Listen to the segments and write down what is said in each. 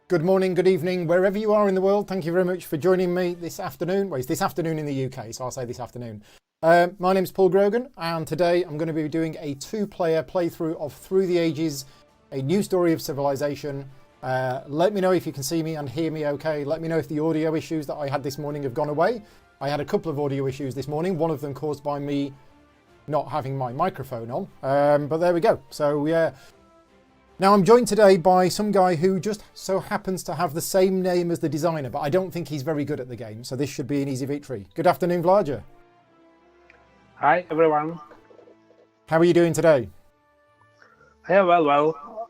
Good morning, good evening, wherever you are in the world. Thank you very much for joining me this afternoon. Well, it's this afternoon in the UK, so I'll say this afternoon. My name's Paul Grogan, and today I'm going to be doing a two-player playthrough of Through the Ages, a new story of civilization. Let me know if you can see me and hear me okay. Let me know if the audio issues that I had this morning have gone away. I had a couple of audio issues this morning, one of them caused by me not having my microphone on, but there we go. So yeah. Now I'm joined today by some guy who just so happens to have the same name as the designer, but I don't think he's very good at the game, so this should be an easy victory. Good afternoon, Vlaada. Hi everyone. How are you doing today? Yeah, well.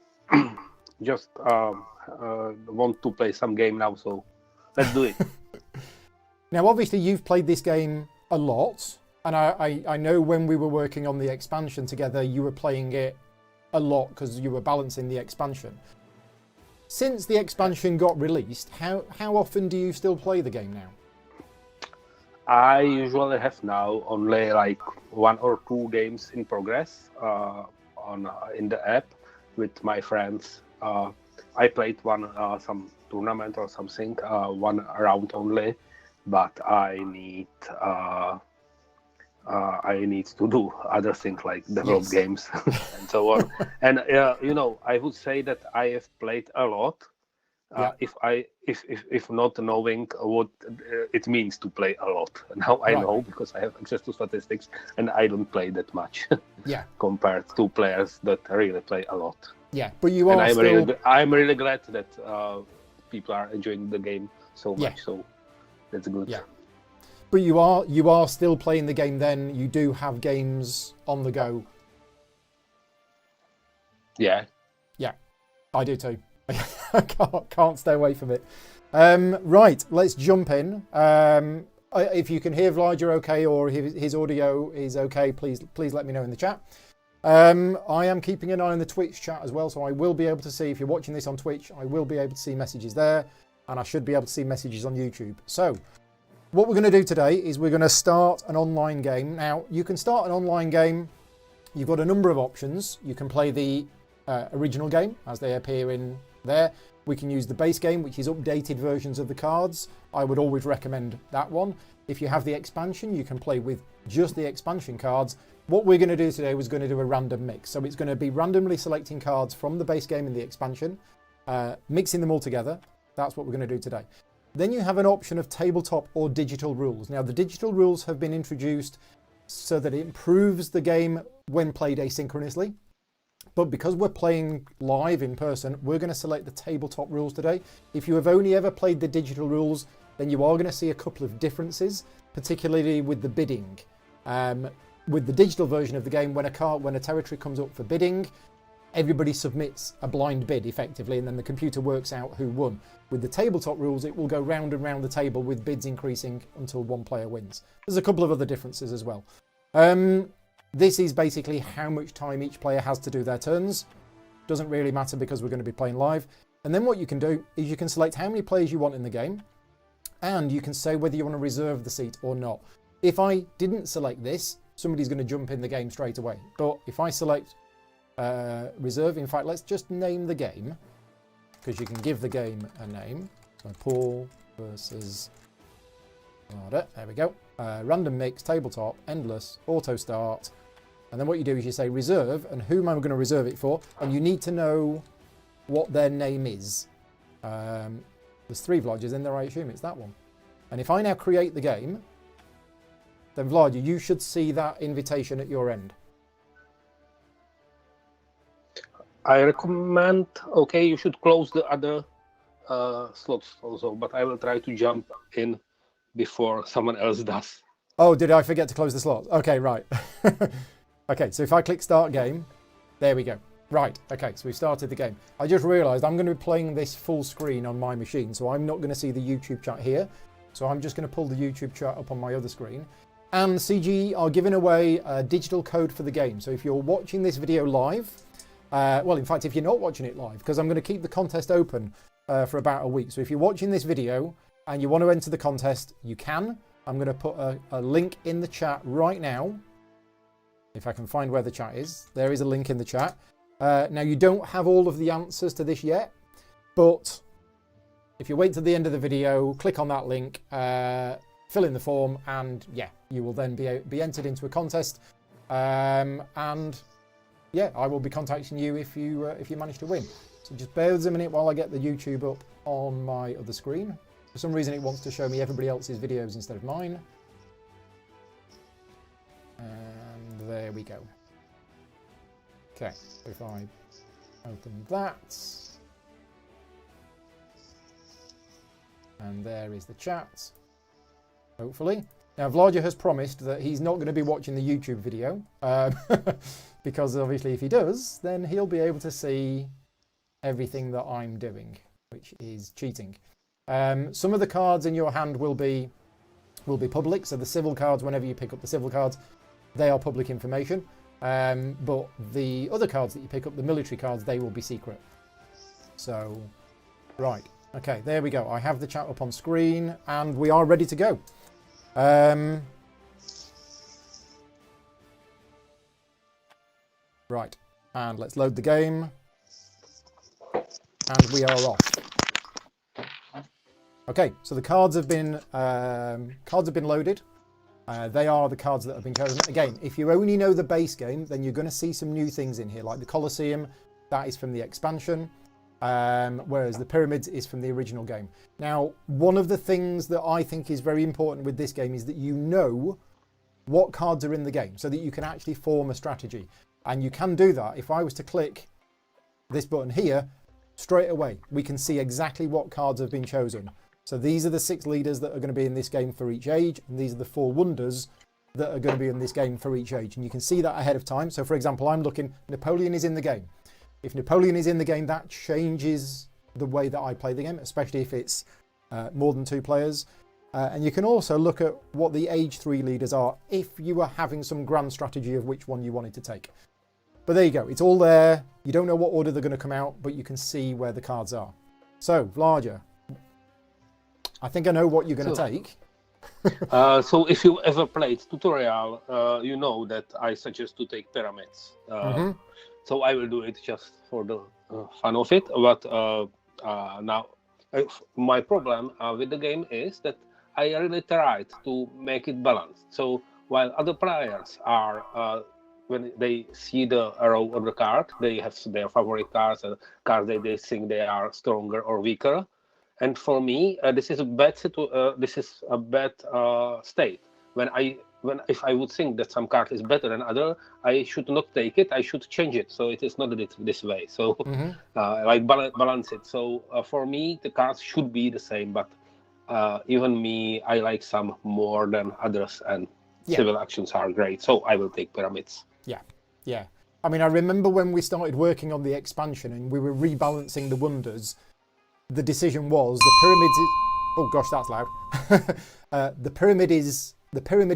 Just want to play some game now, so let's do it. Now, obviously, you've played this game a lot, and I know when we were working on the expansion together, you were playing it a lot because you were balancing the expansion. Since the expansion got released, how often do you still play the game now? I usually have now only like 1 or 2 games in progress in the app with my friends. I played some tournament or something, 1 round only, but I need to do other things like develop games and so on. And I would say that I have played a lot. If not knowing what it means to play a lot. Now I know because I have access to statistics, and I don't play that much. Compared to players that really play a lot. Yeah, but you are. And I'm really glad that people are enjoying the game so much. So that's good. Yeah. But you are still playing the game then? You do have games on the go? Yeah. Yeah, I do too. I can't stay away from it. Right, let's jump in. If you can hear Vlad, you're okay, or his audio is okay, please let me know in the chat. I am keeping an eye on the Twitch chat as well, so I will be able to see, if you're watching this on Twitch, I will be able to see messages there, and I should be able to see messages on YouTube. So what we're going to do today is we're going to start an online game. Now, you can start an online game. You've got a number of options. You can play the original game as they appear in there. We can use the base game, which is updated versions of the cards. I would always recommend that one. If you have the expansion, you can play with just the expansion cards. What we're going to do today was going to do a random mix. So it's going to be randomly selecting cards from the base game and the expansion, mixing them all together. That's what we're going to do today. Then you have an option of tabletop or digital rules. Now, the digital rules have been introduced so that it improves the game when played asynchronously. But because we're playing live in person, we're going to select the tabletop rules today. If you have only ever played the digital rules, then you are going to see a couple of differences, particularly with the bidding. With the digital version of the game, when a territory comes up for bidding, everybody submits a blind bid effectively, and then the computer works out who won. With the tabletop rules, it will go round and round the table with bids increasing until one player wins. There's a couple of other differences as well. This is basically how much time each player has to do their turns. Doesn't really matter because we're going to be playing live. And then what you can do is you can select how many players you want in the game, and you can say whether you want to reserve the seat or not. If I didn't select this, somebody's going to jump in the game straight away. But if I select reserve, in fact, let's just name the game, because you can give the game a name. So Paul versus Vlaada. There we go. Random mix, tabletop, endless, auto start. And then what you do is you say reserve, and whom am I going to reserve it for? And you need to know what their name is. There's 3 Vladas in there, I assume it's that one. And if I now create the game, then Vlada, you should see that invitation at your end. I recommend, you should close the other slots also, but I will try to jump in before someone else does. Oh, did I forget to close the slot? Okay, right. Okay, so if I click start game, there we go. Right, okay, so we've started the game. I just realised I'm going to be playing this full screen on my machine, so I'm not going to see the YouTube chat here. So I'm just going to pull the YouTube chat up on my other screen. And CGE are giving away a digital code for the game. So if you're watching this video live, well, in fact, if you're not watching it live, because I'm going to keep the contest open for about a week. So if you're watching this video and you want to enter the contest, you can. I'm going to put a link in the chat right now. If I can find where the chat is. There is a link in the chat. Now, you don't have all of the answers to this yet, but If you wait to the end of the video, click on that link, fill in the form, and yeah, you will then be entered into a contest. And yeah, I will be contacting you if you manage to win. So just bear with us a minute while I get the YouTube up on my other screen. For some reason, it wants to show me everybody else's videos instead of mine. And there we go. Okay, so if I open that, and there is the chat, hopefully. Now, Vlaada has promised that he's not going to be watching the YouTube video, because obviously if he does, then he'll be able to see everything that I'm doing, which is cheating. Some of the cards in your hand will be public, so the civil cards, whenever you pick up the civil cards, they are public information. But the other cards that you pick up, the military cards, they will be secret. So, right. Okay, there we go. I have the chat up on screen, and we are ready to go. Right, and let's load the game. And we are off. Okay, so the cards have been loaded. They are the cards that have been chosen. Again, if you only know the base game, then you're going to see some new things in here, like the Colosseum. That is from the expansion, whereas the Pyramids is from the original game. Now, one of the things that I think is very important with this game is that you know what cards are in the game, so that you can actually form a strategy. And you can do that. If I was to click this button here, straight away, we can see exactly what cards have been chosen. So these are the 6 leaders that are going to be in this game for each age, and these are the 4 wonders that are going to be in this game for each age. And you can see that ahead of time. So for example, I'm looking, Napoleon is in the game. If Napoleon is in the game, that changes the way that I play the game, especially if it's more than 2 players. And you can also look at what the age 3 leaders are if you are having some grand strategy of which one you wanted to take. But there you go, it's all there. You don't know what order they're going to come out, but you can see where the cards are. So, Vlaada, I think I know what you're going to take. So if you ever played tutorial, you know that I suggest to take pyramids. So I will do it just for the fun of it. But now my problem with the game is that I really tried to make it balanced. So while other players are, when they see the arrow on the card, they have their favorite cards and cards that they think they are stronger or weaker. And for me, this is a bad state. If I would think that some card is better than other, I should not take it. I should change it. So it is not this way. So like balance it. So for me, the cards should be the same. But even me, I like some more than others, and civil actions are great. So I will take pyramids. Yeah. I mean, I remember when we started working on the expansion and we were rebalancing the wonders. The decision was the pyramids. Oh gosh, that's loud. The pyramid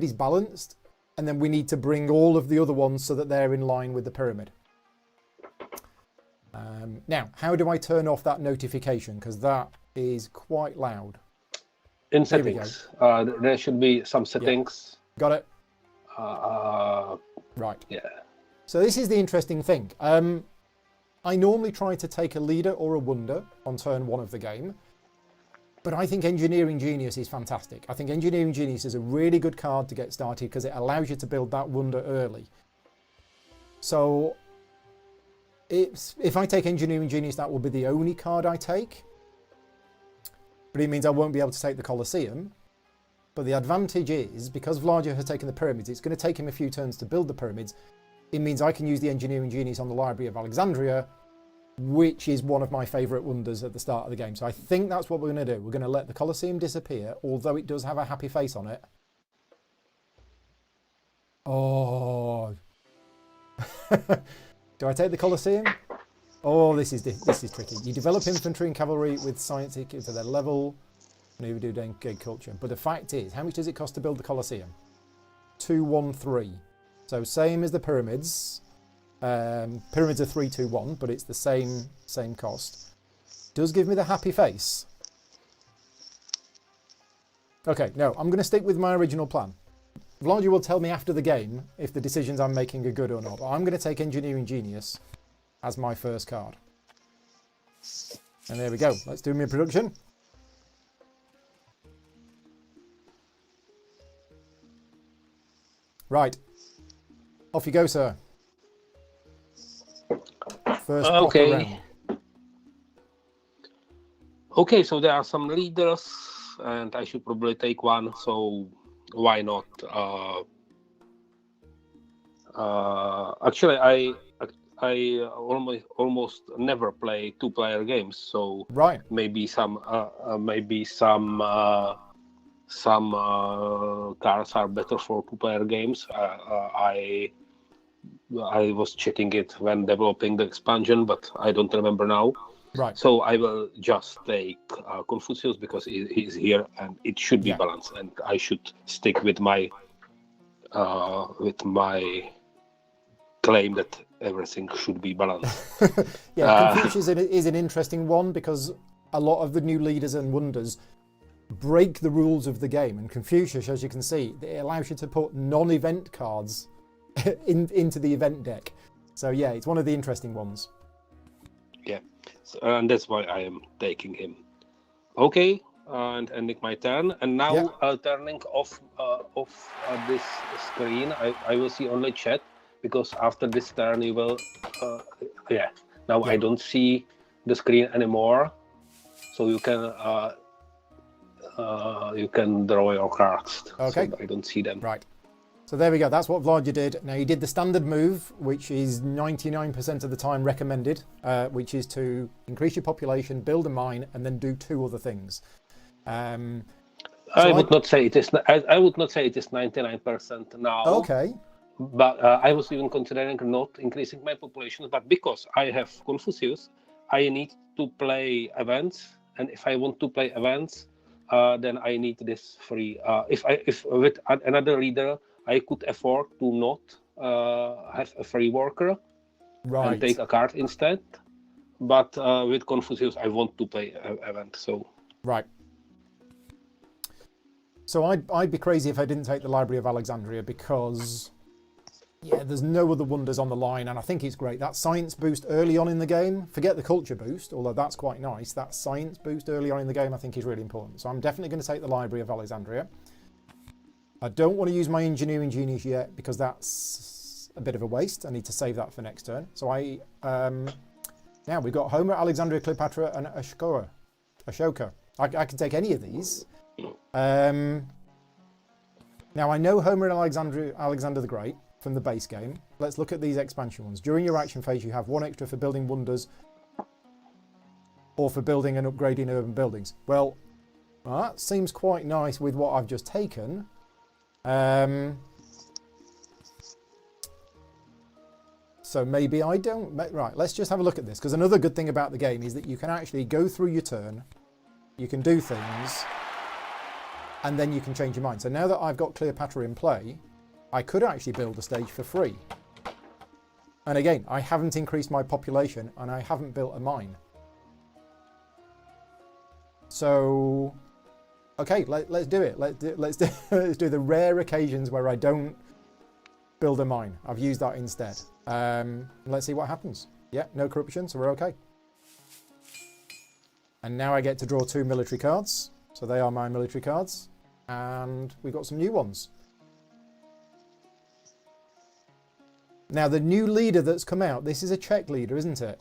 is balanced, and then we need to bring all of the other ones so that they're in line with the pyramid. Now, how do I turn off that notification? Because that is quite loud. In settings, there should be some settings. Yeah. Got it. Right. Yeah. So this is the interesting thing. I normally try to take a leader or a wonder on turn 1 of the game, but I think Engineering Genius is fantastic. I think Engineering Genius is a really good card to get started because it allows you to build that wonder early. So if I take Engineering Genius, that will be the only card I take, but it means I won't be able to take the Colosseum. But the advantage is, because Vlaada has taken the pyramids, it's going to take him a few turns to build the pyramids. It means I can use the Engineering Genius on the Library of Alexandria, which is one of my favourite wonders at the start of the game. So I think that's what we're going to do. We're going to let the Colosseum disappear, although it does have a happy face on it. Oh. Do I take the Colosseum? Oh, this is tricky. You develop infantry and cavalry with science equal to their level. Never do good culture. But the fact is, how much does it cost to build the Colosseum? 213. So same as the pyramids. Pyramids are 321, but it's the same cost. Does give me the happy face. Okay, no, I'm going to stick with my original plan. Vlaada will tell me after the game if the decisions I'm making are good or not. But I'm going to take Engineering Genius as my first card. And there we go. Let's do my production. Right. Off you go, sir. First proper Okay. round. Okay, so there are some leaders, and I should probably take one. So why not? Actually, I almost never play two-player games. So Right. maybe some cards are better for two-player games. I was checking it when developing the expansion, but I don't remember now. Right. So I will just take Confucius because he's here and it should be Yeah. balanced, and I should stick with my claim that everything should be balanced. Yeah, Confucius is an interesting one because a lot of the new leaders and wonders break the rules of the game. And Confucius, as you can see, it allows you to put non-event cards into the event deck. So yeah, it's one of the interesting ones. Yeah, so, and that's why I am taking him. Okay, and ending my turn, and now turning off this screen. I will see only chat because after this turn you will. Now I don't see the screen anymore, so you can draw your cards. Okay. So I don't see them. Right. So there we go. That's what Vlaada did. Now he did the standard move, which is 99% of the time recommended, which is to increase your population, build a mine, and then do two other things. I would not say it is. I would not say it is 99% now. Okay. But I was even considering not increasing my population. But because I have Confucius, I need to play events, and if I want to play events, then I need this free. If with another leader, I could afford to not have a free worker and take a card instead. But with Confucius, I want to play an event. So right. So I'd be crazy if I didn't take the Library of Alexandria because, yeah, there's no other wonders on the line, and I think it's great. That science boost early on in the game, forget the culture boost, although that's quite nice. That science boost early on in the game I think is really important. So I'm definitely going to take the Library of Alexandria. I don't want to use my Engineering Genius yet because that's a bit of a waste. I need to save that for next turn. So now we've got Homer, Alexandria, Cleopatra, and Ashoka. I can take any of these. Now I know Homer and Alexander the Great from the base game. Let's look at these expansion ones. During your action phase, you have one extra for building wonders or for building and upgrading urban buildings. Well, that seems quite nice with what I've just taken. So maybe I don't. Right, let's just have a look at this, because another good thing about the game is that you can actually go through your turn, you can do things, and then you can change your mind. So now that I've got Cleopatra in play, I could actually build a stage for free. And again, I haven't increased my population and I haven't built a mine. So, okay, let's do it. Let's do the rare occasions where I don't build a mine. I've used that instead. Let's see what happens. Yeah, no corruption, so we're okay. And now I get to draw 2 military cards. So they are my military cards. And we've got some new ones. Now the new leader that's come out, this is a Czech leader, isn't it?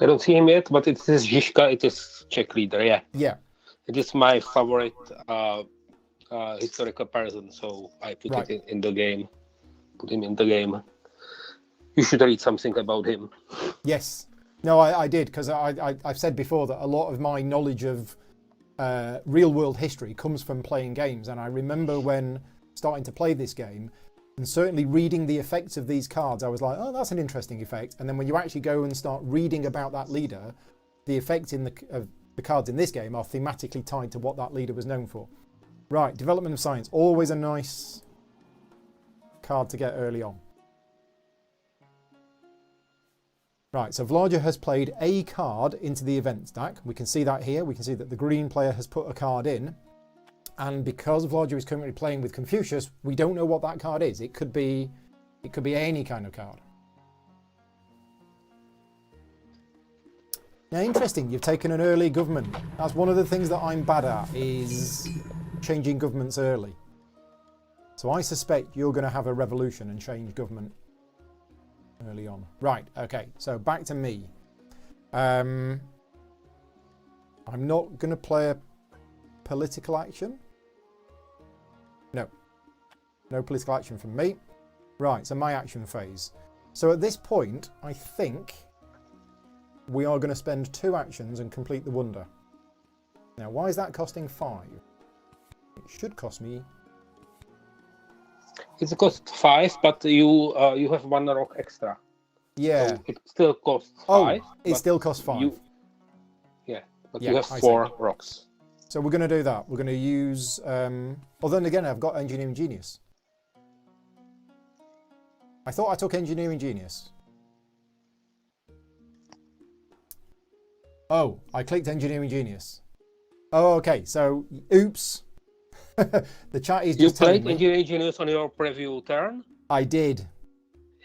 I don't see him yet, but it is Žižka, it is Czech leader, yeah. Yeah. It is my favorite historical person, so I put it in the game. Put him in the game. You should read something about him. Yes. No, I did, because I've said before that a lot of my knowledge of real-world history comes from playing games, and I remember when starting to play this game, and certainly reading the effects of these cards, I was like, oh, that's an interesting effect. And then when you actually go and start reading about that leader, the effects of the cards in this game are thematically tied to what that leader was known for. Right, development of science, always a nice card to get early on. Right, so Vlaada has played a card into the event stack. We can see that here. We can see that the green player has put a card in. And because Vlaada is currently playing with Confucius, we don't know what that card is. It could be any kind of card. Now, interesting, you've taken an early government. That's one of the things that I'm bad at, is changing governments early. So I suspect you're going to have a revolution and change government early on. Right, okay, so back to me. I'm not going to play a political action. No political action from me. Right, so my action phase. So at this point, I think we are going to spend 2 actions and complete the wonder. Now, why is that costing 5? It should cost me... It costs 5, but you have 1 rock extra. Yeah. So it still costs 5. Oh, it still costs 5. But you have 4 rocks. So we're going to do that. We're going to use... well, then again, I've got Engineering Genius. I thought I took Engineering Genius. Oh, I clicked Engineering Genius. Oh, okay. So, oops. The chat is just telling me. You played Engineering Genius on your preview turn? I did.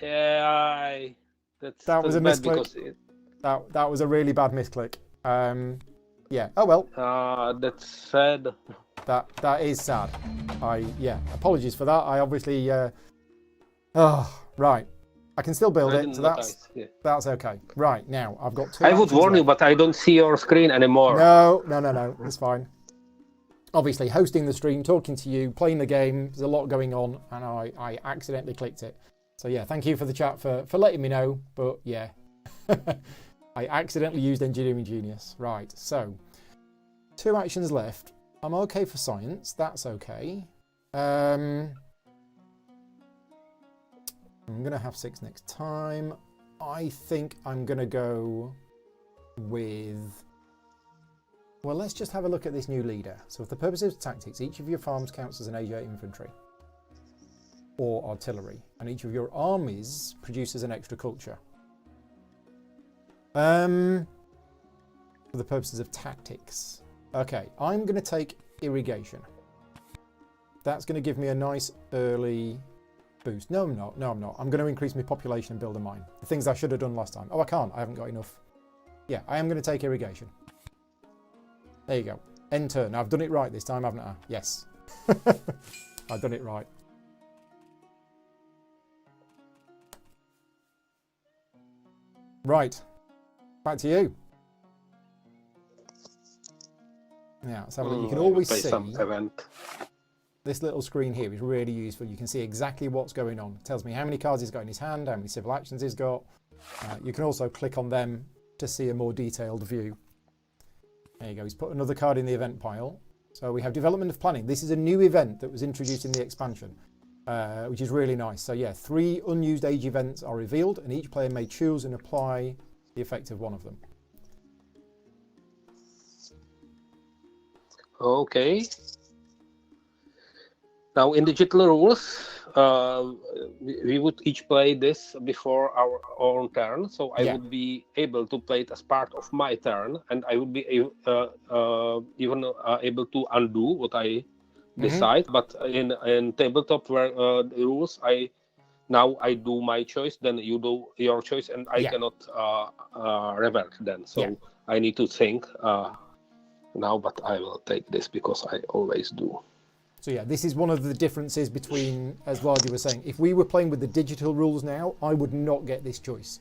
Yeah, that was a misclick. That was a really bad misclick. Yeah. Oh well. That's sad. That is sad. Yeah. Apologies for that. I obviously. Oh, right. I can still build it, so that's okay. Right, now I've got 2 I would warn you, but I don't see your screen anymore. No. It's fine. Obviously, hosting the stream, talking to you, playing the game, there's a lot going on, and I accidentally clicked it. So yeah, thank you for the chat for letting me know, but yeah. I accidentally used Engineering Genius. Right, so 2 actions left. I'm okay for science, that's okay. I'm going to have 6 next time. I think I'm going to go with... Well, let's just have a look at this new leader. So for the purposes of tactics, each of your farms counts as an Age 8 infantry or artillery, and each of your armies produces an extra culture. For the purposes of tactics. Okay, I'm going to take irrigation. That's going to give me a nice early... boost. No, I'm not. I'm going to increase my population and build a mine. The things I should have done last time. Oh, I can't. I haven't got enough. Yeah, I am going to take irrigation. There you go. End turn. Now, I've done it right this time, haven't I? Yes. I've done it right. Right. Back to you. Now, let's have a look. You can always see... some event. This little screen here is really useful. You can see exactly what's going on. It tells me how many cards he's got in his hand, how many civil actions he's got. You can also click on them to see a more detailed view. There you go. He's put another card in the event pile. So we have development of planning. This is a new event that was introduced in the expansion, which is really nice. So yeah, 3 unused age events are revealed, and each player may choose and apply the effect of one of them. Okay. Now, in digital rules, we would each play this before our own turn. So I would be able to play it as part of my turn, and I would be even able to undo what I decide. But in tabletop rules, I do my choice, then you do your choice, and I cannot revert then. So I need to think now, but I will take this because I always do. So yeah, this is one of the differences between, as Vlaada was saying, if we were playing with the digital rules now, I would not get this choice.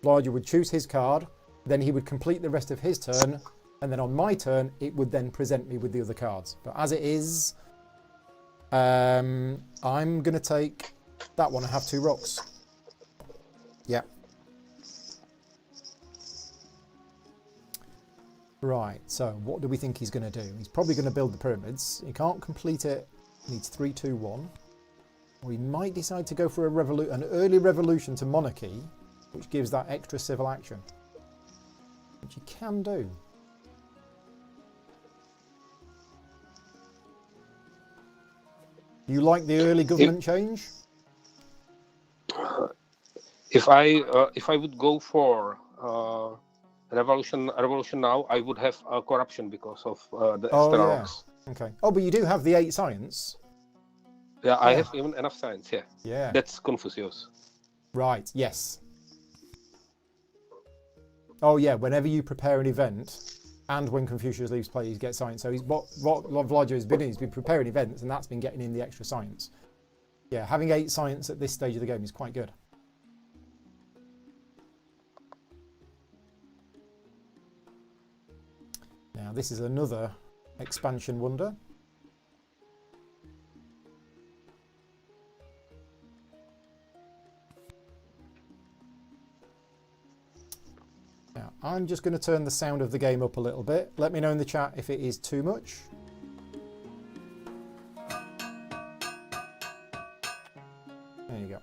Vlaada would choose his card, then he would complete the rest of his turn, and then on my turn, it would then present me with the other cards. But as it is, I'm going to take that one and have 2 rocks. Yeah. Right, so what do we think he's going to do? He's probably going to build the pyramids. He can't complete it. He needs 3, 2, 1. Or he might decide to go for an early revolution to monarchy, which gives that extra civil action. Which he can do. You like the early government change? If I would go for revolution now, I would have corruption because of the extra rocks. Okay. Oh, but you do have the 8 science. Yeah, I have even enough science. Yeah. That's Confucius. Right. Yes. Oh yeah. Whenever you prepare an event, and when Confucius leaves play, he gets science. So what Vlaada has been in, he's been preparing events, and that's been getting in the extra science. Yeah, having 8 science at this stage of the game is quite good. Now, this is another expansion wonder. Now, I'm just going to turn the sound of the game up a little bit. Let me know in the chat if it is too much. There you go.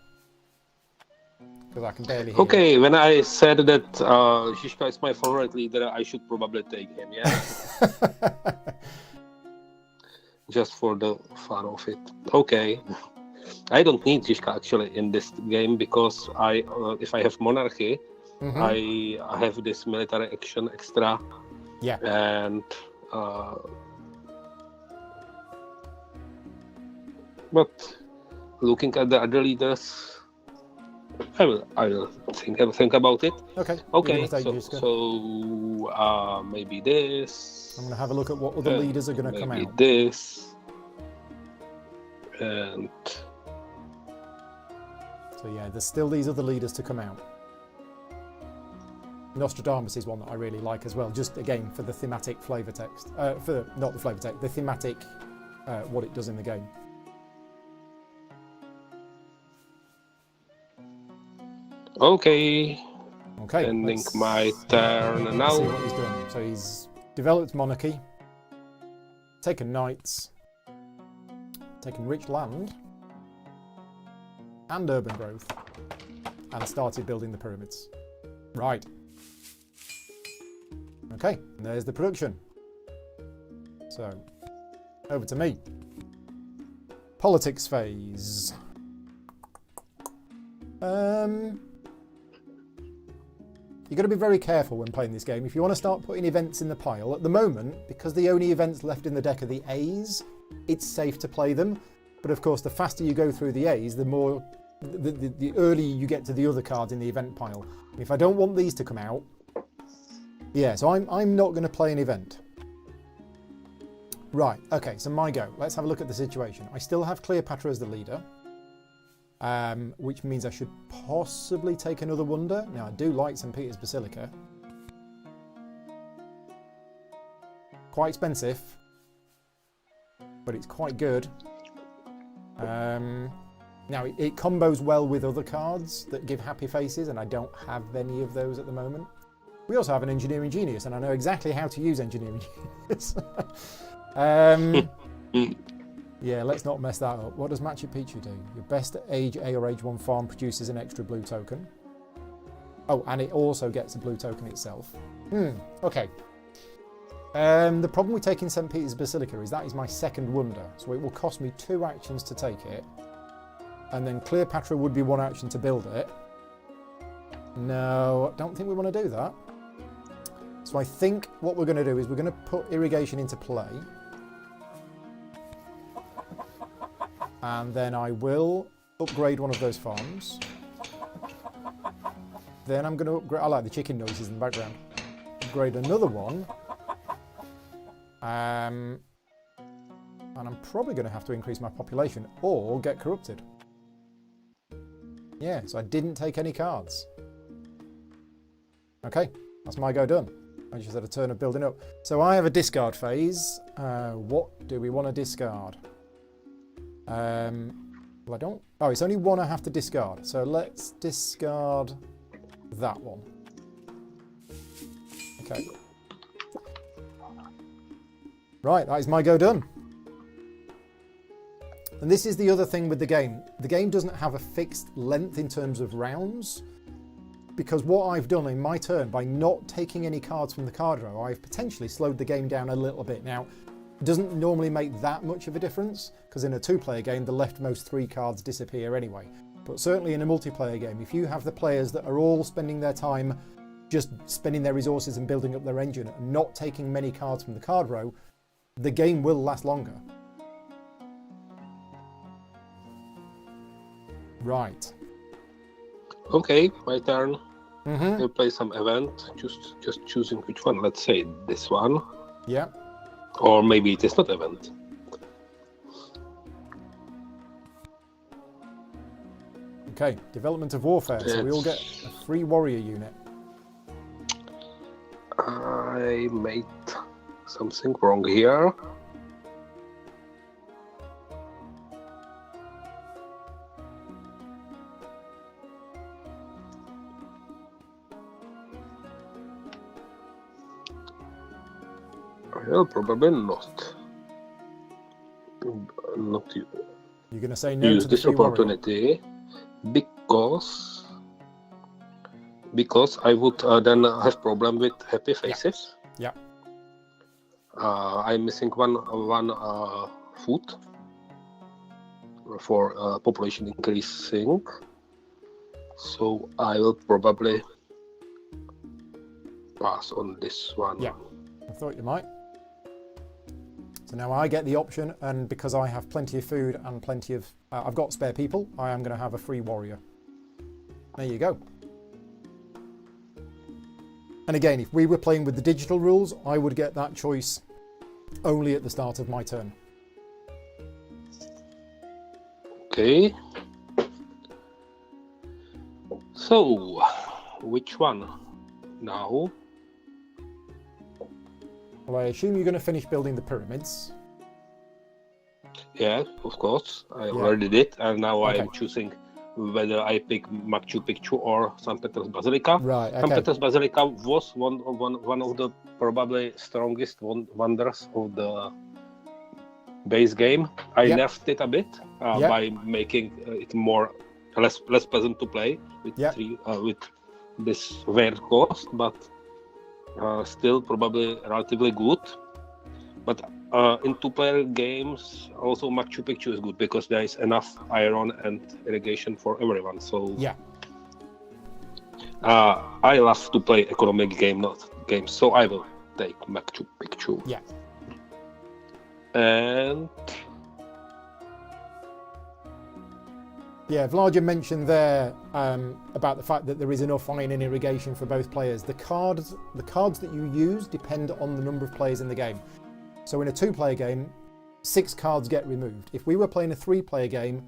Because I can barely hear. Okay, when I said that Žižka is my favorite leader, I should probably take him, yeah? Just for the fun of it. Okay. I don't need Žižka actually in this game because if I have monarchy, I have this military action extra. Yeah. And but looking at the other leaders, I will think about it. Okay. Okay. So maybe this. I'm going to have a look at what other leaders are going to come out. Maybe this. And so yeah, there's still these other leaders to come out. Nostradamus is one that I really like as well, just again for the thematic flavour text. Not the flavour text, the thematic, what it does in the game. Okay. Okay. Ending my turn now. See what he's done. So he's developed monarchy, taken knights, taken rich land, and urban growth, and started building the pyramids. Right. Okay, and there's the production. So, over to me. Politics phase. You've got to be very careful when playing this game. If you want to start putting events in the pile, at the moment, because the only events left in the deck are the A's, it's safe to play them. But of course, the faster you go through the A's, the more, the earlier you get to the other cards in the event pile. If I don't want these to come out, yeah, so I'm not going to play an event. Right, okay, so my go. Let's have a look at the situation. I still have Cleopatra as the leader, which means I should possibly take another wonder. Now, I do like St. Peter's Basilica. Quite expensive, but it's quite good. Now, it combos well with other cards that give happy faces, and I don't have any of those at the moment. We also have an Engineering Genius, and I know exactly how to use Engineering Genius. Yeah, let's not mess that up. What does Machu Picchu do? Your best Age A or Age 1 farm produces an extra blue token. Oh, and it also gets a blue token itself. Okay. The problem with taking St. Peter's Basilica is that is my second wonder, so it will cost me 2 actions to take it. And then Cleopatra would be 1 action to build it. No, I don't think we want to do that. So I think what we're going to do is we're going to put irrigation into play. And then I will upgrade one of those farms. Then I'm going to upgrade, I like the chicken noises in the background. Upgrade another one. And I'm probably going to have to increase my population or get corrupted. Yeah, so I didn't take any cards. Okay, that's my go done. I just had a turn of building up. So I have a discard phase. What do we want to discard? Well, I don't... Oh, it's only 1 I have to discard. So let's discard that one. Okay. Right, that is my go done. And this is the other thing with the game. The game doesn't have a fixed length in terms of rounds, because what I've done in my turn, by not taking any cards from the card row, I've potentially slowed the game down a little bit. Now, it doesn't normally make that much of a difference, because in a 2-player game, the leftmost 3 cards disappear anyway. But certainly in a multiplayer game, if you have the players that are all spending their time just spending their resources and building up their engine and not taking many cards from the card row, the game will last longer. Right. Okay, my turn. We'll play some event. Just choosing which one. Let's say this one, Yeah. or maybe it is not event. Okay, development of warfare. So we all get a free warrior unit. I made something wrong here. Well, probably not. Not You're going to say no use to the this free warrior. opportunity because I would then have problem with happy faces. Yeah. I'm missing one food for population increasing, so I will probably pass on this one. Yeah, I thought you might. So now I get the option, and because I have plenty of food and plenty of... I've got spare people, I am going to have a free warrior. There you go. And again, if we were playing with the digital rules, I would get that choice only at the start of my turn. Okay. So, which one now? Well, I assume you're going to finish building the pyramids. Yeah, of course. I already did, and now I am choosing whether I pick Machu Picchu or St. Peter's Basilica. Right, okay. St. Peter's Basilica was one of the probably strongest wonders of the base game. I nerfed it a bit by making it less pleasant to play with with this weird cost, but still probably relatively good. But in two-player games, also Machu Picchu is good because there is enough iron and irrigation for everyone. So I love to play economic games, so I will take Machu Picchu. Yeah. And Vlaada mentioned there about the fact that there is enough iron and irrigation for both players. The cards that you use depend on the number of players in the game. So in a 2-player game, 6 cards get removed. If we were playing a 3-player game,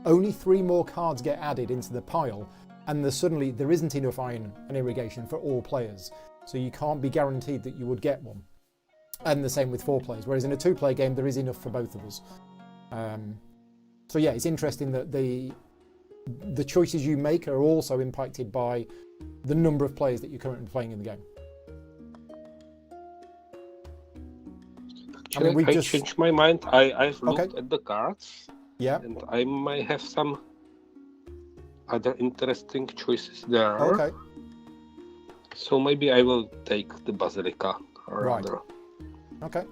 only 3 more cards get added into the pile, and suddenly there isn't enough iron and irrigation for all players. So you can't be guaranteed that you would get one. And the same with 4 players. Whereas in a 2-player game, there is enough for both of us. So yeah, it's interesting that the choices you make are also impacted by the number of players that you're currently playing in the game. Actually, I changed my mind. I've looked at the cards. Yeah. And I might have some other interesting choices there. Okay. So maybe I will take the Basilica rather. Right. Okay.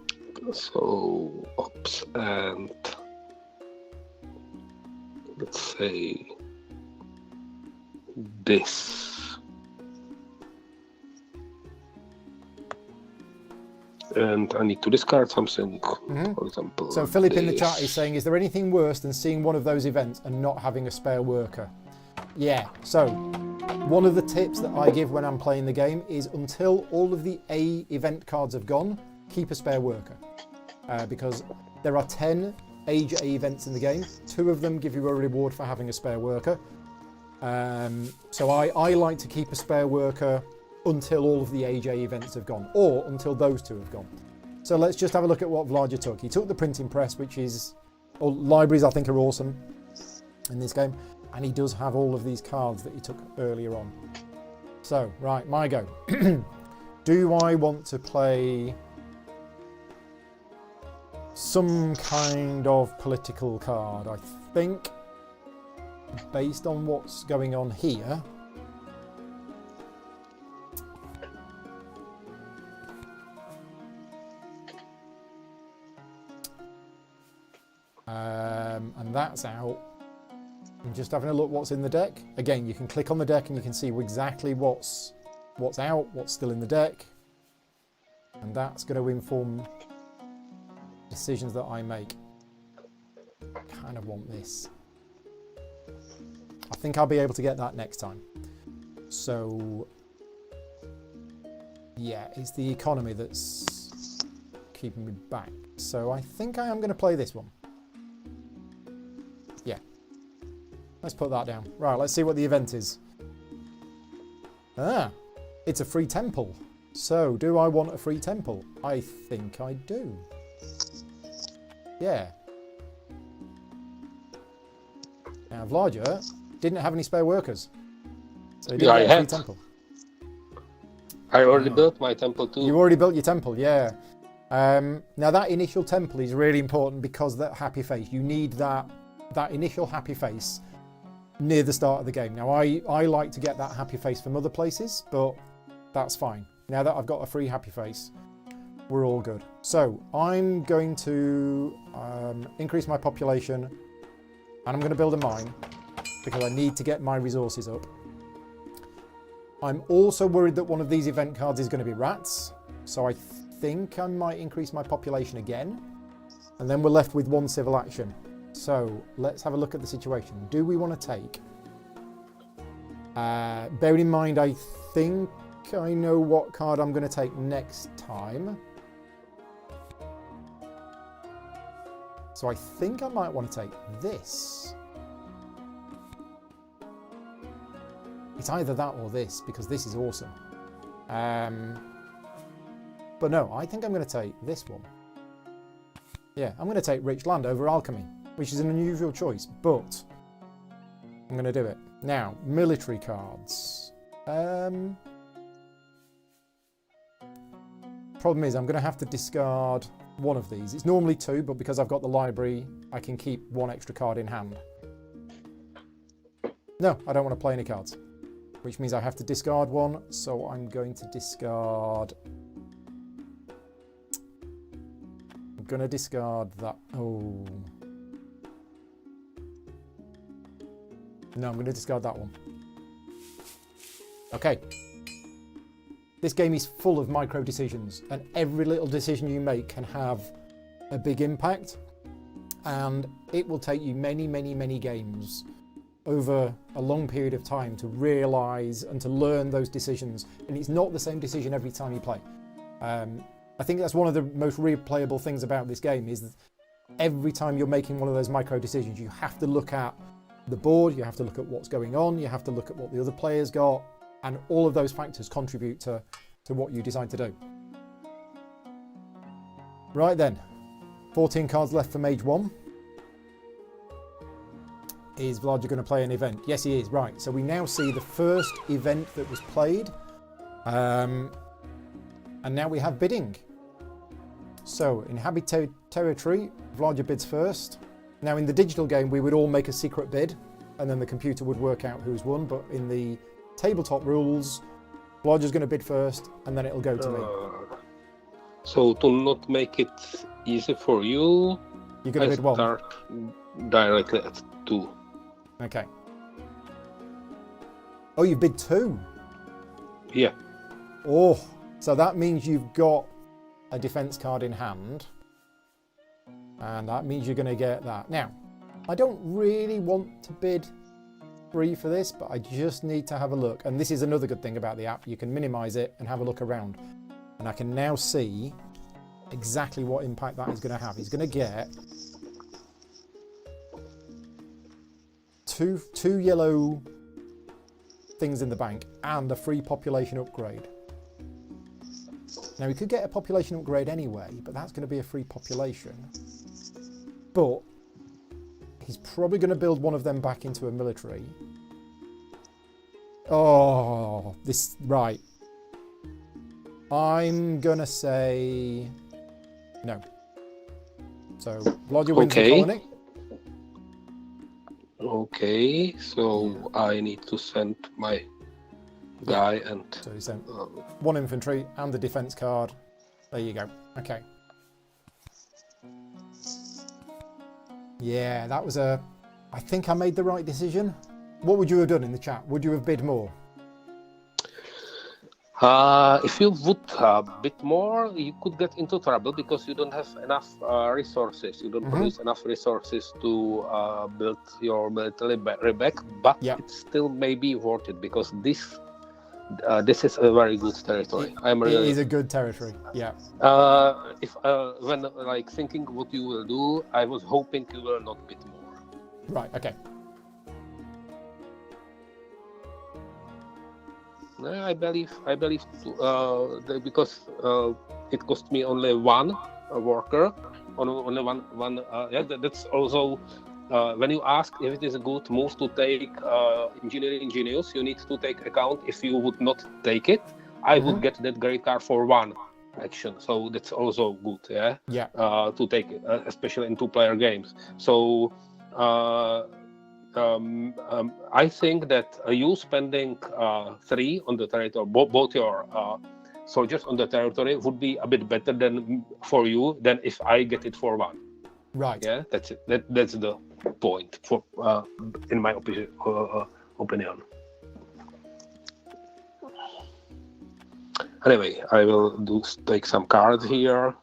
So, ops and let's say this. And I need to discard something, for example. So Philip in the chat is saying, is there anything worse than seeing one of those events and not having a spare worker? Yeah, so one of the tips that I give when I'm playing the game is until all of the A event cards have gone, keep a spare worker. Because there are 10 Age A events in the game. 2 of them give you a reward for having a spare worker. So I like to keep a spare worker until all of the Age A events have gone, or until those 2 have gone. So let's just have a look at what Vlaada took. He took the printing press, or libraries I think are awesome in this game, and he does have all of these cards that he took earlier on. So, right, my go. Do I want to play some kind of political card? I think, based on what's going on here, and that's out. I'm just having a look what's in the deck. Again, you can click on the deck and you can see exactly what's out, what's still in the deck, and that's going to inform decisions that I make. I kind of want this. I think I'll be able to get that next time. So, yeah, it's the economy that's keeping me back. So I think I am going to play this one. Yeah. Let's put that down. Right, let's see what the event is. Ah, it's a free temple. So, do I want a free temple? I think I do. Yeah. Now, Vlaada didn't have any spare workers. So he didn't get a free temple. I already built my temple too. You already built your temple, yeah. Now, that initial temple is really important because that happy face. You need that initial happy face near the start of the game. Now, I like to get that happy face from other places, but that's fine. Now that I've got a free happy face, we're all good. So I'm going to increase my population, and I'm going to build a mine because I need to get my resources up. I'm also worried that one of these event cards is going to be rats, so I think I might increase my population again, and then we're left with one civil action. So let's have a look at the situation. Do we want to take? Bearing in mind, I think I know what card I'm going to take next time. So I think I might want to take this. It's either that or this, because this is awesome. But no, I think I'm going to take this one. Yeah, I'm going to take Rich Land over Alchemy, which is an unusual choice, but I'm going to do it. Now, military cards. Problem is, I'm going to have to discard one of these. It's normally two, but because I've got the library, I can keep one extra card in hand. No, I don't want to play any cards, which means I have to discard one, so I'm going to discard... I'm going to discard that. Oh. No, I'm going to discard that one. Okay. This game is full of micro decisions, and every little decision you make can have a big impact, and it will take you many, many, many games over a long period of time to realise and to learn those decisions. And it's not the same decision every time you play. I think that's one of the most replayable things about this game, is that every time you're making one of those micro decisions, you have to look at the board, you have to look at what's going on, you have to look at what the other players got, and all of those factors contribute to what you decide to do. Right then, 14 cards left for Mage 1. Is Vlaada going to play an event? Yes, he is. Right, so we now see the first event that was played. And now we have bidding. So, inhabit territory, Vlaada bids first. Now, in the digital game, we would all make a secret bid, and then the computer would work out who's won. But in the tabletop rules, Vlaada's going to bid first, and then it'll go to me. So, to not make it easy for you, you're going to bid one. Start directly at 2. Okay. Oh, you bid 2? Yeah. Oh, so that means you've got a defense card in hand, and that means you're going to get that. Now, I don't really want to bid 3 for this, but I just need to have a look. And this is another good thing about the app. You can minimize it and have a look around. And I can now see exactly what impact that is going to have. He's going to get two yellow things in the bank and a free population upgrade. Now, he could get a population upgrade anyway, but that's going to be a free population. But he's probably going to build one of them back into a military. Oh, this... Right. I'm going to say... No. So, Vlaada wins the colony. Okay, so I need to send my guy and... So he sent one infantry and the defense card. There you go. Okay. Yeah, that was a... I think I made the right decision. What would you have done in the chat? Would you have bid more? If you would bid more, you could get into trouble because you don't have enough resources. You don't produce enough resources to build your military back, but it still may be worth it because this this is a very good territory. I'm It really. is a good territory. Yeah. If when like thinking what you will do, I was hoping you will not bid more. Right. Okay. I believe because it cost me only one worker, only one. Yeah, that's also when you ask if it is a good move to take engineering genius, you need to take account if you would not take it, I would get that great car for one action. So that's also good, yeah. Yeah. To take, especially in two-player games. So. I think that you spending 3 on the territory, both your soldiers on the territory, would be a bit better than for you than if I get it for 1. Right. Yeah, that's it. That's the point for in my opinion. Anyway, I will take some cards here.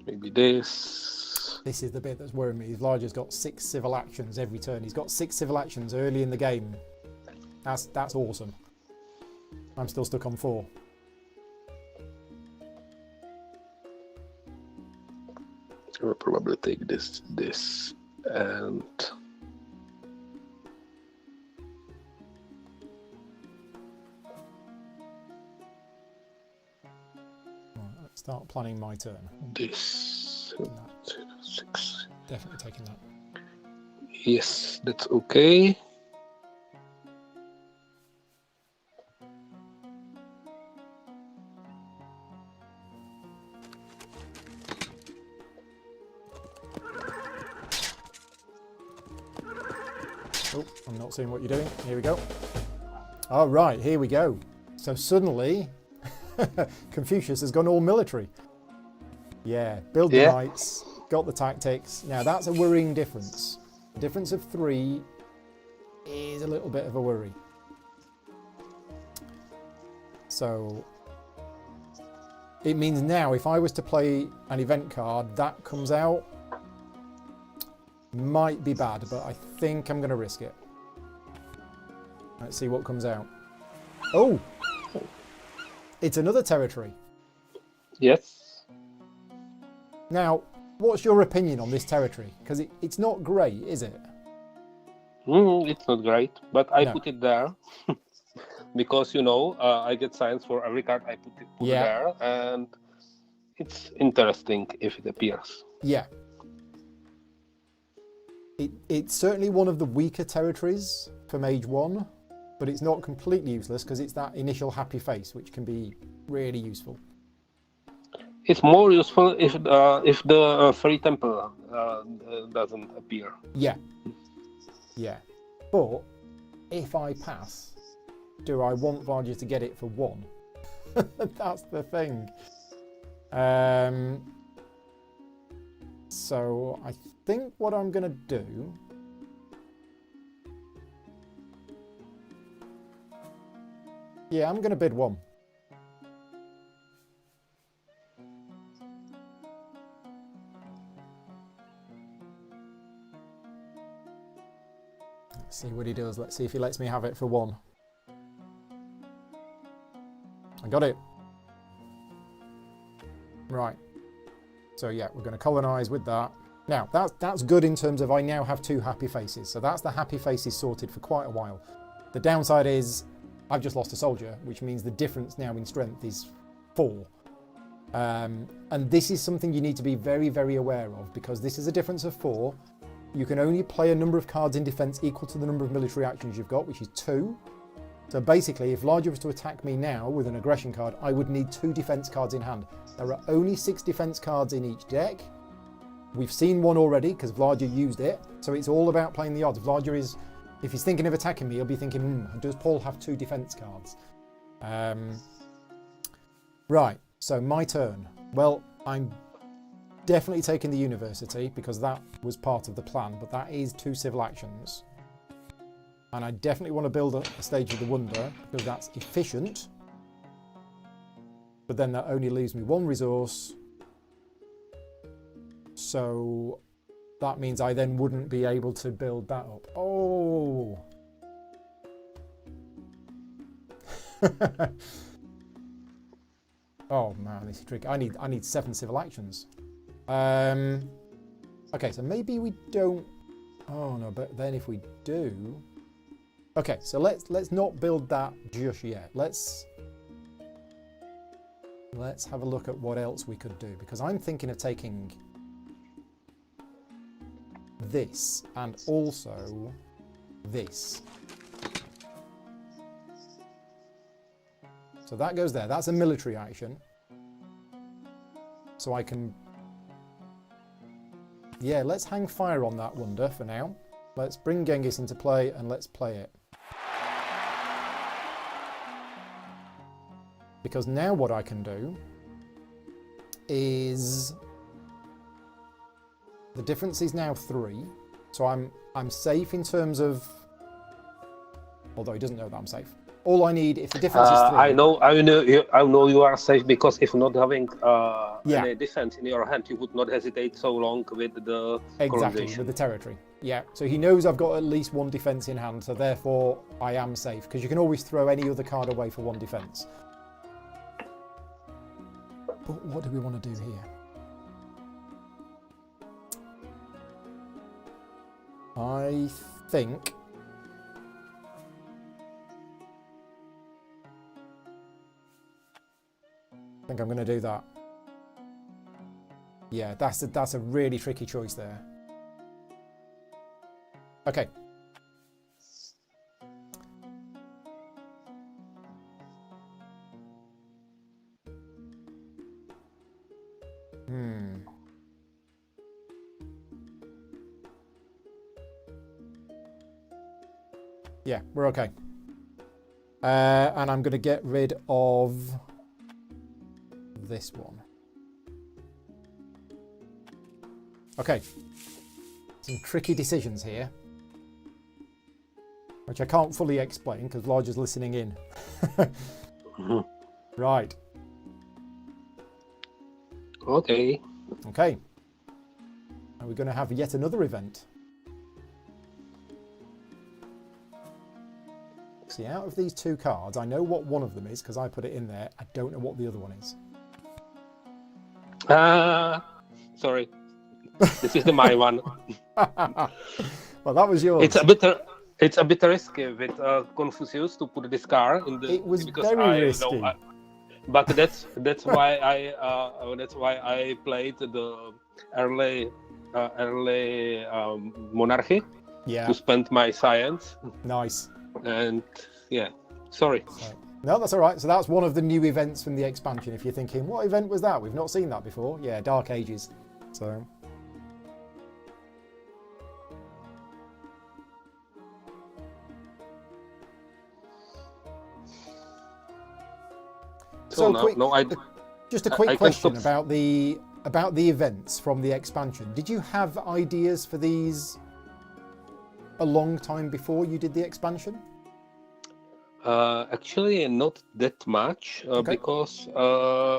Maybe this. This is the bit that's worrying me. Vlada's got 6 civil actions every turn. He's got 6 civil actions early in the game. That's awesome. I'm still stuck on 4. I will probably take this, and Right, let's start planning my turn. this. 6. Definitely taking that. Yes, that's okay. Oh, I'm not seeing what you're doing. Here we go. All right, here we go. So suddenly, Confucius has gone all military. Yeah, build the knights, got the tactics. Now that's a worrying difference. A difference of 3 is a little bit of a worry. So it means now if I was to play an event card, that comes out. Might be bad, but I think I'm going to risk it. Let's see what comes out. Oh! It's another territory. Yes. Now, what's your opinion on this territory? Because it's not great, is it? It's not great, but I No. put it there because I get science for every card I put there, and it's interesting if it appears. Yeah. It's certainly one of the weaker territories for Mage 1, but it's not completely useless because it's that initial happy face, which can be really useful. It's more useful if the Fairy Temple doesn't appear. Yeah. Yeah. But if I pass, do I want Vlada to get it for 1? That's the thing. So I think what I'm going to do... Yeah, I'm going to bid 1. Let's see what he does. Let's see if he lets me have it for 1. I got it. Right. So yeah, we're going to colonise with that. Now, that's good in terms of I now have 2 happy faces. So that's the happy faces sorted for quite a while. The downside is I've just lost a soldier, which means the difference now in strength is 4. And this is something you need to be very, very aware of, because this is a difference of 4. You can only play a number of cards in defence equal to the number of military actions you've got, which is 2. So basically, if Vlada was to attack me now with an aggression card, I would need 2 defence cards in hand. There are only 6 defence cards in each deck. We've seen one already because Vlada used it. So it's all about playing the odds. Vlada is, if he's thinking of attacking me, he'll be thinking, does Paul have 2 defence cards? Right, so my turn. Well, I'm definitely taking the university because that was part of the plan, but that is 2 civil actions. And I definitely want to build a stage of the wonder because that's efficient. But then that only leaves me 1 resource. So that means I then wouldn't be able to build that up. Oh! Oh man, this is tricky. I need 7 civil actions. Okay, so maybe we don't. Oh no, but then if we do. Okay, so let's not build that just yet. Let's have a look at what else we could do, because I'm thinking of taking this and also this. So that goes there. That's a military action. So I can... Yeah, let's hang fire on that wonder for now. Let's bring Genghis into play and let's play it. Because now what I can do is... The difference is now 3. So I'm safe in terms of... Although he doesn't know that I'm safe. All I need, if the difference is 3... I know you are safe, because if not having any defense in your hand, you would not hesitate so long with the Exactly, with the territory. Yeah, so he knows I've got at least 1 defense in hand, so therefore I am safe, because you can always throw any other card away for 1 defense. But what do we want to do here? I think... I'm going to do that. Yeah, that's a really tricky choice there. Okay. Yeah, we're okay. And I'm going to get rid of this one. Okay. Some tricky decisions here, which I can't fully explain because Vlada's listening in. Right. Okay. Okay. Are we going to have yet another event? See, out of these 2 cards, I know what one of them is because I put it in there. I don't know what the other one is. Sorry. This is my one. Well, that was yours. It's a bit risky with Confucius to put this card in the. It was very risky. But that's why I played the early monarchy. Yeah. To spend my science. Nice. And yeah, sorry. Right. No, that's all right. So that's one of the new events from the expansion. If you're thinking, what event was that? We've not seen that before. Yeah, Dark Ages. So just a quick question about the events from the expansion. Did you have ideas for these a long time before you did the expansion? Actually, not that much, Okay.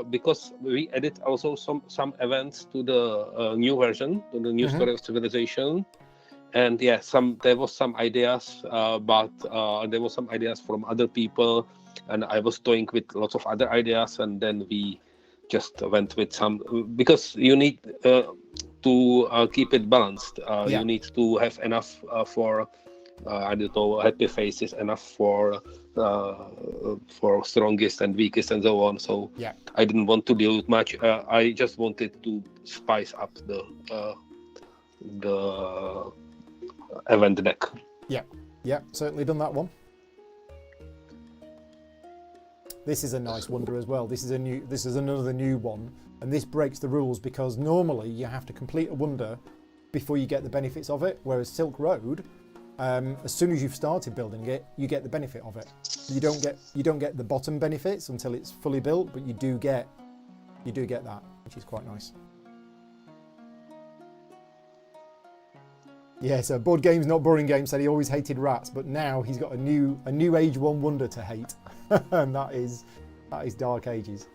because we added also some events to the new version, to the new Story of Civilization, and yeah, there was some ideas, but there was some ideas from other people, and I was toying with lots of other ideas, and then we just went with some, because you need to keep it balanced. You need to have enough for I don't know, happy faces, enough for strongest and weakest and so on. So I didn't want to deal with much. I just wanted to spice up the event deck. Yeah, certainly done that one. This is a nice wonder as well. This is another new one, and this breaks the rules because normally you have to complete a wonder before you get the benefits of it, whereas Silk Road, as soon as you've started building it, you get the benefit of it. You don't get the bottom benefits until it's fully built, but you do get that, which is quite nice. Yeah, so Board Games Not Boring Games said he always hated rats, but now he's got a new Age 1 wonder to hate, and that is Dark Ages.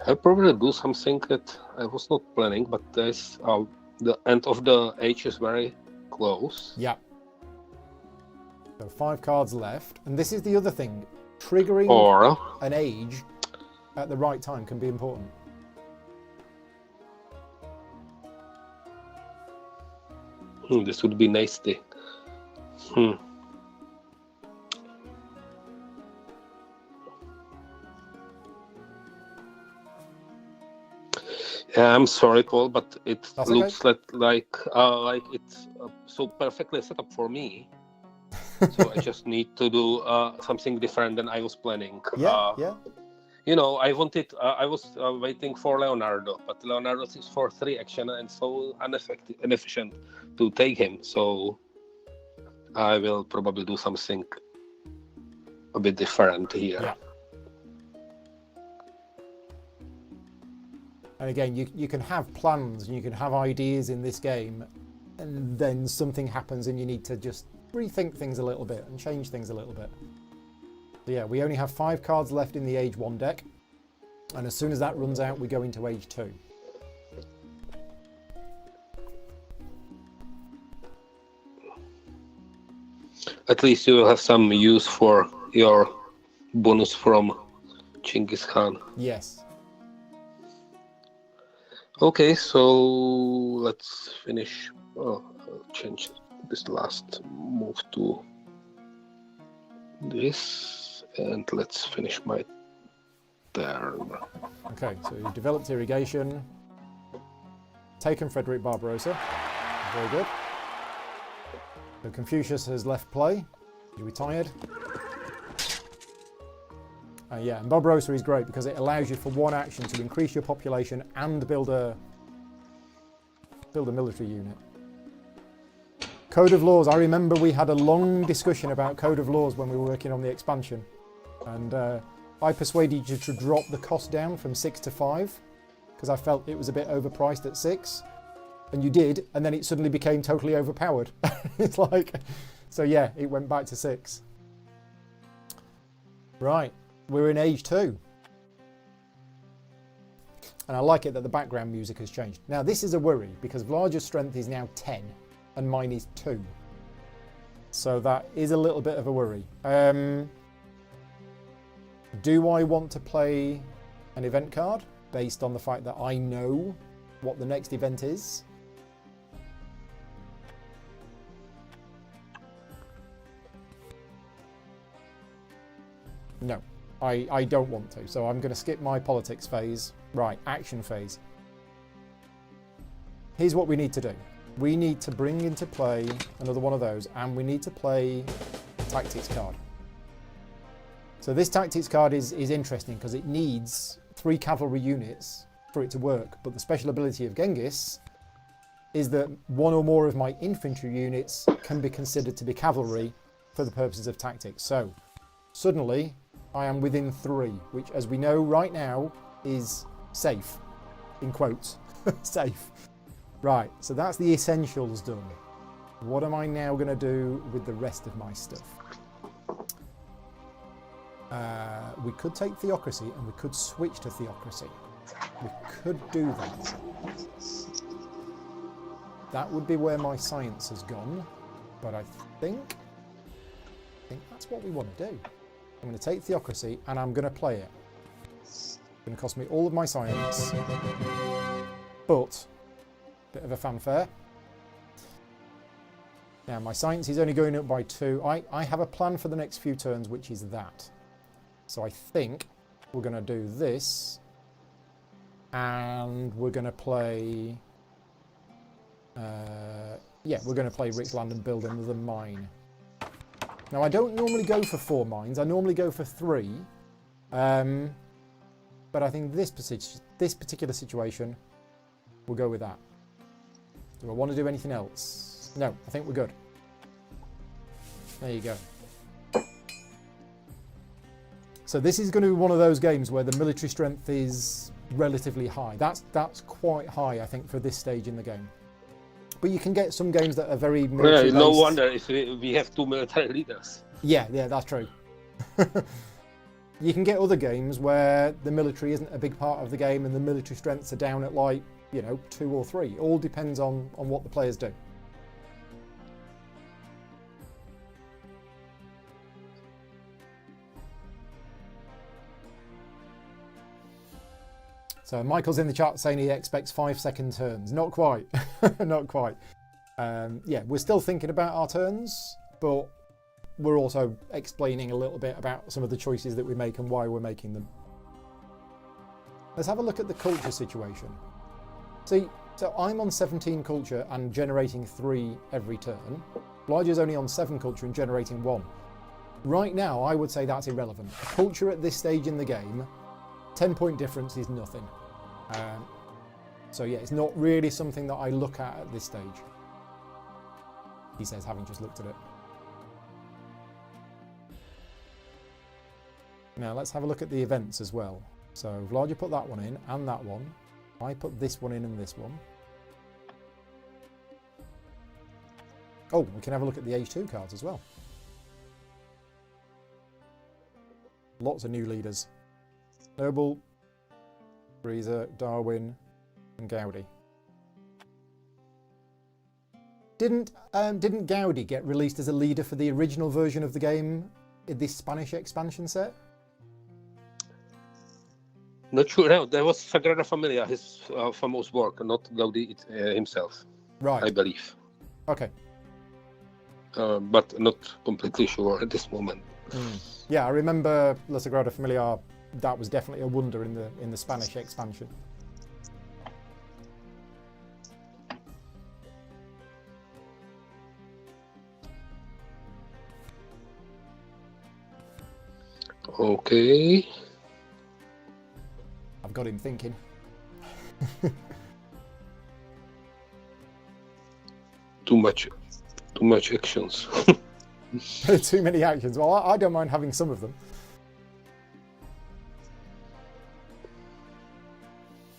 I'll probably do something that I was not planning, but there's The end of the age is very close. Yeah. So 5 cards left. And this is the other thing. Triggering Or an age at the right time can be important. this would be nasty. Yeah, I'm sorry, Paul, but it That's looks okay. like it's so perfectly set up for me. So I just need to do something different than I was planning. Yeah. You know, I was waiting for Leonardo, but Leonardo is for 3 action and so inefficient to take him. So I will probably do something a bit different here. Yeah. And again, you can have plans and you can have ideas in this game, and then something happens and you need to just rethink things a little bit and change things a little bit. So yeah, we only have 5 cards left in the Age 1 deck, and as soon as that runs out, we go into Age 2. At least you will have some use for your bonus from Genghis Khan. Yes. Okay, so let's finish. I'll change this last move to this, and let's finish my turn. Okay, so you've developed irrigation, taken Frederick Barbarossa, very good. So Confucius has left play, he's retired. Yeah, and Barbarossa is great because it allows you for one action to increase your population and build a military unit. Code of Laws. I remember we had a long discussion about Code of Laws when we were working on the expansion, and I persuaded you to drop the cost down from 6 to 5 because I felt it was a bit overpriced at 6, and you did, and then it suddenly became totally overpowered. It's like, so yeah, it went back to 6. Right. We're in Age 2. And I like it that the background music has changed. Now this is a worry because Vlada's strength is now 10 and mine is 2. So that is a little bit of a worry. Do I want to play an event card based on the fact that I know what the next event is? No. I don't want to, so I'm going to skip my politics phase. Right, action phase. Here's what we need to do. We need to bring into play another one of those, and we need to play a tactics card. So this tactics card is interesting because it needs 3 cavalry units for it to work, but the special ability of Genghis is that 1 or more of my infantry units can be considered to be cavalry for the purposes of tactics. So suddenly I am within 3, which, as we know right now, is safe, in quotes, safe. Right, so that's the essentials done. What am I now going to do with the rest of my stuff? We could take Theocracy and we could switch to Theocracy. We could do that. That would be where my science has gone, but I think that's what we want to do. I'm going to take Theocracy and I'm going to play it. It's going to cost me all of my science, but bit of a fanfare. Now my science is only going up by 2. I have a plan for the next few turns, which is that. So I think we're going to do this, and we're going to play. Yeah, we're going to play Rick's Land and build another mine. Now, I don't normally go for 4 mines. I normally go for 3. But I think this particular situation, we'll go with that. Do I want to do anything else? No, I think we're good. There you go. So this is going to be one of those games where the military strength is relatively high. That's quite high, I think, for this stage in the game. But you can get some games that are very military-based. No wonder if we have 2 military leaders. Yeah, that's true. You can get other games where the military isn't a big part of the game and the military strengths are down at like you know, 2 or 3. It all depends on what the players do. So Michael's in the chat saying he expects 5-second turns. Not quite. Not quite. Yeah, we're still thinking about our turns, but we're also explaining a little bit about some of the choices that we make and why we're making them. Let's have a look at the culture situation. See, so I'm on 17 culture and generating 3 every turn. Vlaada's only on 7 culture and generating 1. Right now, I would say that's irrelevant. Culture at this stage in the game, 10-point difference is nothing. So yeah, it's not really something that I look at this stage. He says, having just looked at it. Now let's have a look at the events as well. So Vlaada put that one in and that one. I put this one in and this one. Oh, we can have a look at the H2 cards as well. Lots of new leaders. Noble, Breezer, Darwin, and Gaudi. Didn't Gaudi get released as a leader for the original version of the game in this Spanish expansion set? Not sure. No, that was Sagrada Familia, his famous work, not Gaudi himself. Right. I believe. Okay. But not completely sure at this moment. Yeah, I remember La Sagrada Familia. That was definitely a wonder in the Spanish expansion. Okay. I've got him thinking. Too much actions. Too many actions. Well, I don't mind having some of them.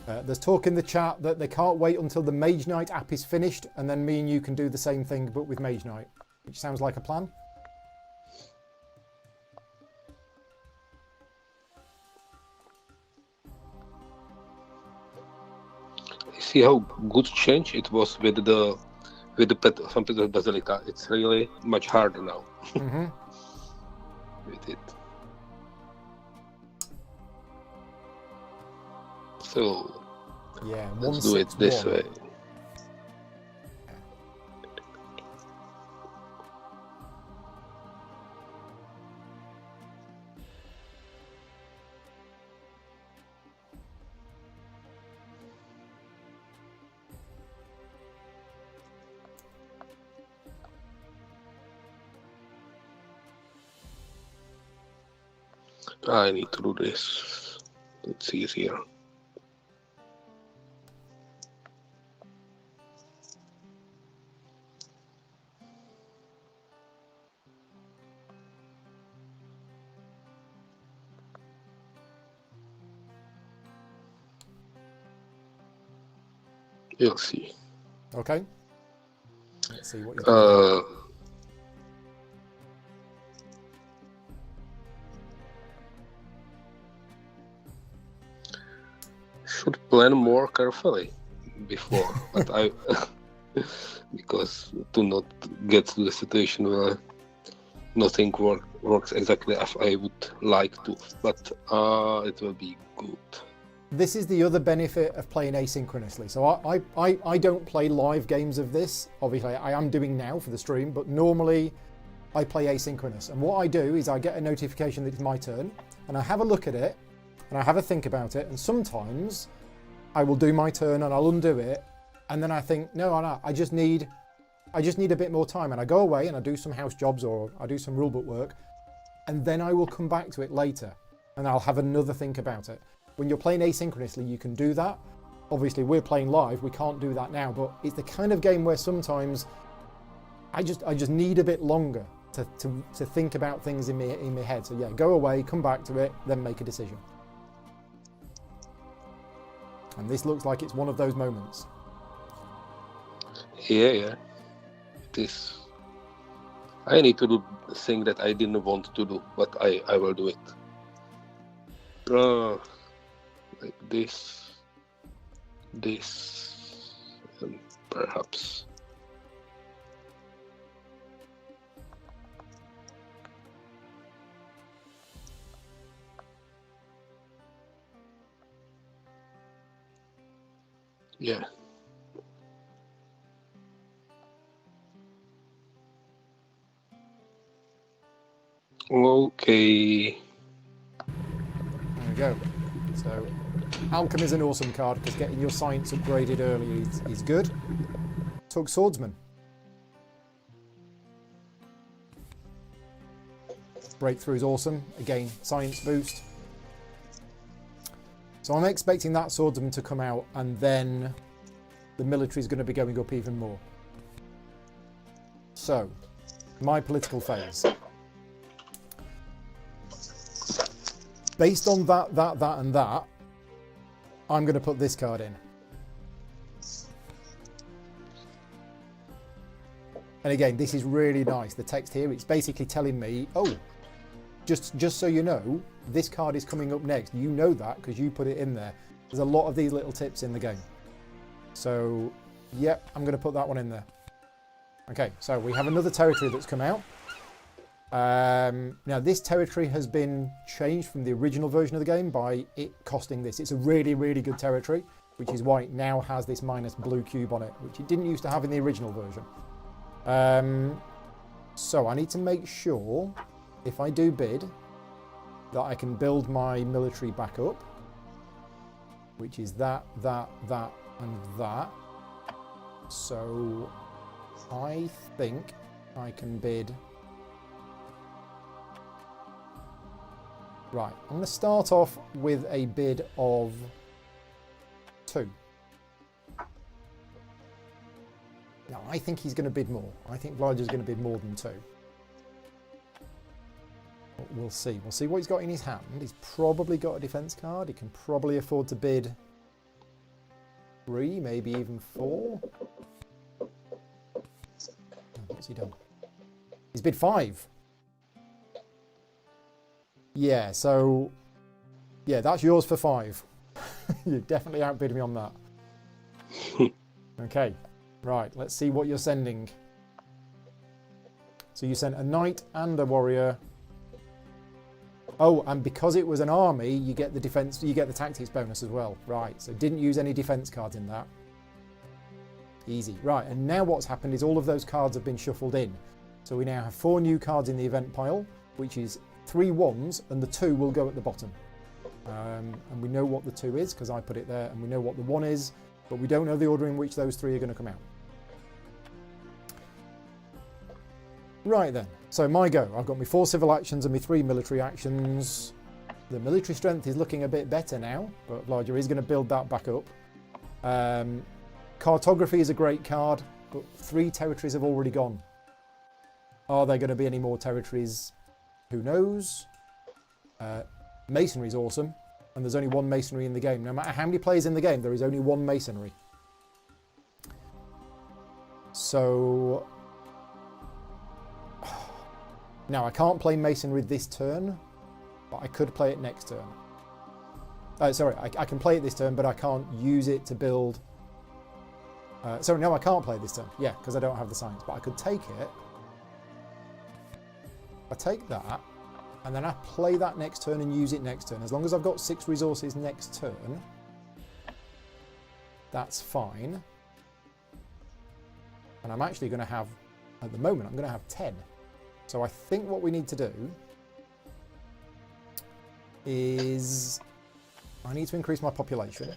There's talk in the chat that they can't wait until the Mage Knight app is finished, and then me and you can do the same thing, but with Mage Knight, which sounds like a plan. See how good change it was with the St. Peter's Basilica. It's really much harder now. With it. So yeah, let's do it this way. I need to do this. It's easier. You'll see. Okay. Let's see what you're doing. Should plan more carefully before, but I because to not get to the situation where nothing works exactly as I would like to, but it will be good. This is the other benefit of playing asynchronously. So I don't play live games of this. Obviously, I am doing now for the stream, but normally I play asynchronous. And what I do is I get a notification that it's my turn, and I have a look at it, and I have a think about it, and sometimes I will do my turn and I'll undo it, and then I think, no, I just need a bit more time, and I go away and I do some house jobs or I do some rulebook work, and then I will come back to it later, and I'll have another think about it. When you're playing asynchronously, you can do that. Obviously, we're playing live, we can't do that now, but it's the kind of game where sometimes I just need a bit longer to think about things in my head. So yeah, go away, come back to it, then make a decision. And this looks like it's one of those moments. Yeah. It is. I need to do the thing that I didn't want to do, but I will do it. Like this. this, and perhaps. Yeah. Okay. There we go. So, Alchemy is an awesome card because getting your science upgraded early is good. Took Swordsman. Breakthrough is awesome. Again, science boost. So I'm expecting that Swordsman to come out and then the military is going to be going up even more. So, my political phase. Based on that, and that, I'm going to put this card in. And again, this is really nice. The text here, it's basically telling me, oh, just so you know, this card is coming up next. You know that because you put it in there. There's a lot of these little tips in the game. So, yep, I'm going to put that one in there. Okay, so we have another territory that's come out. Now, this territory has been changed from the original version of the game by it costing this. It's a really, really good territory, which is why it now has this minus blue cube on it, which it didn't used to have in the original version. So I need to make sure, if I do bid, that I can build my military back up, which is that, and that. So I think I can bid. Right, I'm going to start off with a bid of 2. Now, I think he's going to bid more. I think Vlaada's going to bid more than 2. But we'll see. We'll see what he's got in his hand. He's probably got a defence card. He can probably afford to bid 3, maybe even 4. What's he done? He's bid 5. Yeah, so, yeah, that's yours for 5. You definitely outbid me on that. Okay, right, let's see what you're sending. So you sent a knight and a warrior. Oh, and because it was an army, you get the defense, you get the tactics bonus as well. Right, so didn't use any defense cards in that. Easy. Right, and now what's happened is all of those cards have been shuffled in. So we now have 4 new cards in the event pile, which is 3 1s, and the 2 will go at the bottom. And we know what the 2 is because I put it there, and we know what the 1 is, but we don't know the order in which those 3 are going to come out. Right then, so my go. I've got my 4 civil actions and my 3 military actions. The military strength is looking a bit better now, but Vlaada is going to build that back up. Cartography is a great card, but 3 territories have already gone. Are there going to be any more territories? Who knows? Masonry is awesome, and there's only 1 masonry in the game. No matter how many players in the game, there is only 1 masonry. So now I can't play masonry this turn, but I could play it next turn. Sorry, I can play it this turn, but I can't use it to build. Sorry, no, I can't play it this turn. Yeah, because I don't have the science, but I could take it. I take that, and then I play that next turn and use it next turn. As long as I've got 6 resources next turn, that's fine. And I'm actually going to have, at the moment, I'm going to have 10. So I think what we need to do is I need to increase my population.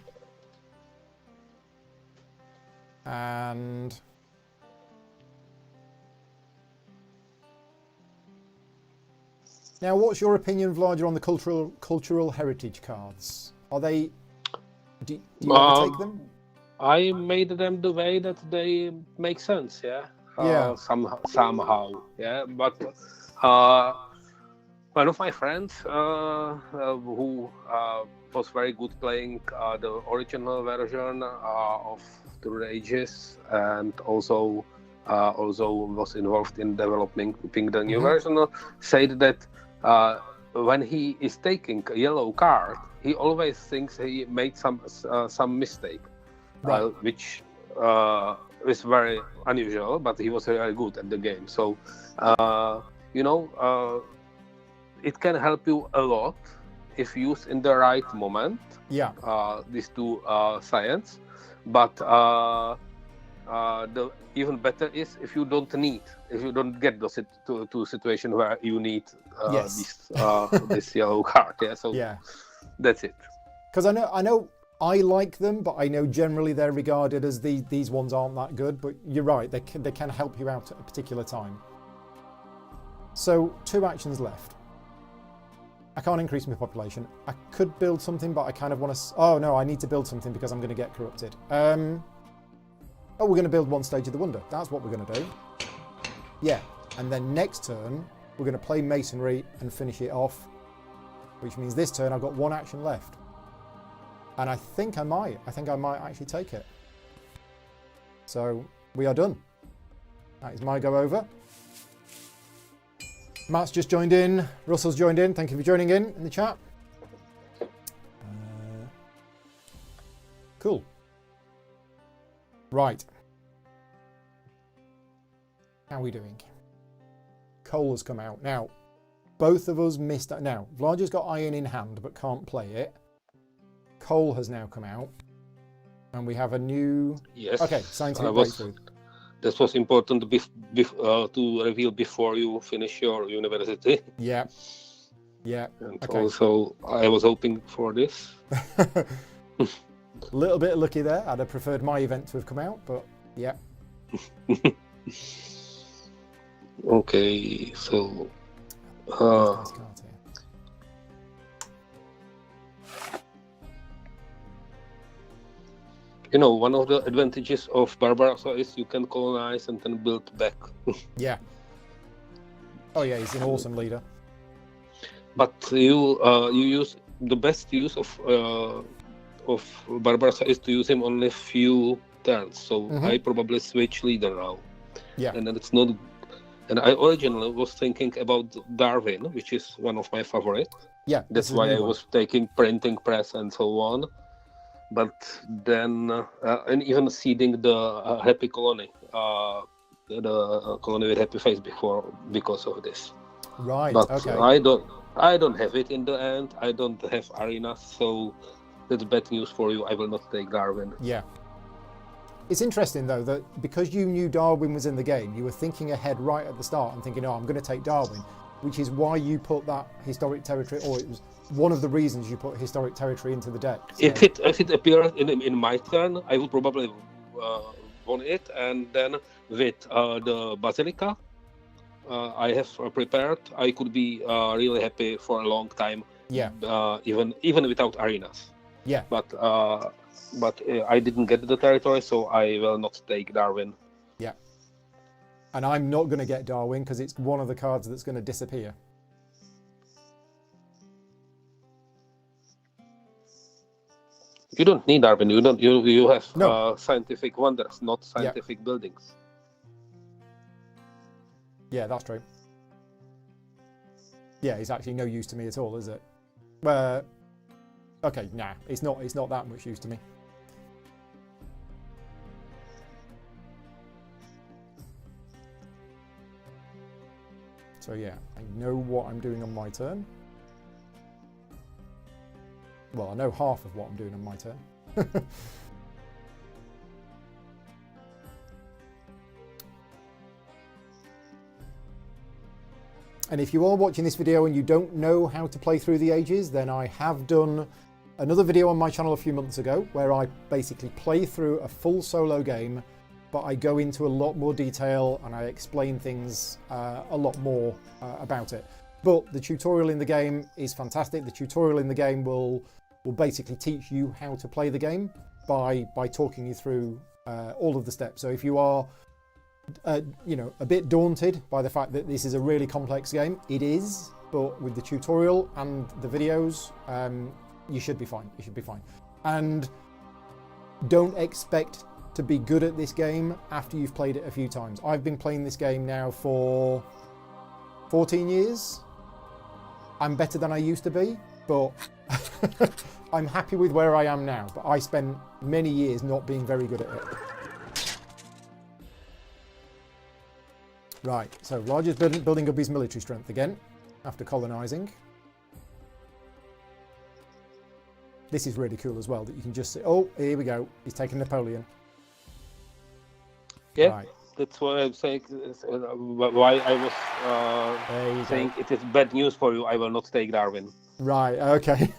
And now, what's your opinion, Vlaada, on the cultural heritage cards? Are they? Do you ever take them? I made them the way that they make sense. Yeah. Yeah. Somehow. Yeah. But one of my friends who was very good playing the original version of Through the Ages, and also was involved in developing the new version, said that when he is taking a yellow card, he always thinks he made some mistake. Right. which is very unusual, but he was very good at the game. So, you know, it can help you a lot if used in the right moment. Yeah. These two science, but the even better is if you don't get to situation where you need Yes. this yellow card. Yeah, so Yeah. that's it. Because I know I like them, but I know generally they're regarded as these ones aren't that good. But you're right, they can help you out at a particular time. So 2 actions left. I can't increase my population. I could build something, but I kind of want to... Oh no, I need to build something because I'm going to get corrupted. Oh, we're going to build 1 stage of the wonder. That's what we're going to do. Yeah, and then next turn we're going to play masonry and finish it off, which means this turn I've got 1 action left. And I think I might actually take it. So we are done. That is my go over. Matt's just joined in. Russell's joined in. Thank you for joining in the chat. Cool. Right. How are we doing? Coal has come out. Now, both of us missed that. Now, Vlada's got iron in hand but can't play it. Coal has now come out. And we have a new... Yes. Okay, scientific breakthrough. This was important to reveal before you finish your university. Yeah. Yeah. And okay. also, I was hoping for this. A little bit lucky there. I'd have preferred my event to have come out, but yeah. Okay, so... You know, one of the advantages of Barbarossa is you can colonize and then build back. Yeah. Oh yeah, he's an awesome leader. But you use the best use of Barbarossa is to use him only few turns. So I probably switch leader now. Yeah. And then it's not. And I originally was thinking about Darwin, which is one of my favorites. Yeah. That's why I was taking printing press and so on. But then, and even seeding the happy colony, the colony with happy face because of this. Right. But okay. I don't have it in the end. I don't have arenas, so that's bad news for you. I will not take Darwin. Yeah. It's interesting though that because you knew Darwin was in the game, you were thinking ahead right at the start and thinking, "Oh, I'm going to take Darwin," which is why you put that historic territory, or it was one of the reasons you put historic territory into the deck. So. If it appeared in my turn, I would probably won it, and then with the Basilica I have prepared, I could be really happy for a long time. Yeah. Even without arenas. Yeah. But I didn't get the territory, so I will not take Darwin. Yeah. And I'm not going to get Darwin because it's one of the cards that's going to disappear. You don't need Darwin. You have No. scientific wonders, not scientific buildings. Yeah, that's true. Yeah, it's actually no use to me at all, is it? Okay, nah, it's not that much use to me. So yeah, I know what I'm doing on my turn. Well, I know half of what I'm doing on my turn. And if you are watching this video and you don't know how to play through the ages, then I have done another video on my channel a few months ago where I basically play through a full solo game, but I go into a lot more detail and I explain things a lot more about it. But the tutorial in the game is fantastic. The tutorial in the game will basically teach you how to play the game by talking you through all of the steps. So if you are a bit daunted by the fact that this is a really complex game, it is, but with the tutorial and the videos, you should be fine. You should be fine. And don't expect to be good at this game after you've played it a few times. I've been playing this game now for 14 years. I'm better than I used to be, but I'm happy with where I am now. But I spent many years not being very good at it. Right, so Vlada's building up his military strength again after colonising. This is really cool as well, that you can just see, oh, here we go, he's taking Napoleon. Yeah, right. That's why I'm saying, why I was saying it is bad news for you, I will not take Darwin. Right, okay.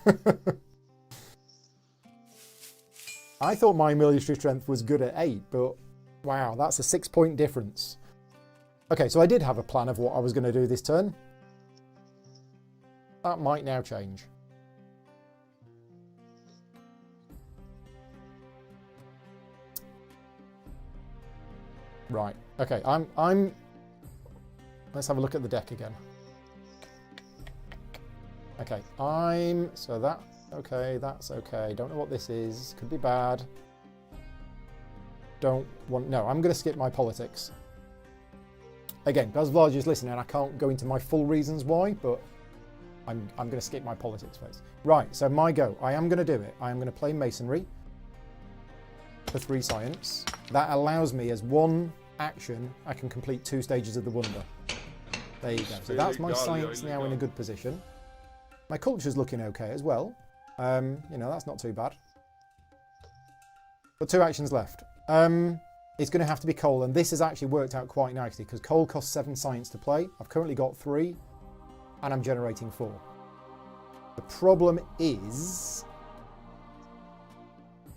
I thought my military strength was good at 8, but wow, that's a 6-point difference. Okay, so I did have a plan of what I was going to do this turn. That might now change. Right, okay, let's have a look at the deck again. Okay, okay, that's okay. Don't know what this is, could be bad. No, I'm going to skip my politics. Again, as Vlada's listening, I can't go into my full reasons why, but I'm going to skip my politics first. Right, so my go. I am going to do it. I am going to play Masonry for 3 science. That allows me, as one action, I can complete 2 stages of the wonder. There you go. So that's my science now in a good position. My culture's looking okay as well. You know, that's not too bad. But 2 actions left. It's going to have to be coal, and this has actually worked out quite nicely because coal costs 7 science to play. I've currently got 3, and I'm generating 4. The problem is,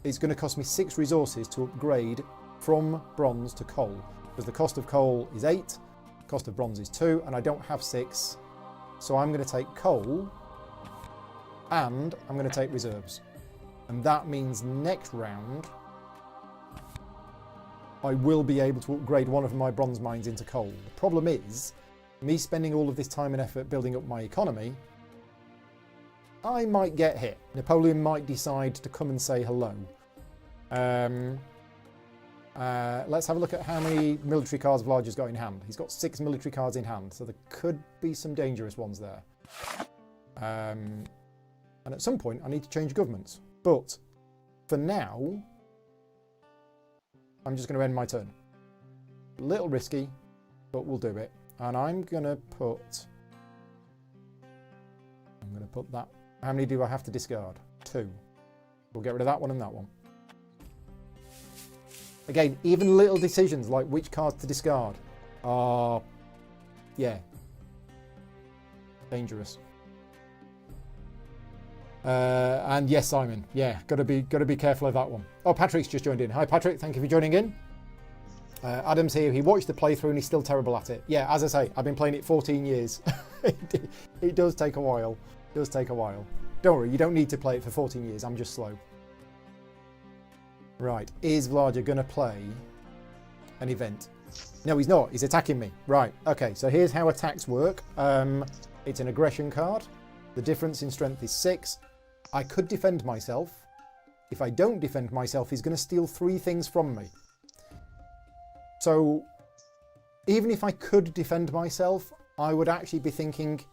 it's going to cost me 6 resources to upgrade from bronze to coal, because the cost of coal is 8, the cost of bronze is 2, and I don't have 6. So I'm going to take coal, and I'm going to take reserves. And that means next round, I will be able to upgrade one of my bronze mines into coal. The problem is, me spending all of this time and effort building up my economy, I might get hit. Napoleon might decide to come and say hello. Let's have a look at how many military cards Vlada's got in hand. He's got 6 military cards in hand, so there could be some dangerous ones there. And at some point, I need to change governments. But for now, I'm just going to end my turn. A little risky, but we'll do it. And I'm going to put that. How many do I have to discard? 2. We'll get rid of that one and that one. Again, even little decisions like which cards to discard are, yeah, dangerous. And yes, Simon, yeah, gotta be careful of that one. Oh, Patrick's just joined in. Hi, Patrick, thank you for joining in. Adam's here. He watched the playthrough and he's still terrible at it. Yeah, as I say, I've been playing it 14 years. It does take a while. It does take a while. Don't worry, you don't need to play it for 14 years. I'm just slow. Right, is Vlada going to play an event? No, he's not. He's attacking me. Right, okay, so here's how attacks work. It's an aggression card. The difference in strength is 6. I could defend myself. If I don't defend myself, he's going to steal 3 things from me. So, even if I could defend myself, I would actually be thinking,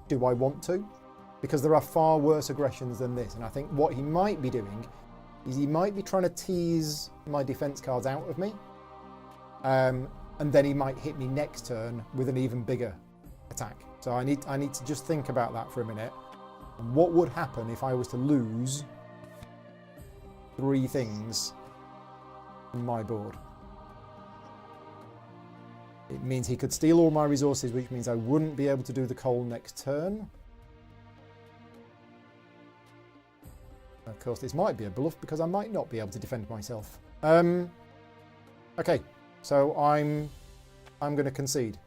do I want to? Because there are far worse aggressions than this. And I think what he might be doing is he might be trying to tease my defense cards out of me. And then he might hit me next turn with an even bigger attack. So I need to just think about that for a minute. And what would happen if I was to lose 3 things from my board? It means he could steal all my resources, which means I wouldn't be able to do the coal next turn. Of course, this might be a bluff because I might not be able to defend myself. Okay, so I'm going to concede.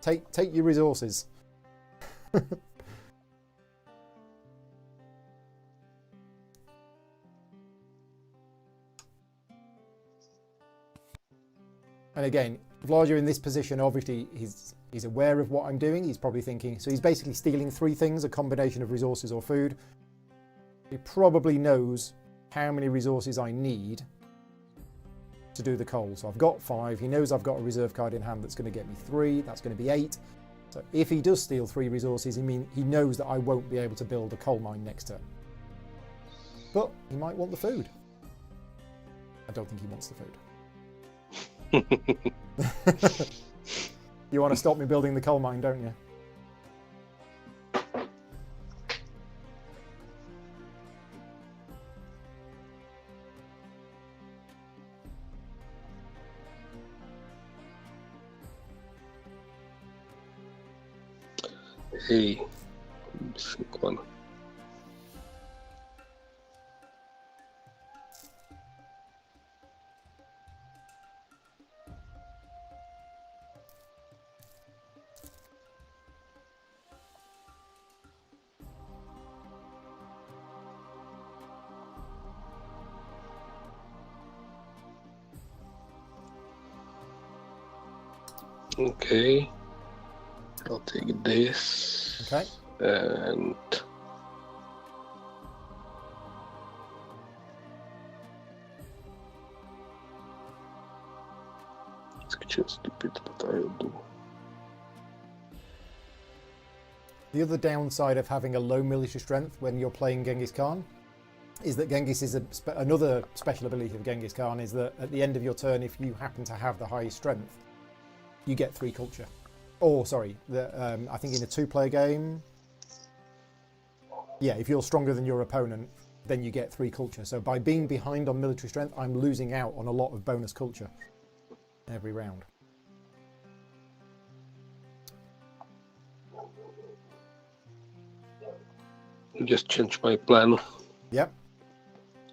Take your resources. And again, Vlada in this position, obviously he's aware of what I'm doing. He's probably thinking, so he's basically stealing 3 things, a combination of resources or food. He probably knows how many resources I need to do the coal. So I've got 5. He knows I've got a reserve card in hand that's going to get me 3. That's going to be 8. So if he does steal 3 resources, he knows that I won't be able to build a coal mine next turn. But he might want the food. I don't think he wants the food. You want to stop me building the coal mine, don't you? Hey, missing one. Okay, I'll take this. Okay. And it's just stupid, but I'll do. The other downside of having a low military strength when you're playing Genghis Khan is that Genghis is another special ability of Genghis Khan is that at the end of your turn, if you happen to have the highest strength, you get 3 culture. Or sorry, I think in a 2-player game, yeah, if you're stronger than your opponent, then you get 3 culture. So by being behind on military strength, I'm losing out on a lot of bonus culture every round. Just change my plan. Yep.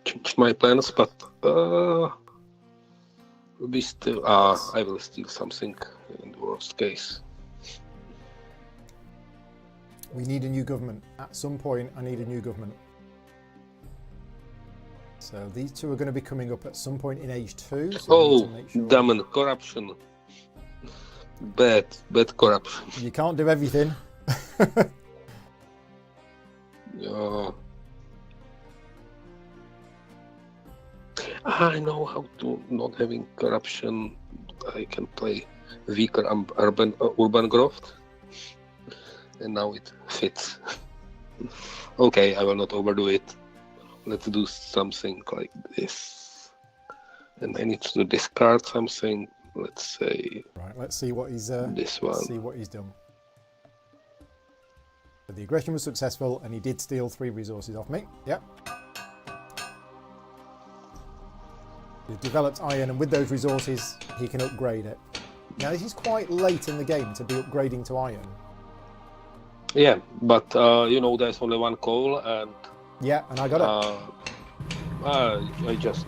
Change my plans, but we still. I will steal something in the worst case. We need a new government. At some point, I need a new government. So these two are going to be coming up at some point in age 2. So we need to make sure... damn it, corruption. Bad corruption. You can't do everything. Yeah. I know how to, not having corruption, I can play weaker urban growth. And now it fits. Okay, I will not overdo it. Let's do something like this. And I need to discard something. Let's say. Right. Let's see what he's. This one. Let's see what he's done. But the aggression was successful, and he did steal 3 resources off me. Yep. He's developed iron, and with those resources, he can upgrade it. Now, this is quite late in the game to be upgrading to iron. Yeah, but there's only 1 coal, and yeah, and I got it. I just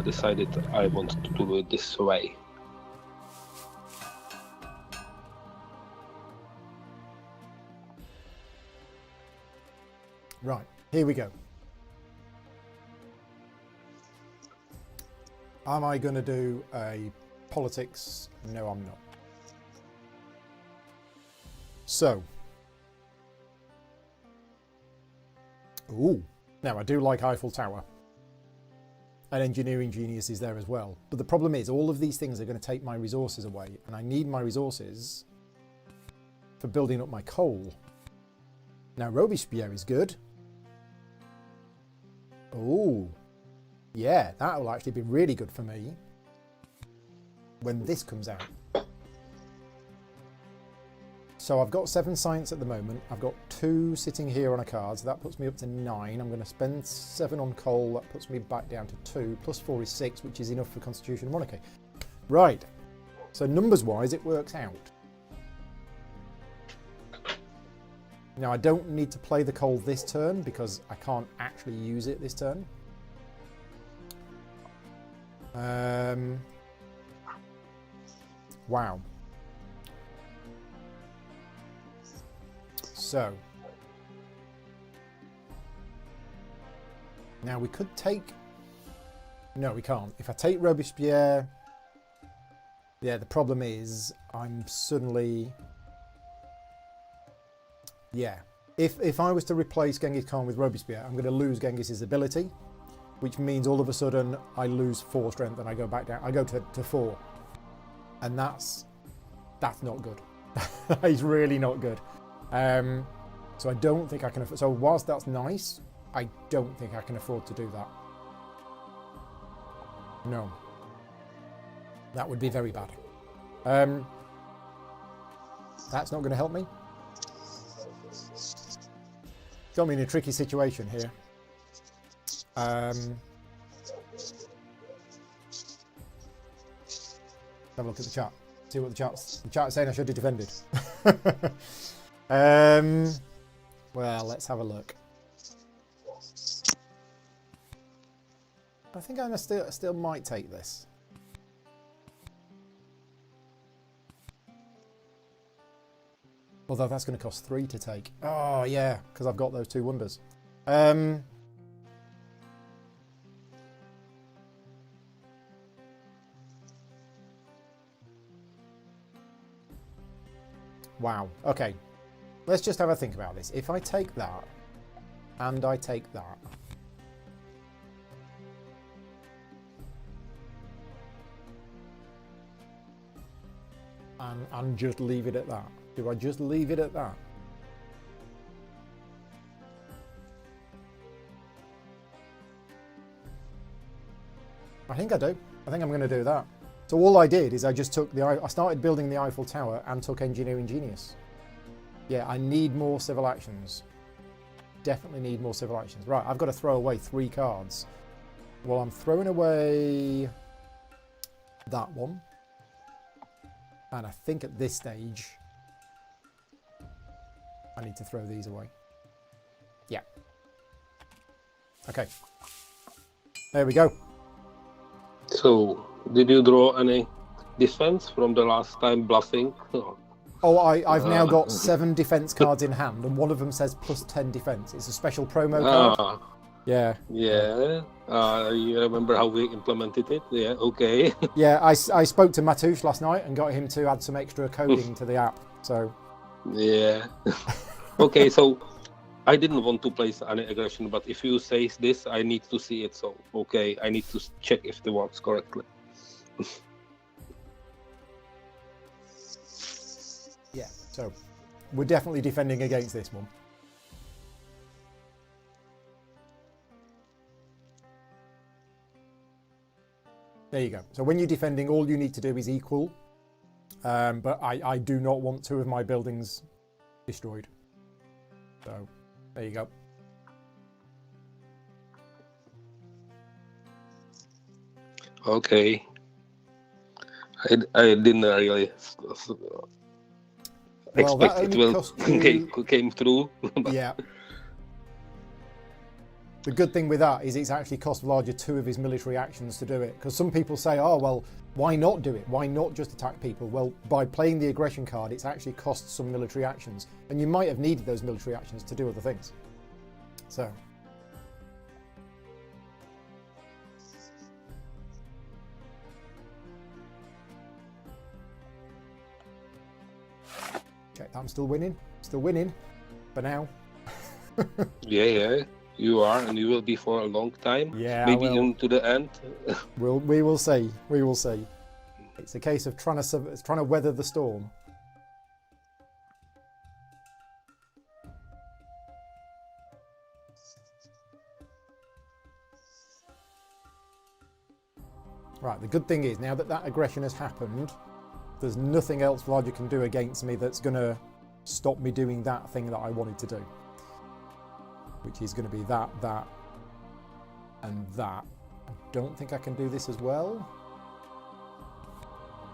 decided I want to do it this way. Right, here we go. Am I going to do a politics? No, I'm not. So. Ooh. Now, I do like Eiffel Tower. And engineering genius is there as well. But the problem is, all of these things are going to take my resources away. And I need my resources for building up my coal. Now, Robespierre is good. Oh. Yeah, that will actually be really good for me when this comes out. So I've got 7 science at the moment. I've got 2 sitting here on a card, so that puts me up to 9. I'm going to spend 7 on coal. That puts me back down to 2. Plus 4 is 6, which is enough for Constitution and Monarchy. Right. So numbers-wise, it works out. Now, I don't need to play the coal this turn because I can't actually use it this turn. Wow. So. Now we could take... No, we can't. If I take Robespierre... Yeah, the problem is I'm suddenly... Yeah. If I was to replace Genghis Khan with Robespierre, I'm going to lose Genghis's ability, which means all of a sudden I lose 4 strength and I go back down. I go to 4. And that's not good. He's really not good. So I don't think I can afford... So whilst that's nice, I don't think I can afford to do that. No. That would be very bad. That's not going to help me. Got me in a tricky situation here. Have a look at the chat. See what the chat's saying. I should have defended. Well, let's have a look. I think I still might take this. Although that's going to cost 3 to take. Oh yeah, because I've got those 2 wonders. Wow. Okay. Let's just have a think about this. If I take that, and I take that, and just leave it at that. Do I just leave it at that? I think I do. I think I'm going to do that. So all I did is I just took I started building the Eiffel Tower and took Engineering Genius. Yeah, I need more civil actions. Definitely need more civil actions. Right, I've got to throw away 3 cards. Well, I'm throwing away that one. And I think at this stage, I need to throw these away. Yeah. Okay. There we go. So, did you draw any defense from the last time bluffing? Oh, I've now got 7 defense cards in hand, and one of them says plus 10 defense. It's a special promo card. Yeah. Yeah. You remember how we implemented it? Yeah, okay. Yeah, I spoke to Matoush last night and got him to add some extra coding to the app. So. Yeah. Okay, so I didn't want to place any aggression, but if you say this, I need to see it. So, okay, I need to check if it works correctly. Yeah, so we're definitely defending against this one. There you go. So when you're defending, all you need to do is equal. But I do not want 2 of my buildings destroyed. So there you go. Okay. I didn't really expect it will came through. Yeah. The good thing with that is it's actually cost Vlaada 2 of his military actions to do it. Because some people say, oh, well, why not do it? Why not just attack people? Well, by playing the aggression card, it's actually cost some military actions. And you might have needed those military actions to do other things. So. Check that I'm still winning. Still winning. For now. Yeah. You are, and you will be for a long time. Yeah, maybe even to the end. We will see. We will see. It's a case of trying to weather the storm. Right. The good thing is now that aggression has happened, there's nothing else Vlaada can do against me that's going to stop me doing that thing that I wanted to do. Which is going to be that, and that. I don't think I can do this as well.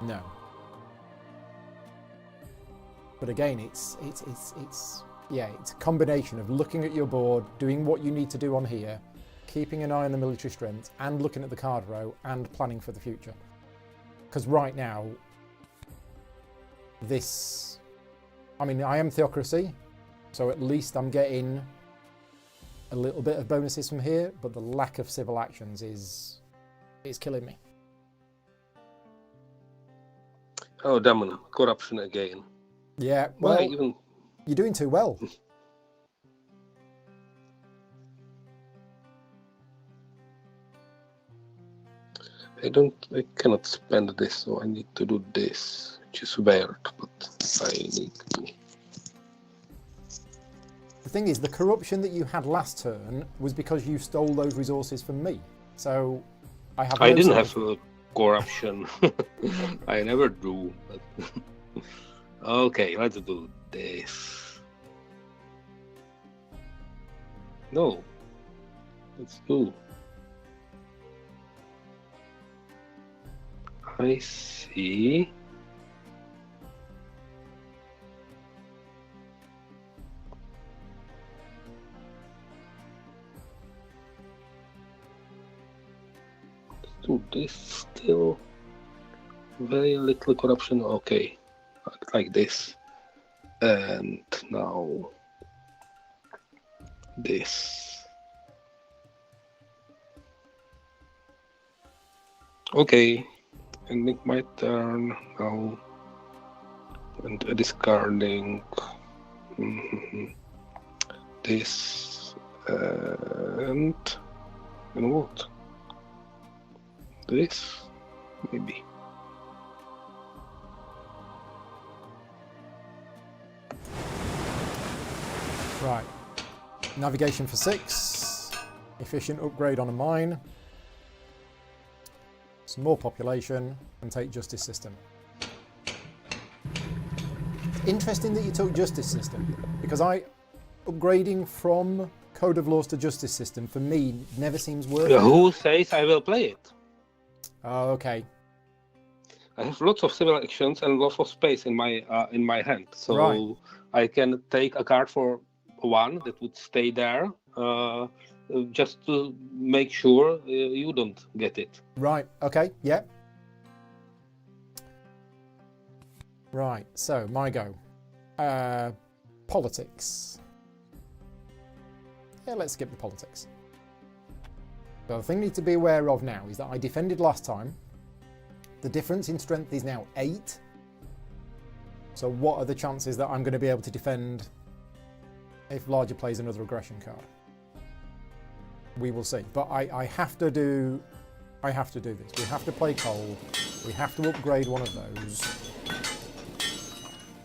No. But again, it's a combination of looking at your board, doing what you need to do on here, keeping an eye on the military strength, and looking at the card row, and planning for the future. Because right now, I am theocracy, so at least I'm getting a little bit of bonuses from here, but the lack of civil actions is killing me. Oh, damn, corruption again. Yeah, well, you're doing too well. I cannot spend this, so I need to do this, which is weird, but I need to. The thing is, the corruption that you had last turn was because you stole those resources from me. So I have. I no didn't sort have of- corruption. I never do. Okay, let's do this. No, let's do. I see. Do this still. Very little corruption. Okay, like this. And now this. Okay, ending my turn now. And discarding this. And what? This? Maybe. Right. Navigation for 6. Efficient upgrade on a mine. Some more population. And take justice system. Interesting that you took justice system. Because upgrading from Code of Laws to justice system for me never seems worth it. Who says I will play it? Oh, okay. I have lots of civil actions and lots of space in my hand, so Right. I can take a card for one that would stay there, just to make sure you don't get it. Right. Okay. Yeah. Right. So my go. Politics. Yeah, let's skip the politics. So the thing you need to be aware of now is that I defended last time. The difference in strength is now 8. So what are the chances that I'm going to be able to defend if Vlaada plays another aggression card? We will see. But I have to do this. We have to play coal. We have to upgrade one of those.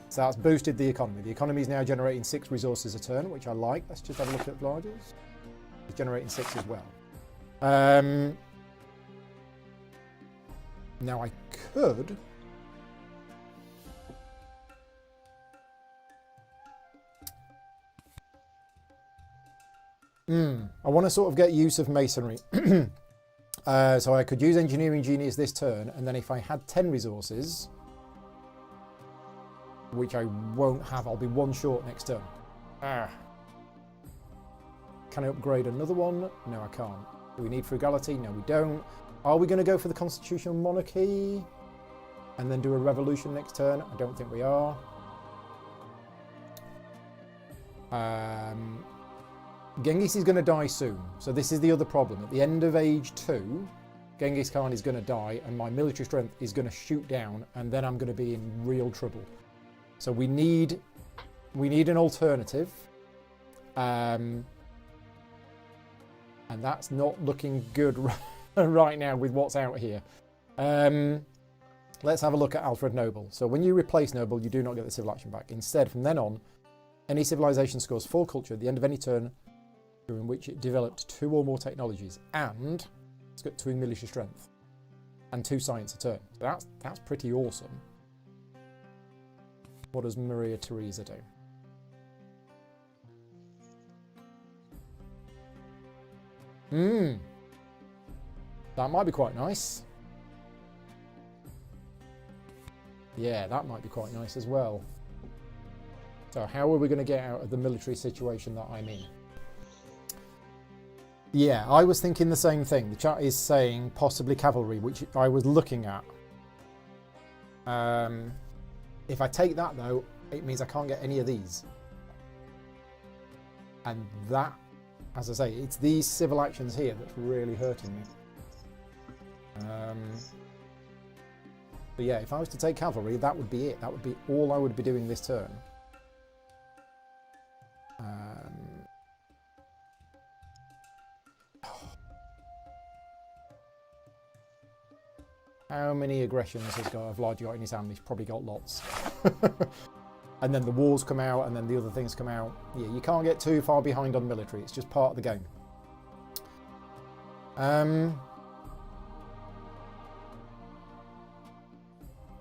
So that's boosted the economy. The economy is now generating 6 resources a turn, which I like. Let's just have a look at Vlaada's. It's generating 6 as well. Now I could... I want to sort of get use of masonry. So I could use engineering genius this turn, and then if I had 10 resources, which I won't have, I'll be 1 short next turn. Can I upgrade another one? No, I can't. Do we need frugality? No, we don't. Are we going to go for the constitutional monarchy and then do a revolution next turn? I don't think we are. Genghis is going to die soon. So this is the other problem. At the end of age 2, Genghis Khan is going to die and my military strength is going to shoot down, and then I'm going to be in real trouble. So we need an alternative. And that's not looking good right now with what's out here. Let's have a look at Alfred Noble. So when you replace Noble, you do not get the civil action back. Instead, from then on, any civilization scores 4 culture at the end of any turn during which it developed 2 or more technologies, and it's got 2 military strength and 2 science a turn. So that's pretty awesome. What does Maria Theresa do? That might be quite nice. Yeah, that might be quite nice as well. So how are we going to get out of the military situation that I'm in? Yeah, I was thinking the same thing. The chat is saying possibly cavalry, which I was looking at. If I take that though, it means I can't get any of these. And that, as I say, it's these civil actions here that's really hurting me. But yeah, if I was to take cavalry, that would be it. That would be all I would be doing this turn. How many aggressions has Vlaada got in his hand? He's probably got lots. And then the wars come out, and then the other things come out. Yeah, you can't get too far behind on military. It's just part of the game.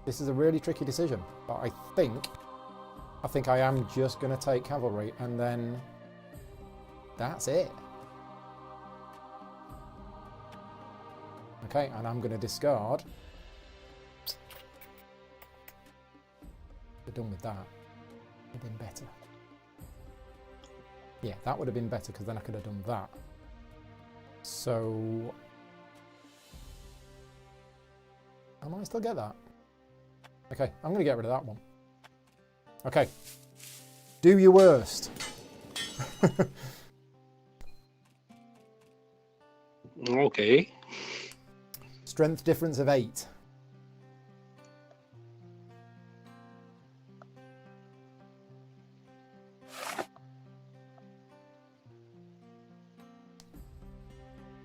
This is a really tricky decision, but I think I am just going to take cavalry, and then that's it. Okay, and I'm going to discard. We're done with that. Would have been better. Yeah, that would have been better because then I could have done that. So I might still get that. Okay, I'm going to get rid of that one. Okay. Do your worst. Okay. Strength difference of 8.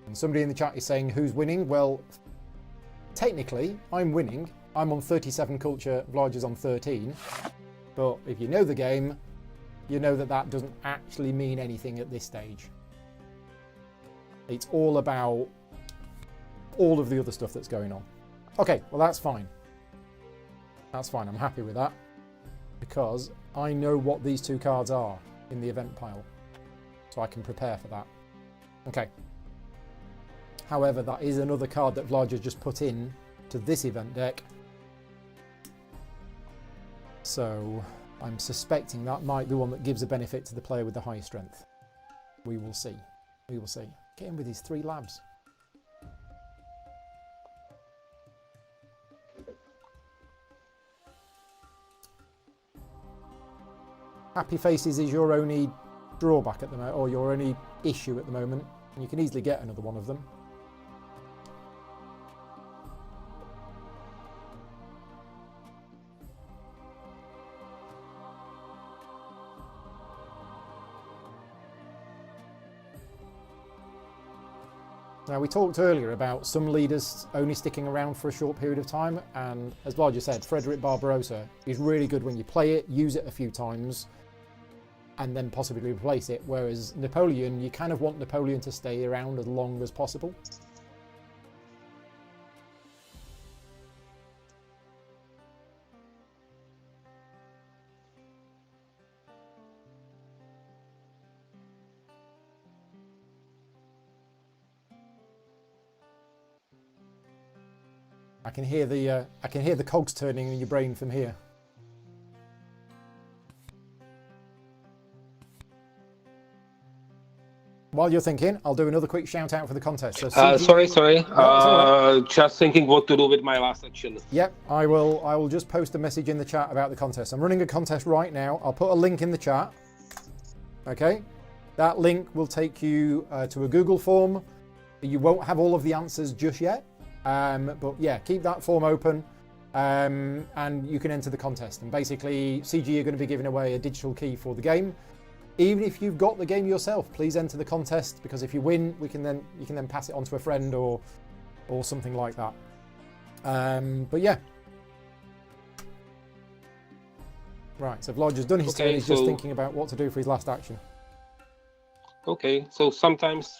And somebody in the chat is saying, who's winning? Well, technically, I'm winning. I'm on 37 culture, Vlada's on 13. But if you know the game, you know that that doesn't actually mean anything at this stage. It's all about all of the other stuff that's going on. Okay, well that's fine. That's fine, I'm happy with that. Because I know what these two cards are in the event pile. So I can prepare for that. Okay. However, that is another card that Vlada just put in to this event deck. So I'm suspecting that might be one that gives a benefit to the player with the high strength. We will see. We will see. Get in with his 3 labs. Happy Faces is your only drawback at the moment, or your only issue at the moment. And you can easily get another one of them. Now, we talked earlier about some leaders only sticking around for a short period of time, and as Vlada said, Frederick Barbarossa is really good when you play it, use it a few times, and then possibly replace it, whereas Napoleon, you kind of want Napoleon to stay around as long as possible. I can hear the cogs turning in your brain from here. While you're thinking, I'll do another quick shout out for the contest. So sorry. Just thinking what to do with my last action. Yep, I will just post a message in the chat about the contest. I'm running a contest right now. I'll put a link in the chat. Okay, that link will take you to a Google form. You won't have all of the answers just yet. But yeah, keep that form open and you can enter the contest. And basically, CG are going to be giving away a digital key for the game. Even if you've got the game yourself, please enter the contest, because if you win, you can then pass it on to a friend or something like that. But yeah. Right, so Vlada's done his turn. He's just thinking about what to do for his last action. Okay, so sometimes,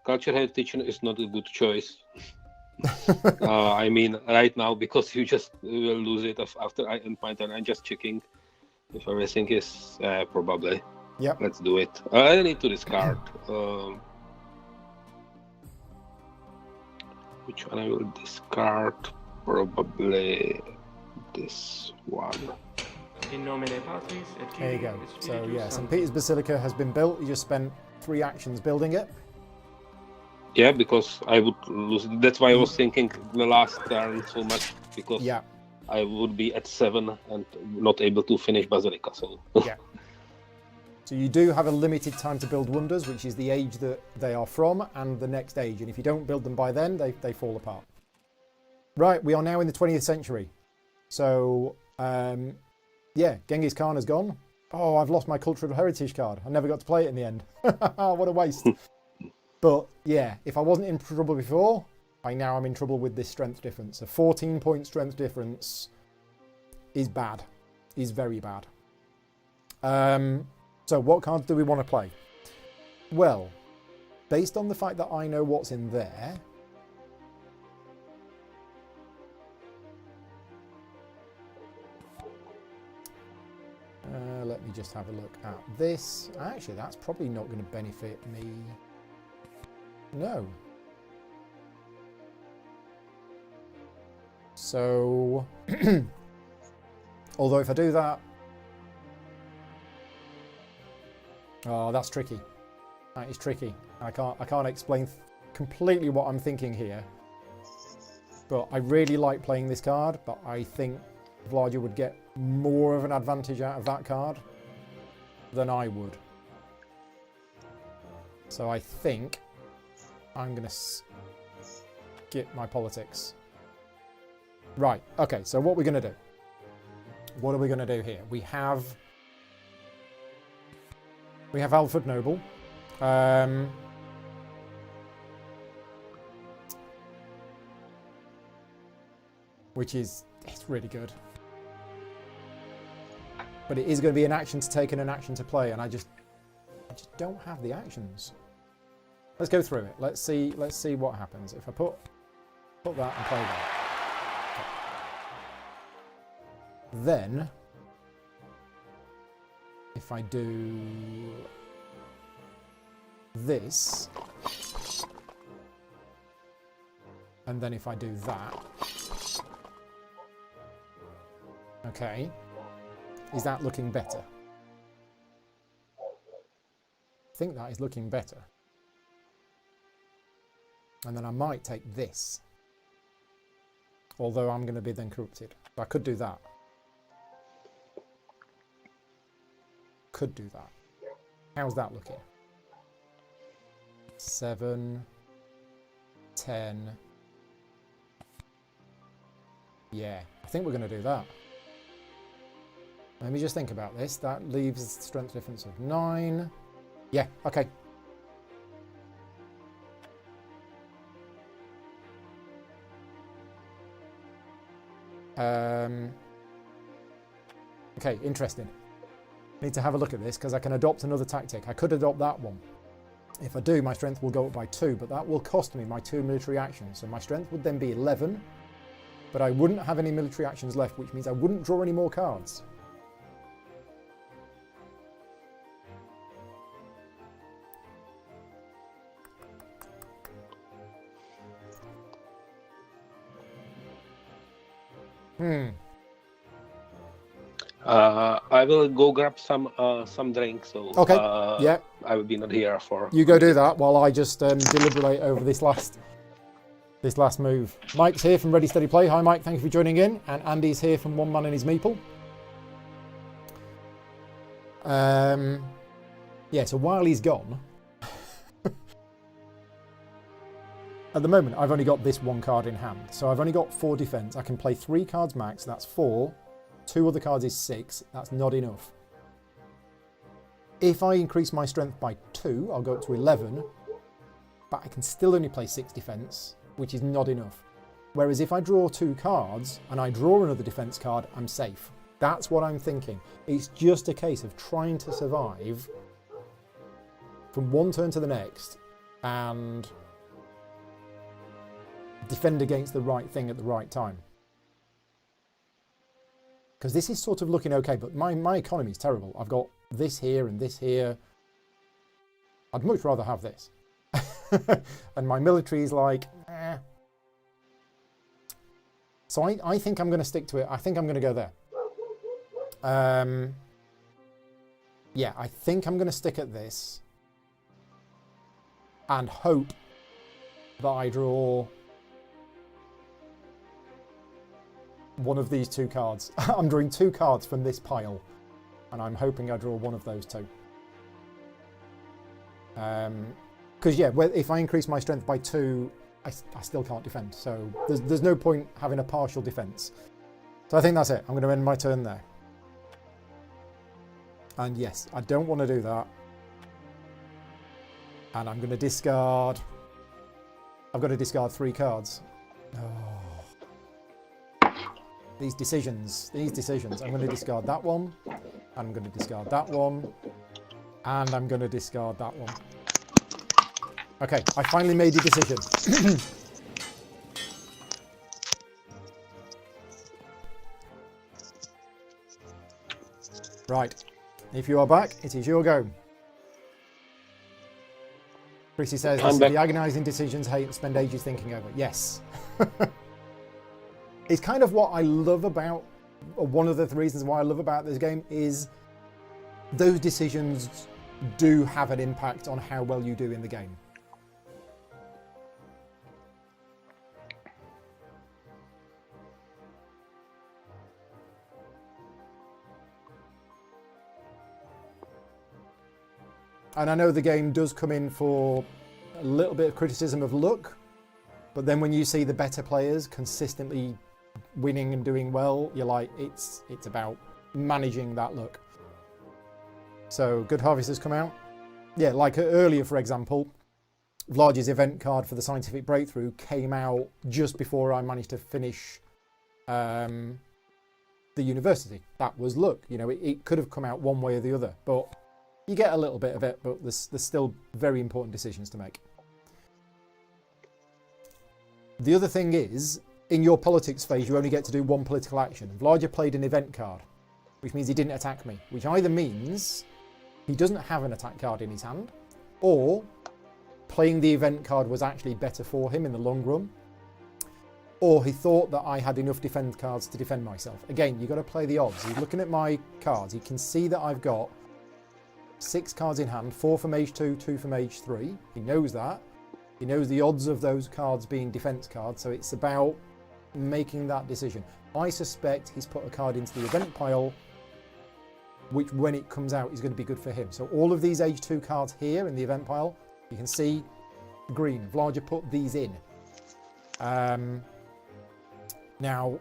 culture heritage is not a good choice. I mean, right now, because you just will lose it after I end my turn. I'm just checking if everything is probably. Yep. Let's do it. I need to discard. Which one I will discard? Probably this one. There you go. So yeah, St. Peter's Basilica has been built. You just spent 3 actions building it. Yeah, because I would lose it. That's why I was thinking the last turn so much, because yeah, I would be at 7 and not able to finish Basilica. So yeah. So you do have a limited time to build wonders, which is the age that they are from and the next age. And if you don't build them by then, they fall apart. Right, we are now in the 20th century. So yeah, Genghis Khan has gone. Oh, I've lost my cultural heritage card. I never got to play it in the end. What a waste. But yeah, if I wasn't in trouble before, I now am in trouble with this strength difference. A 14-point strength difference is bad, is very bad. So what cards do we want to play? Well, based on the fact that I know what's in there, let me just have a look at this. Actually, that's probably not going to benefit me. No. So, although if I do that, oh, that's tricky. That is tricky. I can't explain completely what I'm thinking here. But I really like playing this card, but I think Vlaada would get more of an advantage out of that card than I would. So I think I'm going to skip my politics. Right, okay, so what we're going to do. What are we going to do here? We have Alfred Noble. Which is, it's really good. But it is going to be an action to take and an action to play, and I just don't have the actions. Let's go through it. Let's see what happens. If I put that and play that. Okay. Then if I do this, and then if I do that, okay, is that looking better? I think that is looking better. And then I might take this, although I'm going to be then corrupted. But I could do that. Could do that. How's that looking? 7, 10. Yeah, I think we're going to do that. Let me just think about this. That leaves a strength difference of 9. Yeah, okay. Okay, interesting. Need to have a look at this because I can adopt another tactic. I could adopt that one. If I do, my strength will go up by 2, but that will cost me my 2 military actions. So my strength would then be 11, but I wouldn't have any military actions left, which means I wouldn't draw any more cards. I will go grab some drinks. So okay. Yeah. I will be not here for. You go do that while I just deliberate over this last move. Mike's here from Ready Steady Play. Hi Mike, thank you for joining in. And Andy's here from One Man and His Meeple. Yeah. So while he's gone, at the moment I've only got this one card in hand. So I've only got 4 defense. I can play 3 cards max. That's 4. 2 other cards is 6. That's not enough. If I increase my strength by 2, I'll go up to 11. But I can still only play 6 defense, which is not enough. Whereas if I draw 2 cards and I draw another defense card, I'm safe. That's what I'm thinking. It's just a case of trying to survive from one turn to the next and defend against the right thing at the right time. Because this is sort of looking okay, but my economy is terrible. I've got this here and this here. I'd much rather have this. And my military is like, eh. So I think I'm going to stick to it. I think I'm going to go there. Yeah, I think I'm going to stick at this. And hope that I draw one of these 2 cards. I'm drawing 2 cards from this pile, and I'm hoping I draw one of those 2. Because yeah, if I increase my strength by 2, I still can't defend. So there's no point having a partial defense. So I think that's it. I'm going to end my turn there. And yes, I don't want to do that. And I'm going to discard I've got to discard 3 cards. Oh. These decisions. I'm going to discard that one. I'm going to discard that one. And I'm going to discard that one. Okay, I finally made a decision. Right. If you are back, it is your go. Chrissy says, this is the agonising decisions hate and spend ages thinking over. Yes. It's kind of what I love about, or one of the reasons why I love about this game is those decisions do have an impact on how well you do in the game. And I know the game does come in for a little bit of criticism of luck, but then when you see the better players consistently winning and doing well, you're like, it's about managing that luck. So Good Harvest has come out. Yeah, like earlier, for example, Vlaada's event card for the Scientific Breakthrough came out just before I managed to finish the university. That was luck. You know, it could have come out one way or the other, but you get a little bit of it, but there's still very important decisions to make. The other thing is, in your politics phase, you only get to do one political action. Vlaada played an event card, which means he didn't attack me, which either means he doesn't have an attack card in his hand, or playing the event card was actually better for him in the long run, or he thought that I had enough defense cards to defend myself. Again, you've got to play the odds. He's looking at my cards. He can see that I've got 6 cards in hand, 4 from age 2, 2 from age 3. He knows that. He knows the odds of those cards being defense cards, so it's about making that decision. I suspect he's put a card into the event pile, which when it comes out is going to be good for him. So all of these age 2 cards here in the event pile, you can see green. Vlaada put these in. Now,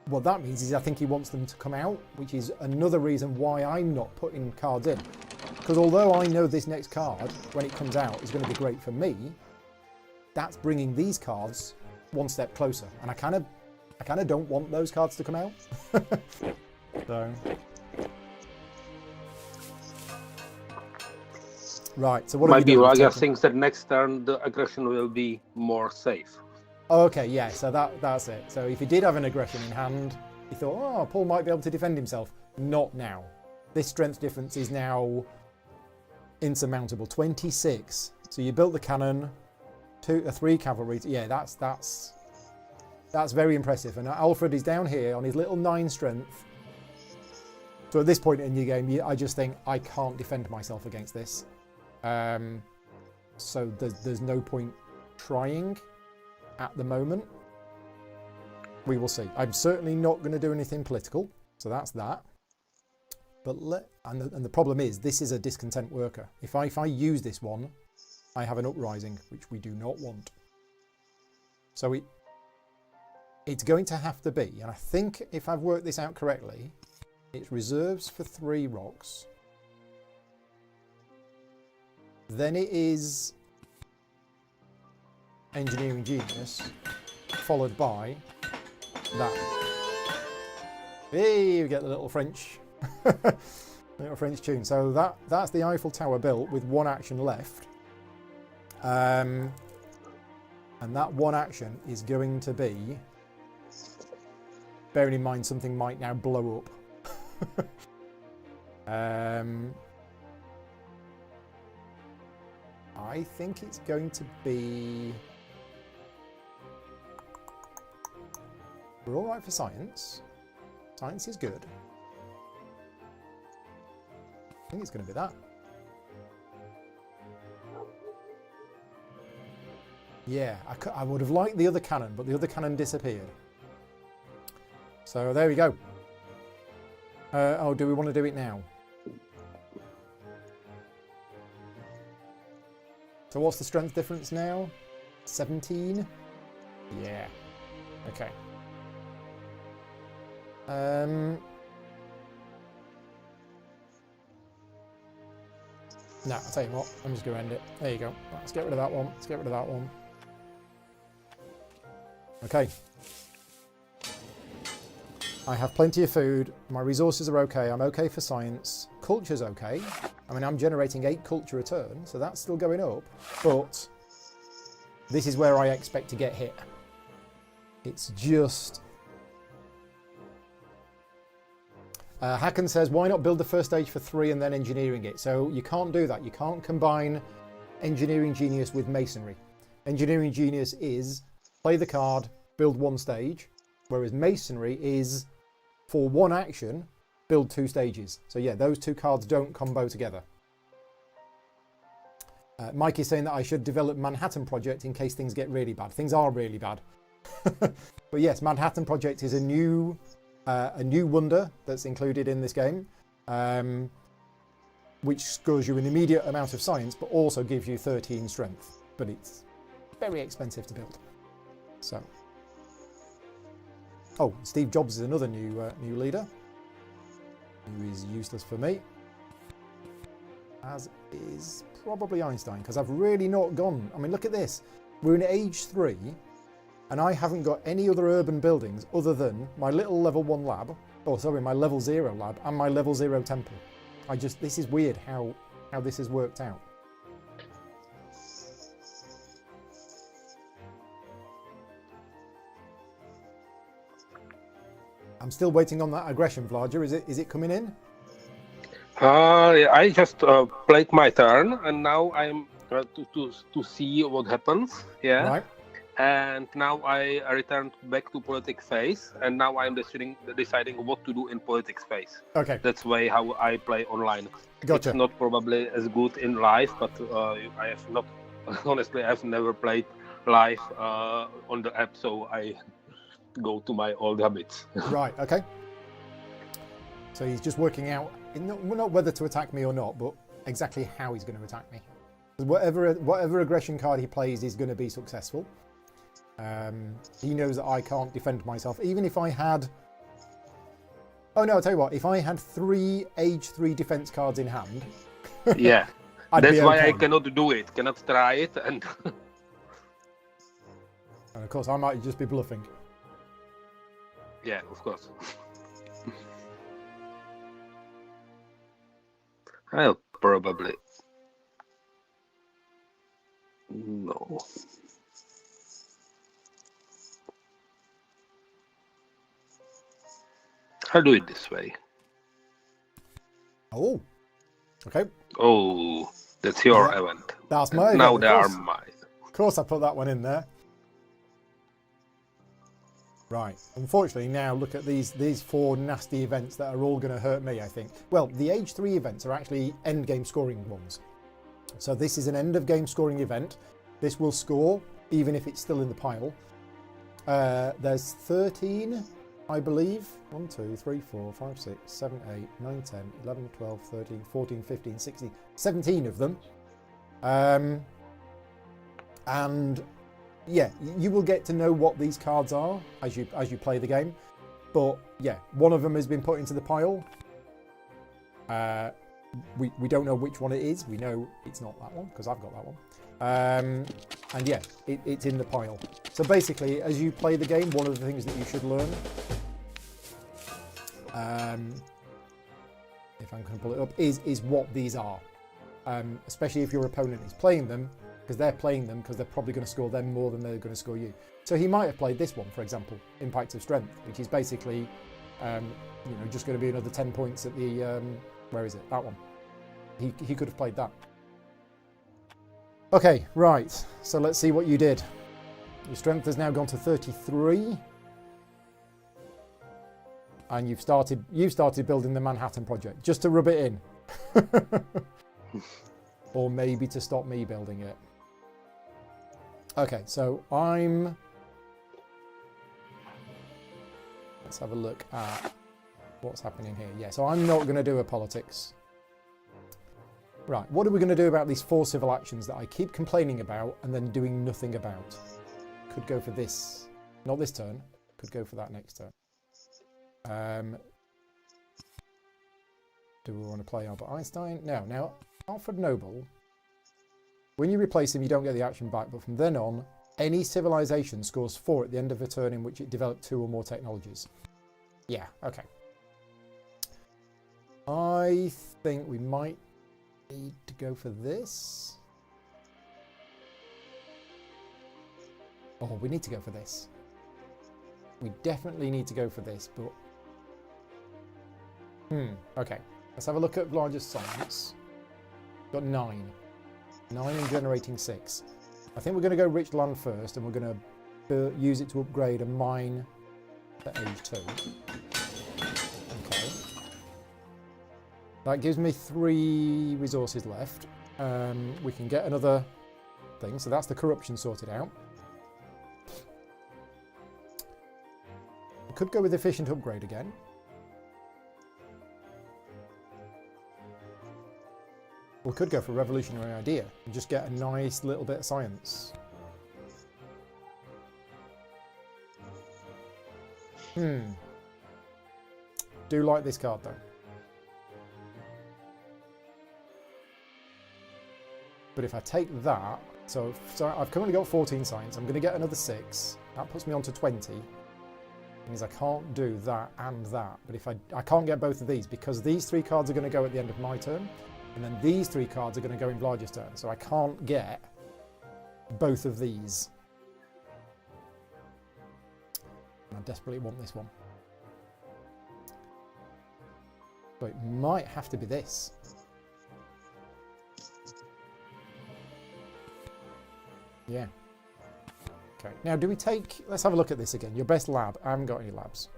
what that means is I think he wants them to come out, which is another reason why I'm not putting cards in. Because although I know this next card, when it comes out, is going to be great for me, that's bringing these cards one step closer. And I kind of don't want those cards to come out. So. Right, so what are we doing? Maybe Vlaada thinks that next turn the aggression will be more safe. Oh, okay, yeah, so that's it. So if he did have an aggression in hand, he thought, oh, Paul might be able to defend himself. Not now. This strength difference is now insurmountable. 26. So you built the cannon, 3 cavalry. Yeah, that's very impressive. And Alfred is down here on his little 9 strength. So at this point in your game, I just think I can't defend myself against this. So there's no point trying at the moment. We will see. I'm certainly not going to do anything political, so that's that. But and the problem is, this is a discontent worker. If I use this one, I have an uprising, which we do not want. So it's going to have to be, and I think if I've worked this out correctly, it's reserves for 3 rocks. Then it is engineering genius, followed by that. Hey, we get the little French tune. So that's the Eiffel Tower built with 1 action left. And that 1 action is going to be, bearing in mind something might now blow up. I think it's going to be... We're all right for science. Science is good. I think it's going to be that. Yeah, I would have liked the other cannon, but the other cannon disappeared. So there we go. Oh, do we want to do it now? So what's the strength difference now? 17? Yeah. Okay. No, I'll tell you what, I'm just going to end it. There you go. Let's get rid of that one. Let's get rid of that one. Okay. I have plenty of food. My resources are okay. I'm okay for science. Culture's okay. I mean, I'm generating 8 culture a turn, so that's still going up. But this is where I expect to get hit. It's just... Hacken says, why not build the first stage for 3 and then engineering it? So you can't do that. You can't combine engineering genius with masonry. Engineering genius is play the card, build 1 stage, whereas masonry is for 1 action, build 2 stages. So yeah, those 2 cards don't combo together. Mike is saying that I should develop Manhattan Project in case things get really bad. Things are really bad. But yes, Manhattan Project is a new wonder that's included in this game, which scores you an immediate amount of science, but also gives you 13 strength. But it's very expensive to build. So, oh, Steve Jobs is another new leader, who is useless for me, as is probably Einstein, because I've really not gone. I mean, look at this. We're in age 3. And I haven't got any other urban buildings other than my little level 1 lab, oh sorry, my level 0 lab and my level 0 temple. This is weird how this has worked out. I'm still waiting on that aggression, Vlaada. Is it coming in? I just played my turn, and now I'm to see what happens. Yeah. Right. And now I returned back to politics phase, and now I'm deciding what to do in politics phase. Okay. That's way how I play online. Gotcha. It's not probably as good in live, but I have not, honestly, I've never played live on the app, so I go to my old habits. Right, okay. So he's just working out, not whether to attack me or not, but exactly how he's going to attack me. Whatever aggression card he plays is going to be successful. He knows that I can't defend myself, even if I had... Oh no, I'll tell you what, if I had 3 age 3 defense cards in hand... Yeah, that's why I cannot do it, cannot try it, and... And of course, I might just be bluffing. Yeah, of course. I'll probably... No. I'll do it this way. Oh, okay. Oh, that's your event. That's my event. Now they are mine. Of course, I put that one in there. Right. Unfortunately, now look at these 4 nasty events that are all going to hurt me, I think. Well, the age 3 events are actually end game scoring ones. So this is an end of game scoring event. This will score even if it's still in the pile. There's 13. I believe 1, 2, 3, 4, 5, 6, 7, 8, 9, 10, 11, 12, 13, 14, 15, 16, 17 of them. And yeah, you will get to know what these cards are as you play the game. But yeah, one of them has been put into the pile. We don't know which one it is. We know it's not that one because I've got that one. And yeah, it's in the pile. So basically, as you play the game, one of the things that you should learn, if I'm going to pull it up, is what these are. Especially if your opponent is playing them, because they're playing them because they're probably going to score them more than they're going to score you. So he might have played this one, for example, Impact of Strength, which is basically, just going to be another 10 points at the, where is it? That one. He could have played that. Okay, right. So let's see what you did. Your strength has now gone to 33. And you've started building the Manhattan Project, just to rub it in. Or maybe to stop me building it. Okay, so let's have a look at what's happening here. Yeah, so I'm not going to do a politics. Right, what are we going to do about these 4 civil actions that I keep complaining about and then doing nothing about? Could go for this, not this turn, could go for that next turn. Do we want to play Albert Einstein? No. Now, Alfred Noble. When you replace him, you don't get the action back, but from then on, any civilization scores 4 at the end of a turn in which it developed 2 or more technologies. Yeah, okay. I think we might need to go for this. Oh, we need to go for this. We definitely need to go for this, but... okay. Let's have a look at largest science. Got 9. 9 and generating 6. I think we're going to go rich land first, and we're going to use it to upgrade a mine at age 2. Okay. That gives me 3 resources left. We can get another thing, so that's the corruption sorted out. We could go with efficient upgrade again. We could go for a revolutionary idea and just get a nice little bit of science. Do like this card though. But if I take that, so I've currently got 14 science, I'm going to get another 6. That puts me on to 20. It means I can't do that and that. But if I can't get both of these because these 3 cards are going to go at the end of my turn. And then these 3 cards are going to go in Vlaada's turn. So I can't get both of these. And I desperately want this one. So it might have to be this. Yeah. Okay. Now do we take... Let's have a look at this again. Your best lab. I haven't got any labs.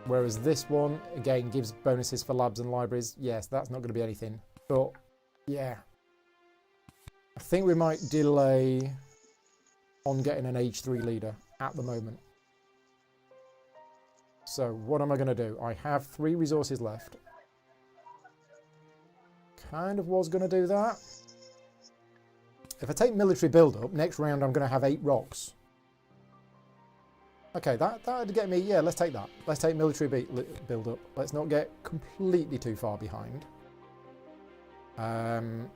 Whereas this one, again, gives bonuses for labs and libraries. Yes, that's not going to be anything. But, yeah. I think we might delay on getting an age 3 leader at the moment. So, what am I going to do? I have 3 resources left. Kind of was going to do that. If I take military build-up, next round I'm going to have 8 rocks. Okay, that would get me... Yeah, let's take that. Let's take military build-up. Let's not get completely too far behind. And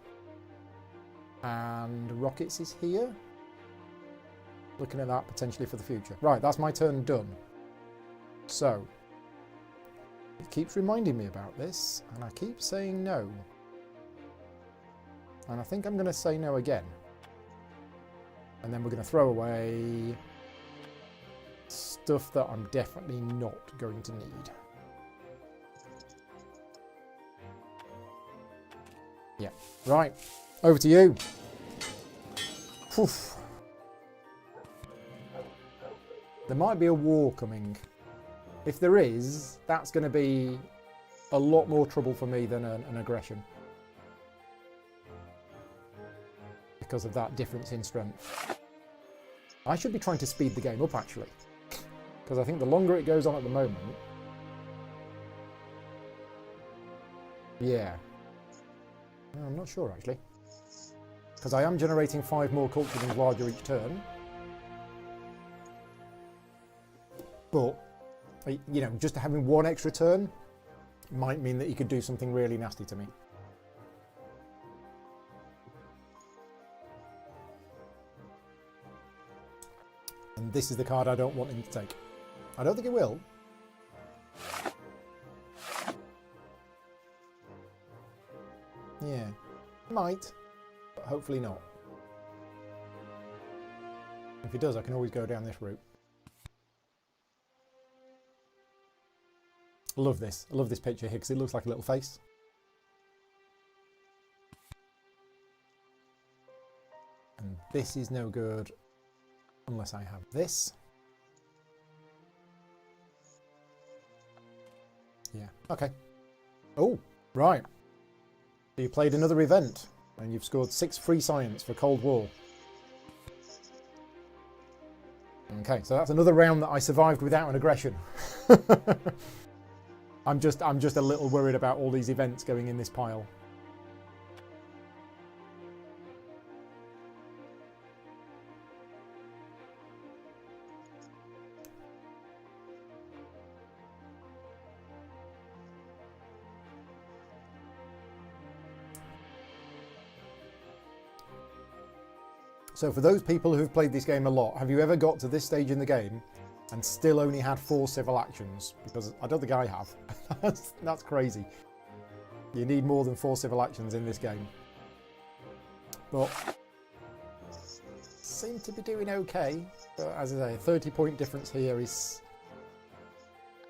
rockets is here. Looking at that potentially for the future. Right, that's my turn done. So, it keeps reminding me about this, and I keep saying no. And I think I'm going to say no again. And then we're going to throw away... stuff that I'm definitely not going to need. Yeah. Right. Over to you. Oof. There might be a war coming. If there is, that's going to be a lot more trouble for me than an aggression. Because of that difference in strength. I should be trying to speed the game up, actually. Because I think the longer it goes on at the moment... Yeah. I'm not sure, actually. Because I am generating 5 more culture than larger each turn. But, you know, just having 1 extra turn might mean that he could do something really nasty to me. And this is the card I don't want him to take. I don't think it will. Yeah, it might, but hopefully not. If it does, I can always go down this route. I love this. I love this picture here because it looks like a little face. And this is no good unless I have this. Yeah, okay. Oh, right. So you played another event and you've scored 6 free science for Cold War. Okay, so that's another round that I survived without an aggression. I'm just a little worried about all these events going in this pile. So for those people who've played this game a lot, have you ever got to this stage in the game and still only had 4 civil actions? Because I don't think I have. That's crazy. You need more than 4 civil actions in this game. But seem to be doing okay. But as I say, a 30-point difference here is...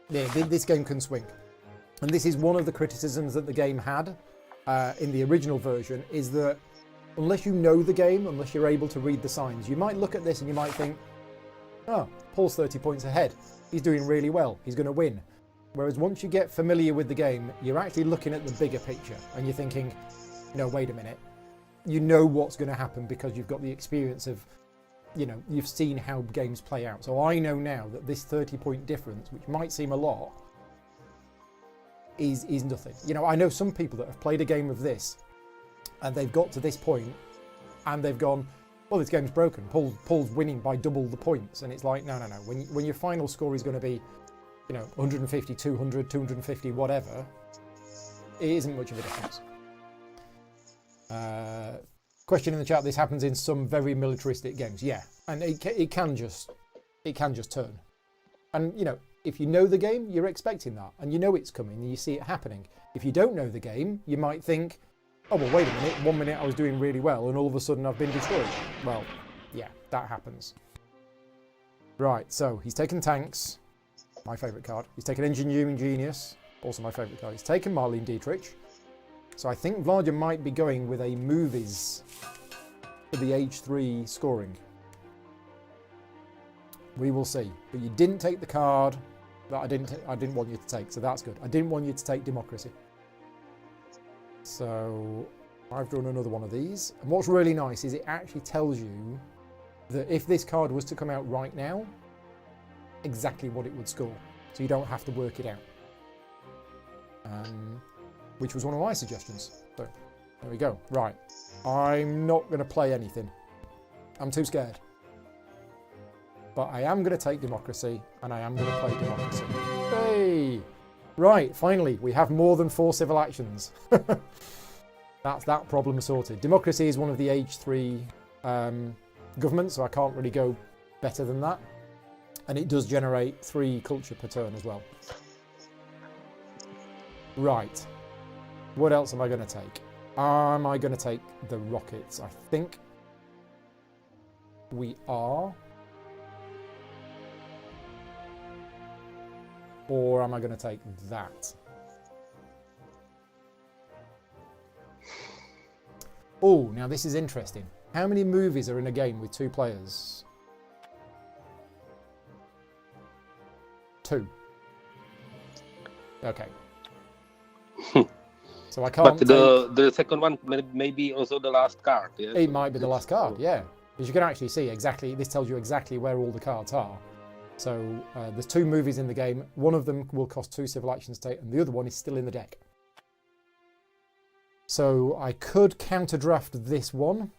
Yeah, this game can swing. And this is one of the criticisms that the game had in the original version, is that unless you know the game, unless you're able to read the signs, you might look at this and you might think, oh, Paul's 30 points ahead. He's doing really well. He's going to win. Whereas once you get familiar with the game, you're actually looking at the bigger picture and you're thinking, no, wait a minute. You know what's going to happen because you've got the experience of, you know, you've seen how games play out. So I know now that this 30-point difference, which might seem a lot, is nothing. You know, I know some people that have played a game of this and they've got to this point and they've gone, well, this game's broken. Paul's winning by double the points. And it's like, no. When your final score is going to be, you know, 150, 200, 250, whatever, it isn't much of a difference. Question in the chat, this happens in some very militaristic games. Yeah, and it can just turn. And, you know, if you know the game, you're expecting that. And you know it's coming and you see it happening. If you don't know the game, you might think, oh, well, wait a minute. 1 minute I was doing really well and all of a sudden I've been destroyed. Well, yeah, that happens. Right, so he's taken tanks. My favourite card. He's taken Engineering Genius. Also my favourite card. He's taken Marlene Dietrich. So I think Vlaada might be going with a movies for the H3 scoring. We will see. But you didn't take the card that I didn't want you to take, so that's good. I didn't want you to take Democracy. So I've drawn another one of these. And what's really nice is it actually tells you that if this card was to come out right now, exactly what it would score. So you don't have to work it out. Which was one of my suggestions. So there we go. Right. I'm not going to play anything. I'm too scared. But I am going to take Democracy, and I am going to play Democracy. Hey! Right, finally, we have more than 4 civil actions. That's that problem sorted. Democracy is one of the H3 governments, so I can't really go better than that. And it does generate 3 culture per turn as well. Right. What else am I going to take? Am I going to take the rockets? I think we are. Or am I going to take that? Oh, now this is interesting. How many movies are in a game with 2 players? 2. Okay. So I can't. But the second one may be also the last card. Yes? It might be the last card, yeah. Because you can actually see exactly. This tells you exactly where all the cards are. So there's 2 movies in the game. One of them will cost 2 civil actions to take, and the other one is still in the deck. So I could counter-draft this one.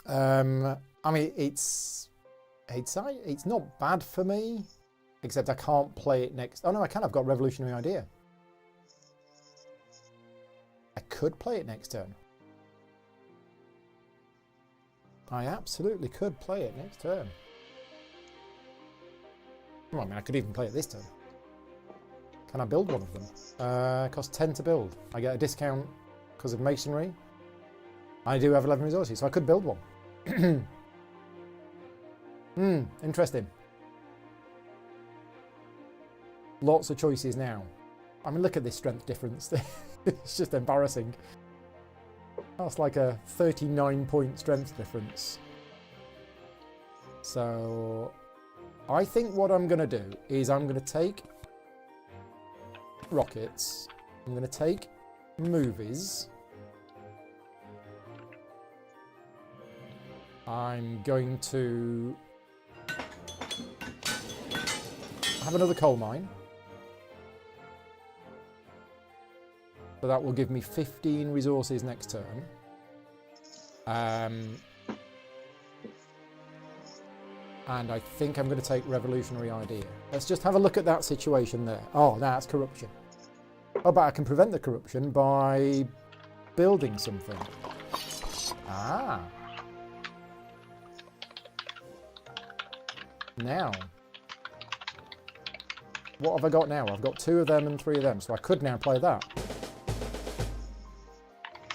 I mean, it's not bad for me, except I can't play it next. Oh no, I can. I've got Revolutionary Idea. I could play it next turn. I absolutely could play it next turn. Well, I mean, I could even play it this turn. Can I build one of them? It costs 10 to build. I get a discount because of masonry. I do have 11 resources, so I could build one. Interesting. Lots of choices now. I mean, look at this strength difference. It's just embarrassing. That's like a 39-point strength difference. So I think what I'm going to do is I'm going to take rockets. I'm going to take movies. I'm going to have another coal mine. So that will give me 15 resources next turn. And I think I'm going to take Revolutionary Idea. Let's just have a look at that situation there. Oh, that's corruption. Oh, but I can prevent the corruption by building something. Ah. Now, what have I got now? I've got 2 of them and 3 of them, so I could now play that.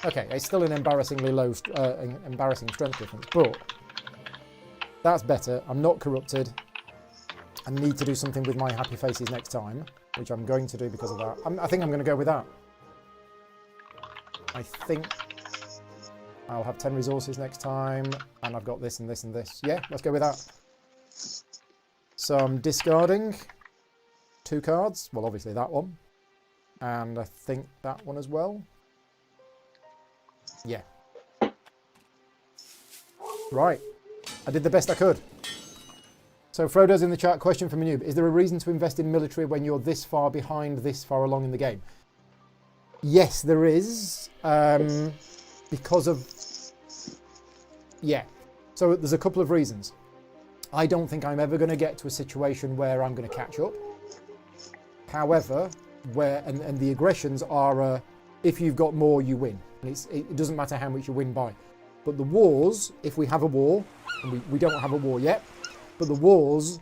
Okay, it's still an embarrassingly low, embarrassing strength difference, but that's better. I'm not corrupted. I need to do something with my happy faces next time, which I'm going to do because of that. I think I'm going to go with that. I think I'll have 10 resources next time, and I've got this and this and this. Yeah, let's go with that. So I'm discarding 2 cards. Well, obviously that one. And I think that one as well. Yeah. Right. I did the best I could. So Frodo's in the chat. Question from a noob. Is there a reason to invest in military when you're this far behind, this far along in the game? Yes, there is. Because of... Yeah. So there's a couple of reasons. I don't think I'm ever going to get to a situation where I'm going to catch up. However, and the aggressions are, if you've got more, you win. And it doesn't matter how much you win by. But the wars, if we have a war, and we don't have a war yet, but the wars,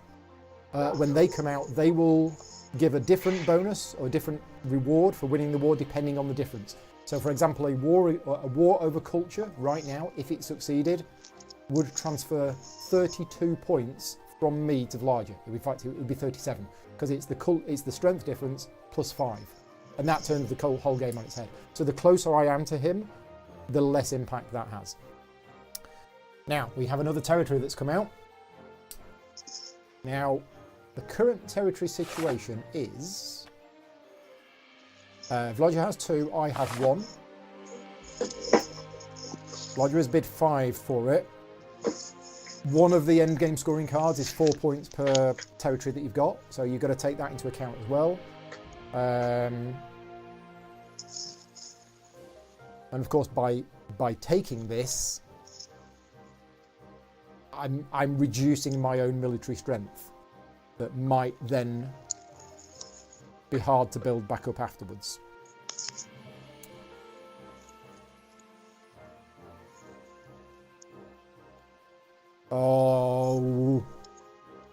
when they come out, they will give a different bonus or a different reward for winning the war depending on the difference. So for example, a war over culture right now, if it succeeded, would transfer 32 points from me to Vlaada. It would be 37 because it's the strength difference plus 5, and that turns the whole game on its head. So the closer I am to him, the less impact that has. Now we have another territory that's come out. Now the current territory situation is Vlaada has 2, I have 1. Vlaada has bid 5 for it. One of the end game scoring cards is 4 points per territory that you've got, so you've got to take that into account as well. And of course, by taking this, I'm reducing my own military strength that might then be hard to build back up afterwards. Oh,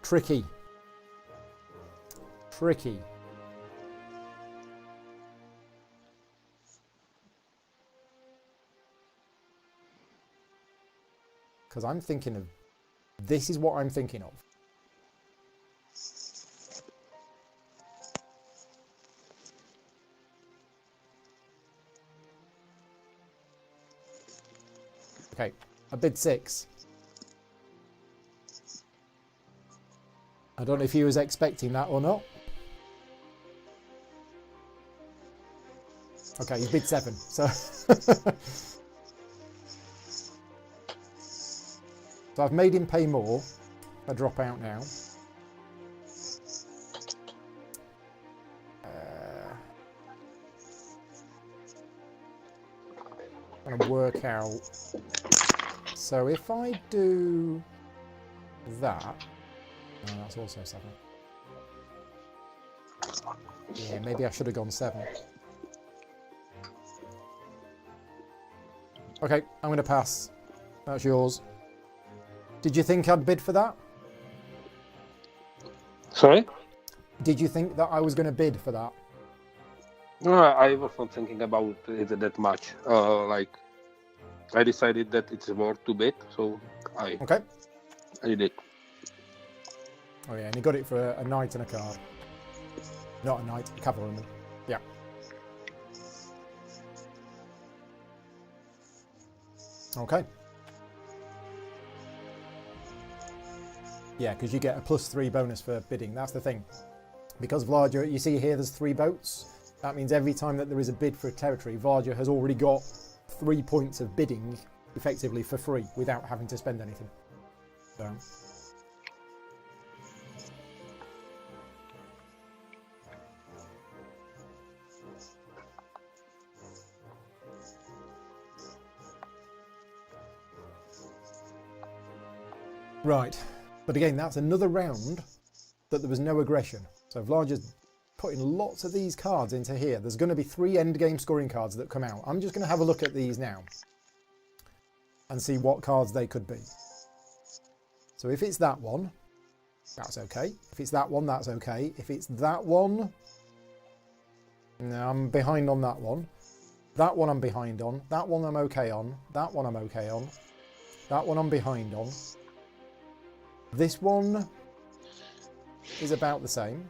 tricky. Tricky. Because I'm thinking of, this is what I'm thinking of. Okay, I bid 6. I don't know if he was expecting that or not. Okay, you bid 7, so... So I've made him pay more. I drop out now. I'm going to work out. So if I do that... No, that's also 7. Yeah, maybe I should have gone 7. Okay, I'm going to pass. That's yours. Did you think I'd bid for that? Sorry? Did you think that I was going to bid for that? No, I was not thinking about it that much. Like, I decided that it's worth to bid, so I did it. Oh yeah, and he got it for a knight and a card. Not a knight, a cavalryman. Yeah. Okay. Yeah, because you get a +3 bonus for bidding. That's the thing. Because Vlaada, you see here there's 3 boats. That means every time that there is a bid for a territory, Vlaada has already got 3 points of bidding effectively for free without having to spend anything. So. Right. But again, that's another round that there was no aggression. So Vlaada's putting lots of these cards into here. There's going to be 3 endgame scoring cards that come out. I'm just going to have a look at these now and see what cards they could be. So if it's that one, That's okay. If it's that one, that's okay. If it's that one, no, I'm behind on that one. That one I'm behind on. That one I'm okay on. That one I'm okay on. That one I'm behind on. This one is about the same.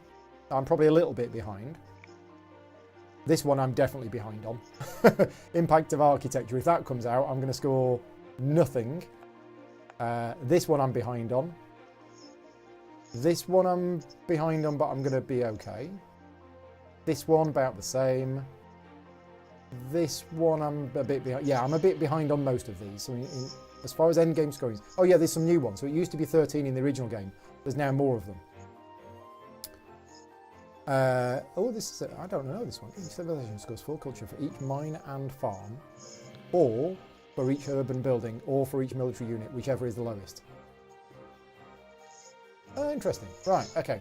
I'm probably a little bit behind. This one I'm definitely behind on. Impact of architecture. If that comes out, I'm going to score nothing. This one I'm behind on. This one I'm behind on, but I'm going to be okay. This one about the same. This one I'm a bit behind. Yeah, I'm a bit behind on most of these. So as far as end game scoring. Oh yeah, there's some new ones. So it used to be 13 in the original game. There's now more of them. Oh, this is, I don't know this one. Each civilization scores 4 culture for each mine and farm, or for each urban building, or for each military unit, whichever is the lowest. Interesting. Right, okay.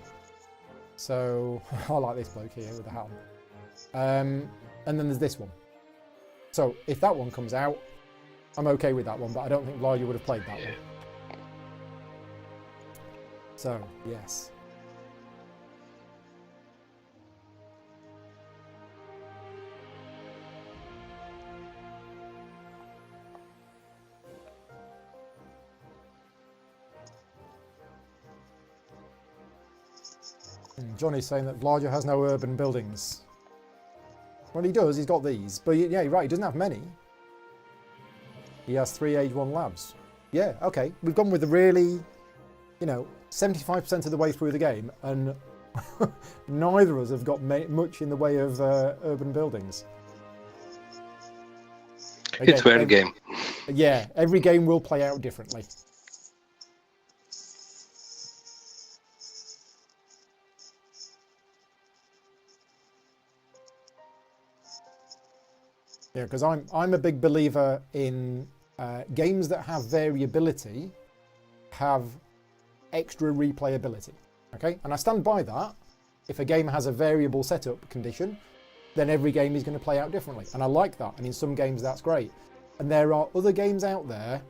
So, I like this bloke here with the hat on. And then there's this one. So, if that one comes out, I'm okay with that one, but I don't think Vlaada would have played that one. So, yes. Johnny's saying that Vlaada has no urban buildings. Well, he does. He's got these. But yeah, you're right. He doesn't have many. He has 3 Age 1 labs. Yeah, okay. We've gone with the really, 75% of the way through the game, and neither of us have got much in the way of urban buildings. Again, it's fair game. Yeah, every game will play out differently. Yeah, because I'm a big believer in games that have variability have extra replayability. Okay, and I stand by that. If a game has a variable setup condition, then every game is going to play out differently, and I like that. And in some games, that's great. And there are other games out there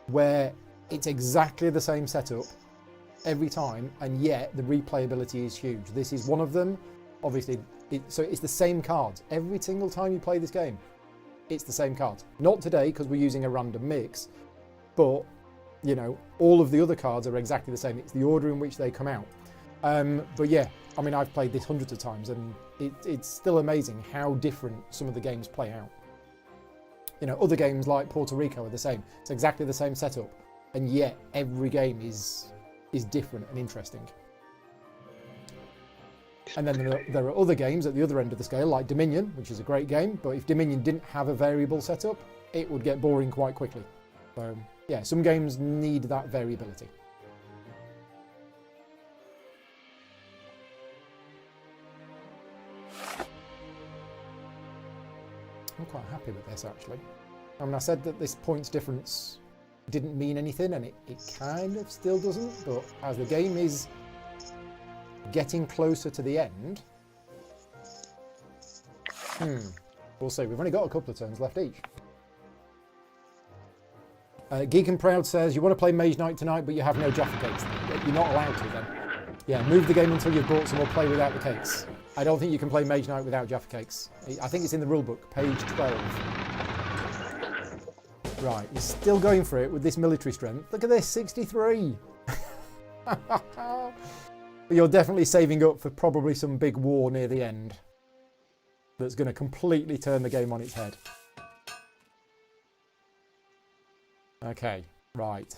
where it's exactly the same setup every time, and yet the replayability is huge. This is one of them. Obviously, so it's the same cards. Every single time you play this game, it's the same cards. Not today, because we're using a random mix, but, all of the other cards are exactly the same. It's the order in which they come out. But yeah, I mean, I've played this hundreds of times, and it's still amazing how different some of the games play out. Other games like Puerto Rico are the same. It's exactly the same setup, and yet every game is different and interesting. And then there are other games at the other end of the scale, like Dominion, which is a great game, but if Dominion didn't have a variable setup, it would get boring quite quickly. So, yeah, some games need that variability. I'm quite happy with this, actually. I mean, I said that this points difference didn't mean anything, and it kind of still doesn't, but as the game is getting closer to the end, we'll see. We've only got a couple of turns left each. Geek and Proud says, you want to play Mage Knight tonight, but you have no Jaffa cakes. You're not allowed to then. Yeah, move the game until you've bought some or play without the cakes. I don't think you can play Mage Knight without Jaffa cakes. I think it's in the rulebook, page 12. Right, he's still going for it with this military strength. Look at this, 63. You're definitely saving up for probably some big war near the end that's going to completely turn the game on its head. Okay, right.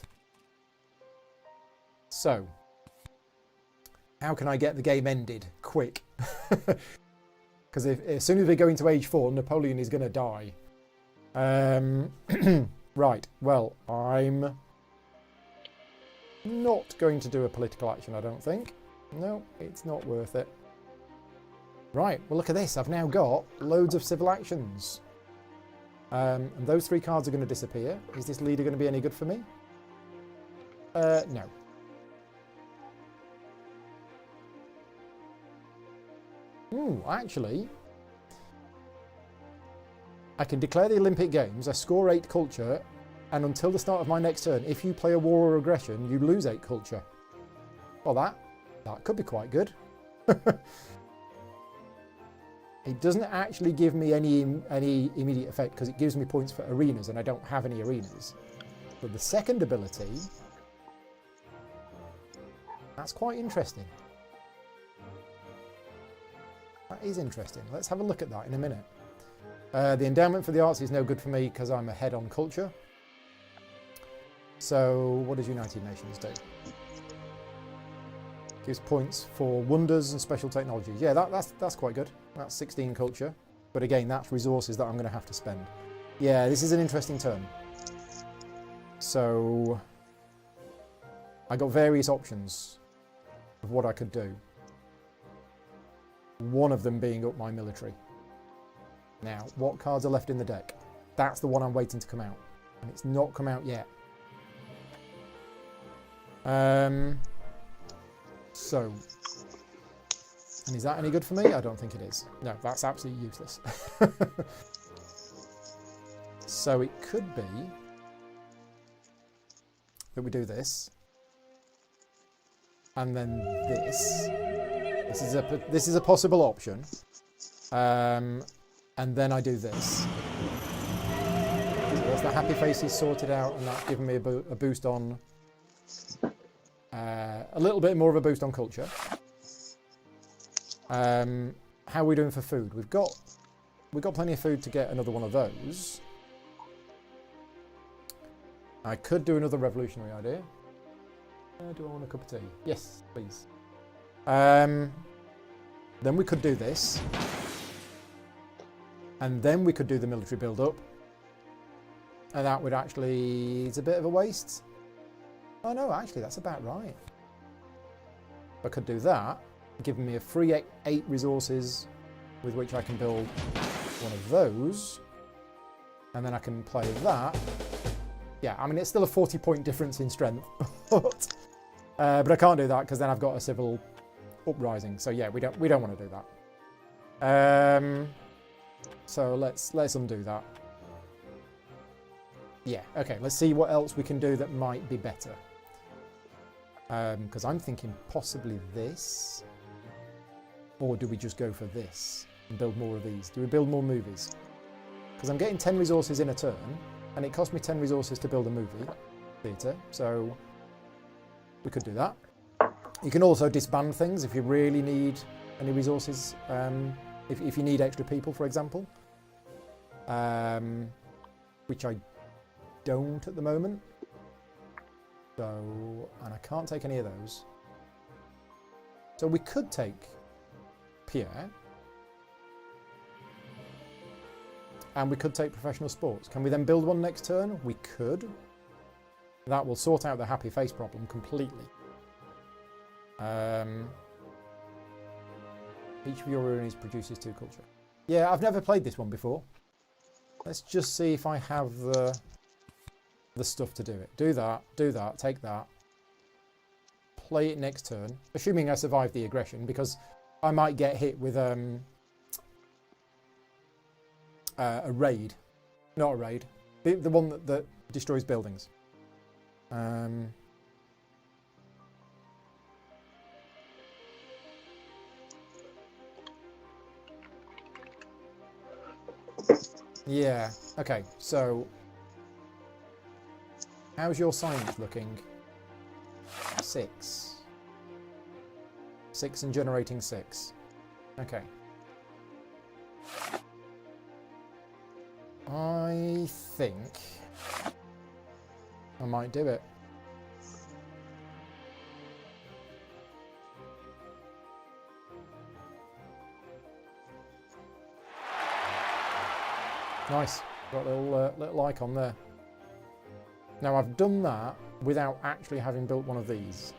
So, how can I get the game ended quick? Because as soon as we go into age 4, Napoleon is going to die. Right, well, I'm not going to do a political action, I don't think. No, it's not worth it. Right, well, look at this. I've now got loads of civil actions. And those 3 cards are going to disappear. Is this leader going to be any good for me? No. Ooh, actually, I can declare the Olympic Games. I score 8 culture, and until the start of my next turn, if you play a war or aggression, you lose 8 culture. Well, that could be quite good. It doesn't actually give me any immediate effect because it gives me points for arenas, and I don't have any arenas. But the second ability, that's quite interesting. That is interesting. Let's have a look at that in a minute. The endowment for the arts is no good for me because I'm ahead on culture. So what does United Nations do? Gives points for wonders and special technologies. Yeah, that's quite good. That's 16 culture. But again, that's resources that I'm going to have to spend. Yeah, this is an interesting turn. So I got various options of what I could do. One of them being up my military. Now, what cards are left in the deck? That's the one I'm waiting to come out. And it's not come out yet. So, and is that any good for me? I don't think it is. No, that's absolutely useless. So it could be that we do this, and then this. This is a possible option. And then I do this. So that's the happy faces sorted out, and that's given me a boost on a little bit more of a boost on culture. How are we doing for food? We've got plenty of food to get another one of those. I could do another revolutionary idea. Do I want a cup of tea? Yes, please. Then we could do this. And then we could do the military build-up. And that would actually... It's a bit of a waste. Oh no, actually that's about right. I could do that, giving me a free 8 resources with which I can build one of those. And then I can play that. Yeah, I mean, it's still a 40-point difference in strength. But I can't do that because then I've got a civil uprising. So yeah, we don't want to do that. So let's undo that. Yeah, okay, let's see what else we can do that might be better. Because I'm thinking possibly this. Or do we just go for this and build more of these? Do we build more movies? Because I'm getting 10 resources in a turn, and it cost me 10 resources to build a movie theatre, so we could do that. You can also disband things if you really need any resources, if you need extra people, for example. Which I don't at the moment. So, and I can't take any of those. So we could take Pierre. And we could take professional sports. Can we then build one next turn? We could. That will sort out the happy face problem completely. Each of your ruins produces 2 culture. Yeah, I've never played this one before. Let's just see if I have the stuff to do it. Do that, take that. Play it next turn, assuming I survive the aggression, because I might get hit with a raid. Not a raid. The one that destroys buildings. Yeah, okay, so how's your science looking? 6. 6 and generating 6. Okay. I think I might do it. Nice, got a little icon there. Now I've done that without actually having built one of these.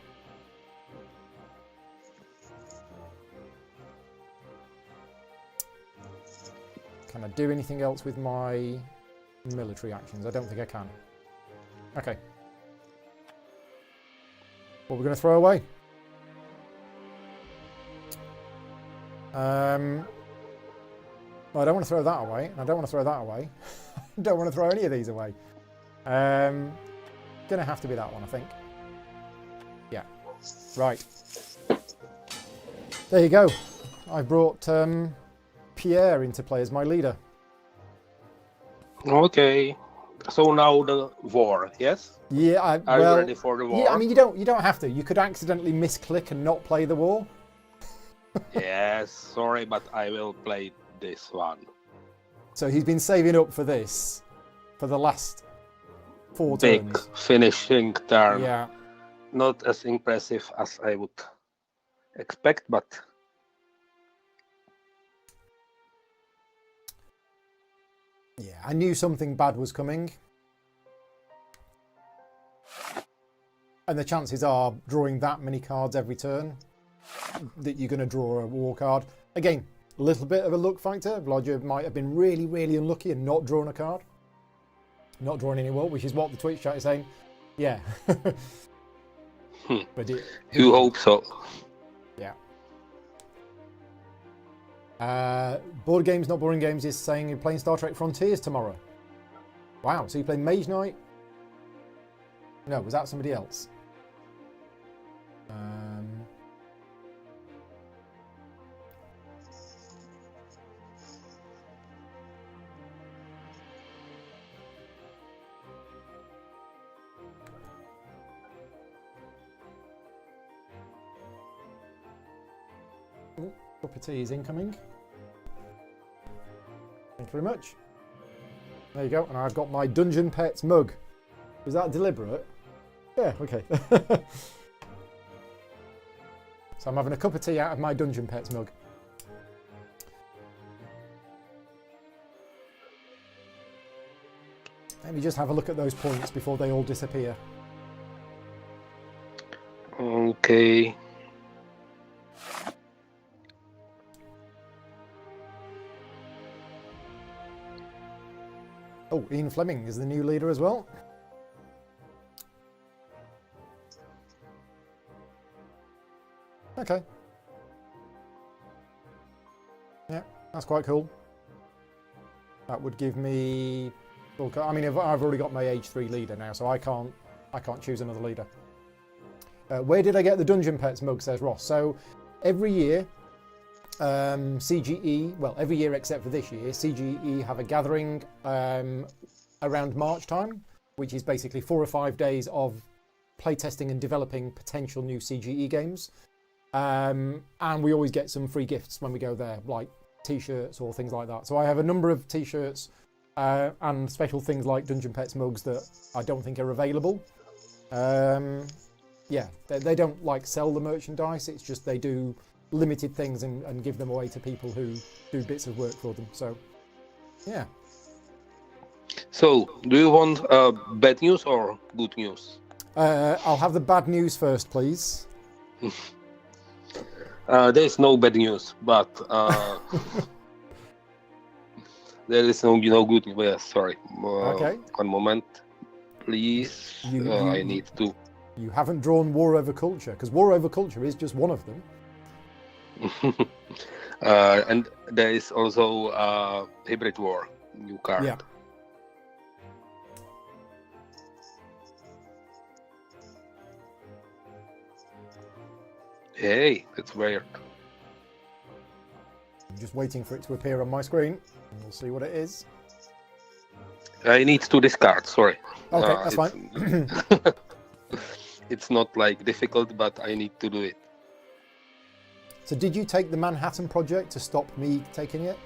Can I do anything else with my military actions? I don't think I can. Okay. What we're going to throw away? Well, I don't want to throw that away. I don't want to throw that away. I don't want to throw any of these away. Gonna have to be that one, I think. Yeah. Right. There you go. I brought Pierre into play as my leader. Okay. So now the war, yes? Yeah, Are you ready for the war? Yeah, I mean, you don't have to. You could accidentally misclick and not play the war. Yes, sorry, but I will play this one. So he's been saving up for this for the last 4 Big turns. finishing turn. Yeah. Not as impressive as I would expect, but Yeah, I knew something bad was coming. And the chances are, drawing that many cards every turn, that you're going to draw a war card. Again, a little bit of a luck factor. Vlaada might have been really, really unlucky and not drawn a card. Not drawing any war, which is what the Twitch chat is saying. Yeah. But you hope so. Yeah. Board Games Not Boring Games is saying you're playing Star Trek Frontiers tomorrow. Wow, so you play Mage Knight? No, was that somebody else? Oh, cup of tea is incoming. Thank you very much. There you go, and I've got my Dungeon Pets mug. Was that deliberate? Yeah, okay. So I'm having a cup of tea out of my Dungeon Pets mug. Let me just have a look at those points before they all disappear. Okay. Oh, Ian Fleming is the new leader as well. Okay. Yeah, that's quite cool. That would give me... I mean, I've already got my age 3 leader now, so I can't choose another leader. Where did I get the Dungeon Pets mug, says Ross. So every year, CGE, well, every year except for this year, CGE have a gathering around March time, which is basically 4 or 5 days of playtesting and developing potential new CGE games. And we always get some free gifts when we go there, like t-shirts or things like that. So I have a number of t-shirts and special things like Dungeon Pets mugs that I don't think are available. Yeah, they don't like sell the merchandise. It's just they do limited things and give them away to people who do bits of work for them. So, yeah. So, do you want bad news or good news? I'll have the bad news first, please. There is no bad news, but there is no good news. Yeah, sorry. Okay. 1 moment, please. I need to. You haven't drawn War Over Culture, because War Over Culture is just one of them. And there is also Hybrid War, new card. Yeah. Hey, that's weird. I'm just waiting for it to appear on my screen. And we'll see what it is. I need to discard, sorry. Okay, that's fine. It's not like difficult, but I need to do it. So did you take the Manhattan Project to stop me taking it?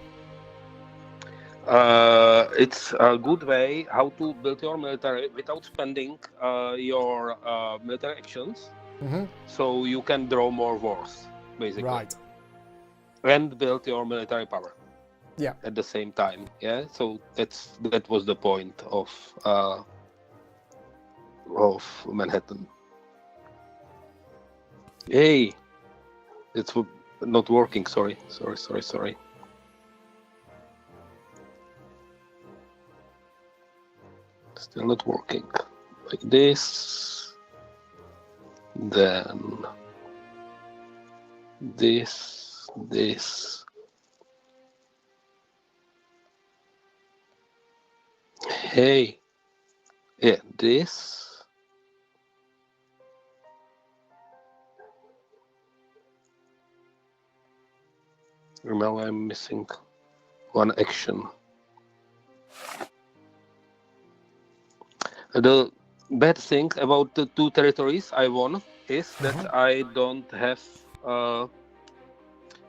It's a good way how to build your military without spending your military actions. Mm-hmm. So you can draw more wars, basically. Right. And build your military power. Yeah. At the same time, yeah. So that was the point of Manhattan. Hey, it's not working. Sorry. Still not working. Like this. Then this. Hey, yeah, this. Now I'm missing one action. The bad thing about the 2 territories I won is that I don't have.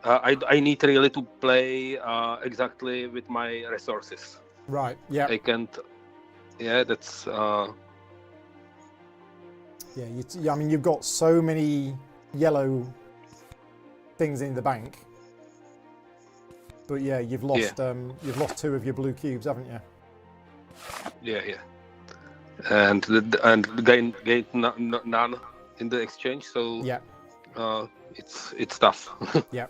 I need really to play exactly with my resources. Right. Yeah. I can't. Yeah, that's. Yeah. I mean, you've got so many yellow things in the bank, but yeah, you've lost 2 of your blue cubes, haven't you? Yeah. And gain none in the exchange. So Yeah. It's tough. Yeah.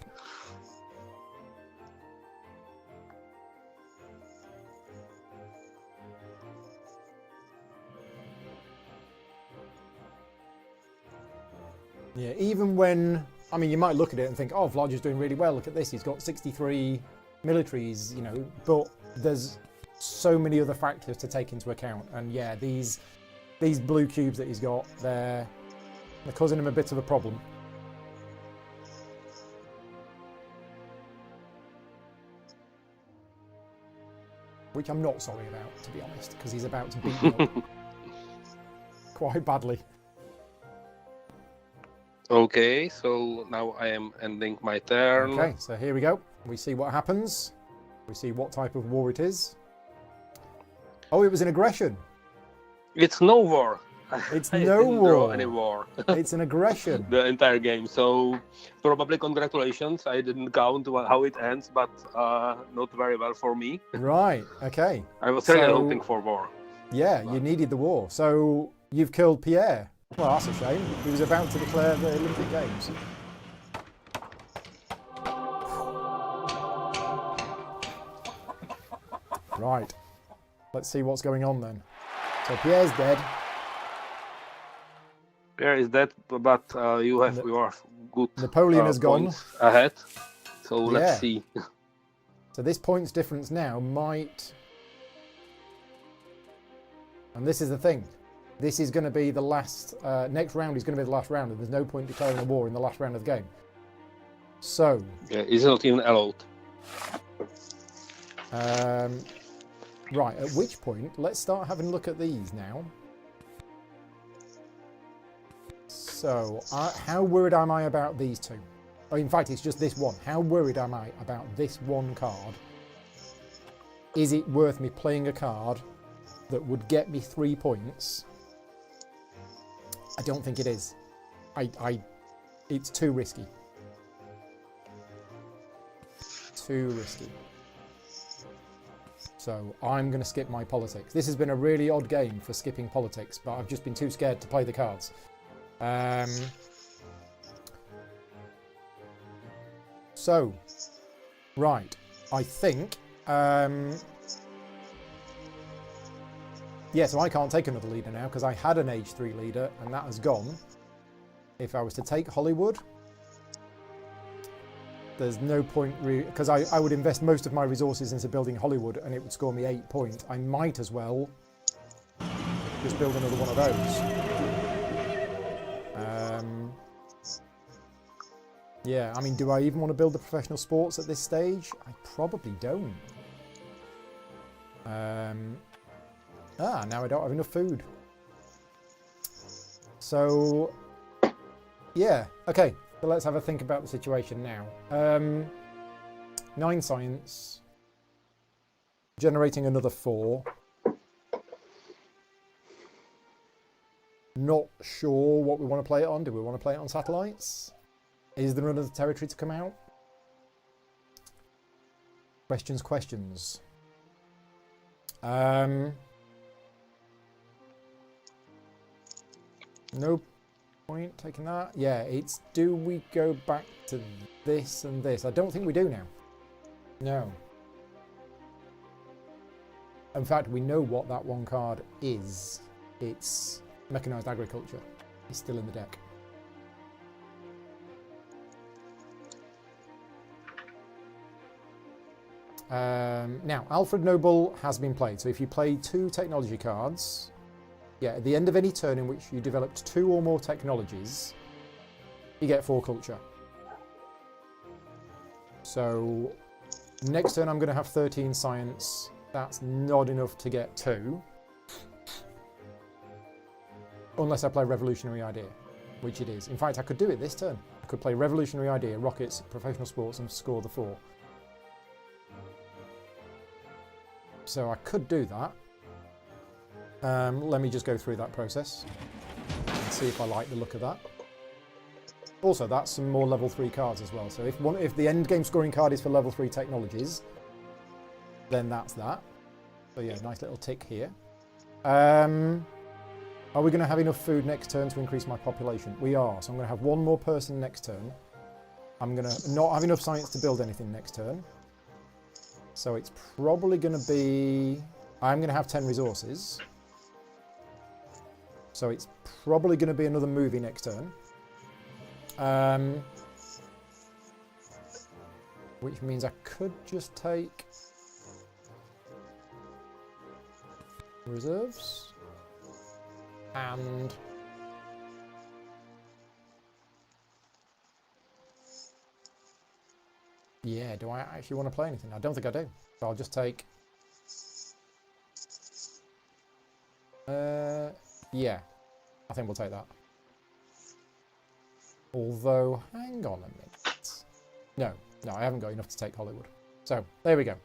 Yeah, even when, I mean, you might look at it and think, oh, Vlaada's doing really well, look at this, he's got 63 militaries, you know, but there's so many other factors to take into account. And yeah, these blue cubes that he's got, they're causing him a bit of a problem. Which I'm not sorry about, to be honest, because he's about to beat me up quite badly. Okay, so now I am ending my turn. Okay, so here we go. We see what happens. We see what type of war it is. Oh, it was an aggression. It's no war. It's I no didn't draw war. any war. It's an aggression. The entire game. So probably congratulations. I didn't count how it ends, but not very well for me. Right, okay. I was really hoping for war. Yeah, you needed the war. So you've killed Pierre. Well, that's a shame. He was about to declare the Olympic Games. Right. Let's see what's going on then. So Pierre's dead. Pierre is dead, but you are good. Napoleon has gone ahead. So let's see. So this points difference now might... And this is the thing. This is going to be the last... next round is going to be the last round, and there's no point declaring a war in the last round of the game. So... Yeah, it's not even allowed. Right, at which point, let's start having a look at these now. So, how worried am I about these two? Oh, in fact, it's just this one. How worried am I about this one card? Is it worth me playing a card that would get me 3 points? I don't think it is. It's too risky. Too risky. So I'm going to skip my politics. This has been a really odd game for skipping politics, but I've just been too scared to play the cards. So, right, I think, yeah, so I can't take another leader now because I had an age 3 leader and that has gone. If I was to take Hollywood, there's no point really, because I would invest most of my resources into building Hollywood and it would score me 8 points. I might as well just build another one of those. Yeah, I mean, do I even want to build the professional sports at this stage? I probably don't. Now I don't have enough food. So, yeah, okay. So let's have a think about the situation now. 9 science. Generating another 4. Not sure what we want to play it on. Do we want to play it on satellites? Is there another territory to come out? Questions. No point taking that. Yeah, it's do we go back to this and this? I don't think we do now. No. In fact, we know what that one card is. It's mechanized agriculture. It's still in the deck. Now, Alfred Noble has been played. So if you play 2 technology cards, yeah, at the end of any turn in which you developed 2 or more technologies, you get 4 culture. So next turn I'm going to have 13 science. That's not enough to get 2. Unless I play Revolutionary Idea, which it is. In fact, I could do it this turn. I could play Revolutionary Idea, Rockets, Professional Sports, and score the 4. So I could do that. Let me just go through that process and see if I like the look of that. Also, that's some more level 3 cards as well. So if the end game scoring card is for level 3 technologies, then that's that. So yeah, nice little tick here. Are we going to have enough food next turn to increase my population? We are. So I'm going to have 1 more person next turn. I'm going to not have enough science to build anything next turn. So it's probably going to be... I'm going to have 10 resources. So it's probably going to be another movie next turn. Which means I could just take reserves and yeah, do I actually want to play anything? I don't think I do. So I'll just take yeah, I think we'll take that. Although, hang on a minute. No, I haven't got enough to take Hollywood. So, there we go.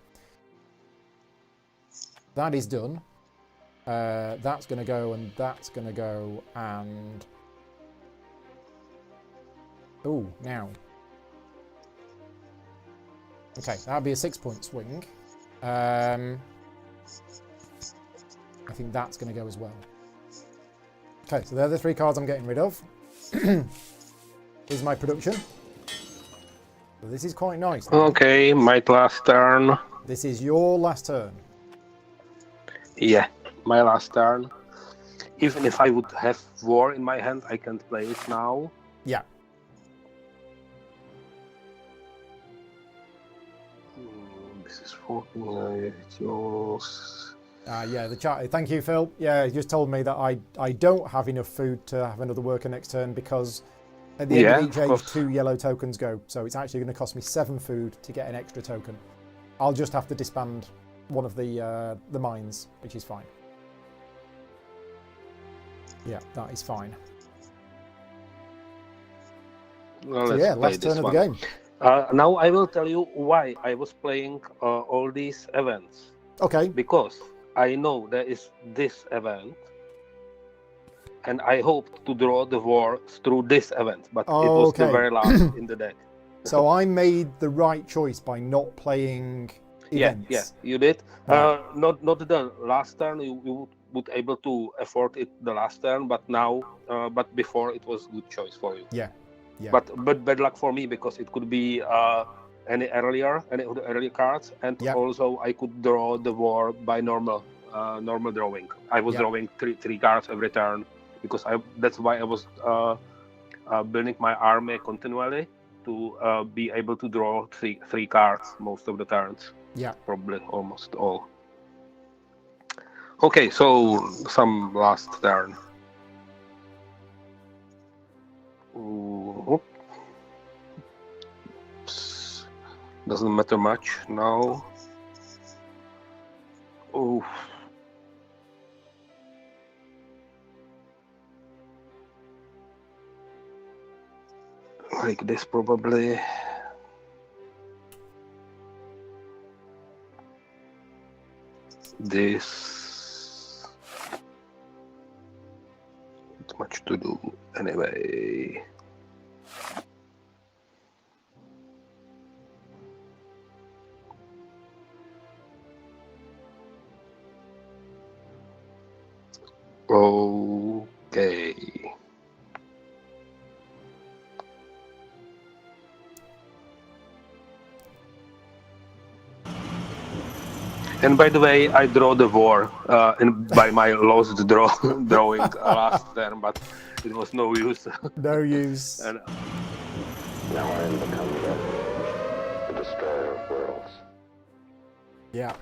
That is done. That's going to go, and that's going to go, and... Ooh, now. Okay, that'll be a 6-point swing. I think that's going to go as well. Okay, so they're the 3 cards I'm getting rid of. Is my production. So this is quite nice. Okay, my last turn. This is your last turn. Yeah, my last turn. Even if I would have war in my hand, I can't play it now. Yeah. This is 14. It's yours. Yeah, the chat. Thank you, Phil. Yeah, he just told me that I don't have enough food to have another worker next turn because at the end of each age, 2 yellow tokens go. So it's actually going to cost me 7 food to get an extra token. I'll just have to disband one of the mines, which is fine. Yeah, that is fine. Well, so yeah, last turn of the game. Now I will tell you why I was playing all these events. Okay. Because I know there is this event, and I hoped to draw the war through this event, but it was the very last in the deck. So I made the right choice by not playing events. Yeah, you did. Not the last turn. You would able to afford it the last turn, but now, but before it was good choice for you. Yeah. But bad luck for me because it could be any of the earlier cards, and also I could draw the war by normal drawing. I was drawing three cards every turn because that's why I was building my army continually to be able to draw three cards most of the turns. Yeah, probably almost all. Okay, so some last turn. Oops. Doesn't matter much now. Oh. Like this probably. This. Not much to do anyway. Okay. And by the way, I draw the war by my lost drawing last turn, but it was no use. No use. And, now I am become the destroyer of worlds. Yeah.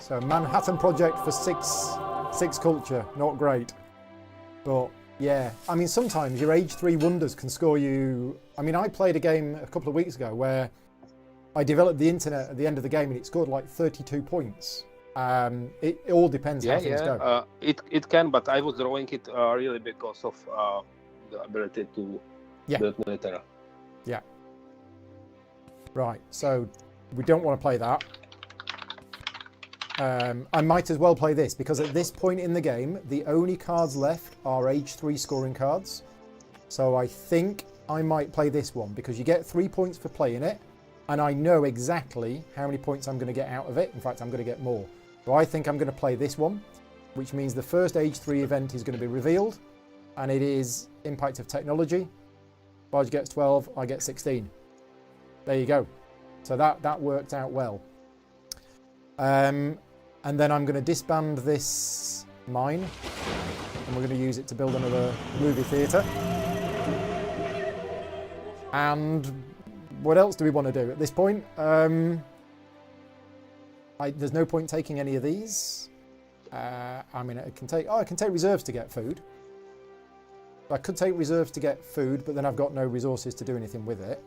So Manhattan Project for six culture, not great. But yeah, I mean sometimes your age 3 wonders can score you. I mean I played a game a couple of weeks ago where I developed the internet at the end of the game and it scored like 32 points. It all depends how things go. It can, but I was drawing it really because of the ability to build military. Yeah. Right, so we don't want to play that. I might as well play this because at this point in the game, the only cards left are age 3 scoring cards. So I think I might play this one because you get 3 points for playing it. And I know exactly how many points I'm going to get out of it. In fact, I'm going to get more. So I think I'm going to play this one, which means the first age 3 event is going to be revealed. And it is Impact of Technology. Barge gets 12, I get 16. There you go. So that worked out well. And then I'm going to disband this mine. And we're going to use it to build another movie theatre. And what else do we want to do at this point? There's no point taking any of these. I mean, I can take reserves to get food. I could take reserves to get food, but then I've got no resources to do anything with it.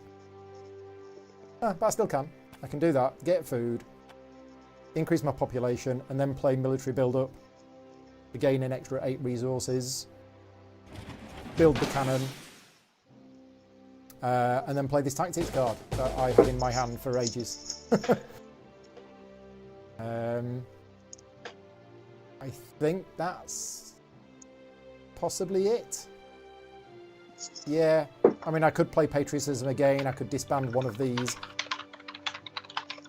But I still can. I can do that. Get food, increase my population, and then play military build-up to gain an extra 8 resources. Build the cannon. And then play this tactics card that I had in my hand for ages. I think that's possibly it. Yeah, I mean, I could play patriotism again. I could disband one of these.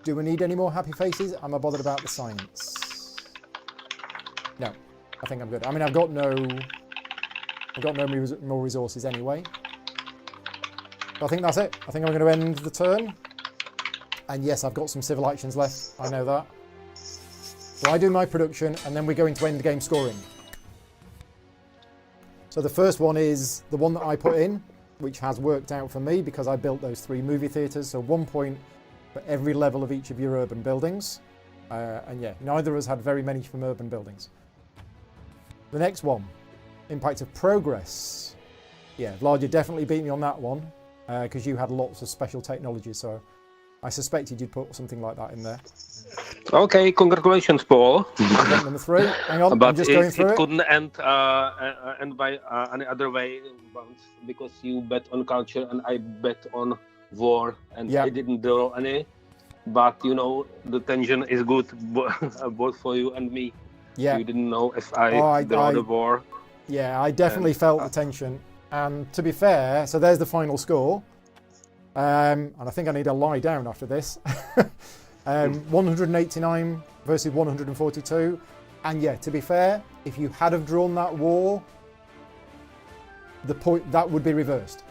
Do we need any more happy faces? Am I bothered about the science? No, I think I'm good. I mean, I've got no more resources anyway. I think that's it. I think I'm going to end the turn. And yes, I've got some civil actions left. I know that. So I do my production, and then we go into end game scoring. So the first one is the one that I put in, which has worked out for me because I built those 3 movie theatres. So 1 point for every level of each of your urban buildings. And yeah, neither of us had very many from urban buildings. The next one, Impact of Progress. Yeah, Vlad, you definitely beat me on that one. Because you had lots of special technology, so I suspected you'd put something like that in there. Okay, congratulations, Paul. Event number 3. Hang on, but I'm just going through it it. couldn't end by any other way because you bet on culture and I bet on war, and I didn't draw any. But you know, the tension is good both for you and me. Yeah. You didn't know if I draw the war. Yeah, I definitely felt the tension. And to be fair, so there's the final score. And I think I need to lie down after this. 189 versus 142. And yeah, to be fair, if you had have drawn that war, the point that would be reversed.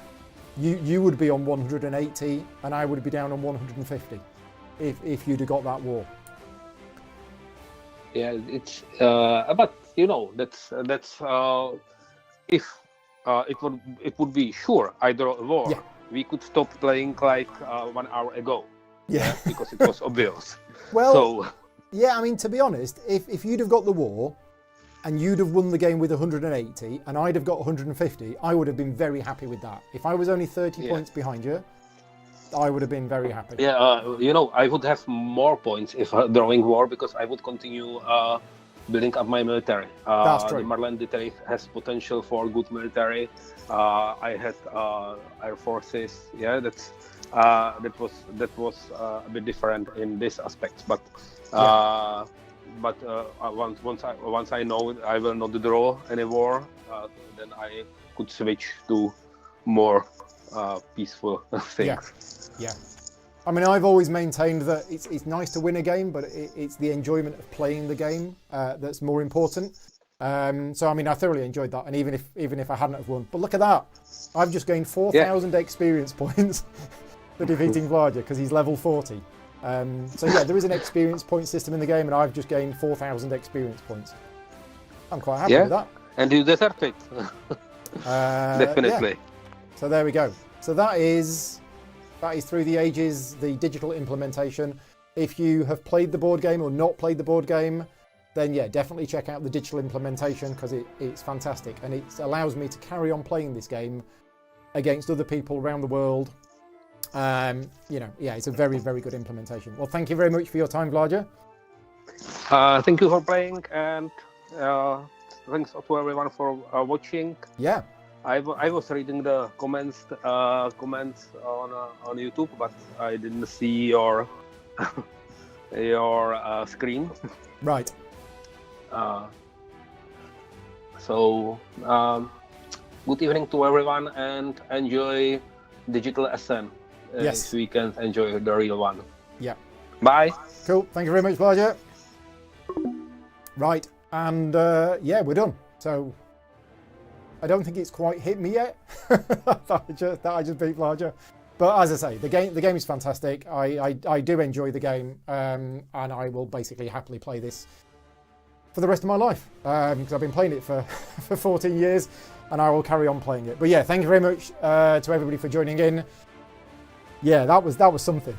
You would be on 180 and I would be down on 150 if you'd have got that war. Yeah, it's but you know that's if it would be sure I draw a war. Yeah. We could stop playing like 1 hour ago. Yeah, because it was obvious. Well, so yeah, I mean, to be honest, if you'd have got the war and you'd have won the game with 180 and I'd have got 150, I would have been very happy with that. If I was only 30 points behind you, I would have been very happy. Yeah, you know, I would have more points if drawing war because I would continue building up my military. That's true. The Marland military has potential for good military. I had air forces. Yeah, that was a bit different in this aspect. But once I know I will not draw any war, then I could switch to more peaceful things. Yeah. I mean, I've always maintained that it's nice to win a game, but it's the enjoyment of playing the game that's more important. So, I mean, I thoroughly enjoyed that, and even if I hadn't have won. But look at that. I've just gained 4,000 experience points for defeating Vlaada because he's level 40. So, yeah, there is an experience point system in the game, and I've just gained 4,000 experience points. I'm quite happy with that. And you deserve it. Definitely. Yeah. So, there we go. So, that is Through the Ages, the digital implementation. If you have played the board game or not played the board game, then yeah, definitely check out the digital implementation because it's fantastic and it allows me to carry on playing this game against other people around the world You know, yeah, it's a very, very good implementation. Well, thank you very much for your time, Vlaada. Thank you for playing, and thanks to everyone for watching. Yeah. I was reading the comments on YouTube, but I didn't see your screen. Right. So good evening to everyone, and enjoy digital SN. Yes. This weekend, enjoy the real one. Yeah. Bye. Cool. Thank you very much, Vlaada. Right. And yeah, we're done. So I don't think it's quite hit me yet. that I just beat Vlaada. But as I say, the game is fantastic. I do enjoy the game, and I will basically happily play this for the rest of my life, because I've been playing it for 14 years, and I will carry on playing it. But yeah, thank you very much to everybody for joining in. Yeah, that was something.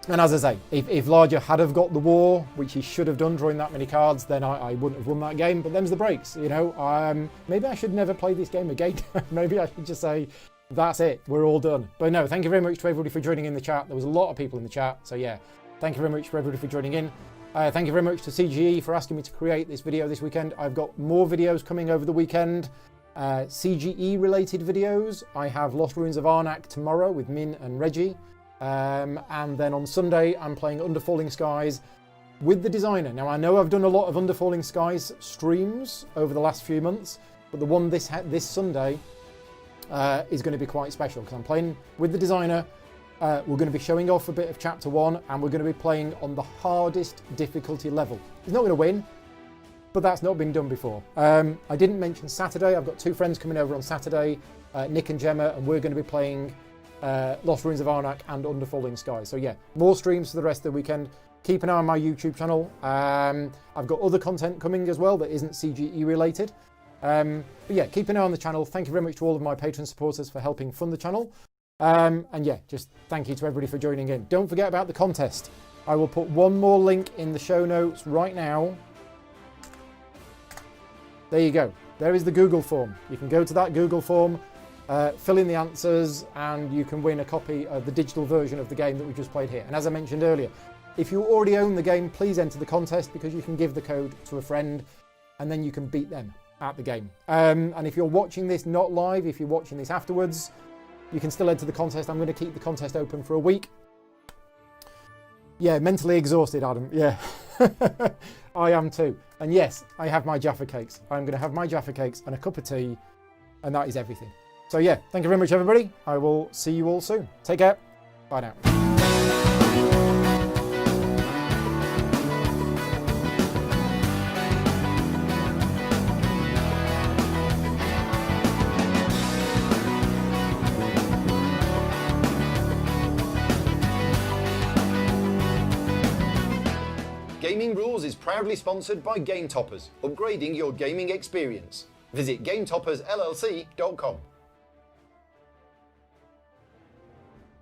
And as I say, if Vlaada had have got the war, which he should have done, drawing that many cards, then I wouldn't have won that game. But them's the breaks, you know. Maybe I should never play this game again. Maybe I should just say, that's it, we're all done. But no, thank you very much to everybody for joining in the chat. There was a lot of people in the chat, so yeah, thank you very much for everybody for joining in. Thank you very much to CGE for asking me to create this video this weekend. I've got more videos coming over the weekend, CGE related videos. I have Lost Ruins of Arnak tomorrow with Min and Reggie. And then on Sunday, I'm playing Under Falling Skies with the designer. Now, I know I've done a lot of Under Falling Skies streams over the last few months, but the one this Sunday is going to be quite special because I'm playing with the designer. We're going to be showing off a bit of Chapter 1, and we're going to be playing on the hardest difficulty level. He's not going to win, but that's not been done before. I didn't mention Saturday. I've got two friends coming over on Saturday, Nick and Gemma, and we're going to be playing Lost Ruins of Arnak and Under Falling Skies. So yeah, more streams for the rest of the weekend. Keep an eye on my YouTube channel. I've got other content coming as well that isn't CGE related. But yeah, keep an eye on the channel. Thank you very much to all of my Patreon supporters for helping fund the channel. And yeah, just thank you to everybody for joining in. Don't forget about the contest. I will put one more link in the show notes right now. There you go. There is the Google form. You can go to that Google form, fill in the answers, and you can win a copy of the digital version of the game that we just played here. And as I mentioned earlier, if you already own the game, please enter the contest because you can give the code to a friend and then you can beat them at the game. And if you're watching this not live, if you're watching this afterwards, you can still enter the contest. I'm going to keep the contest open for a week. Yeah, mentally exhausted, Adam. Yeah, I am too. And yes, I have my Jaffa cakes. I'm going to have my Jaffa cakes and a cup of tea, and that is everything. So yeah, thank you very much, everybody. I will see you all soon. Take care. Bye now. Gaming Rules is proudly sponsored by Game Toppers, upgrading your gaming experience. Visit GameToppersLLC.com.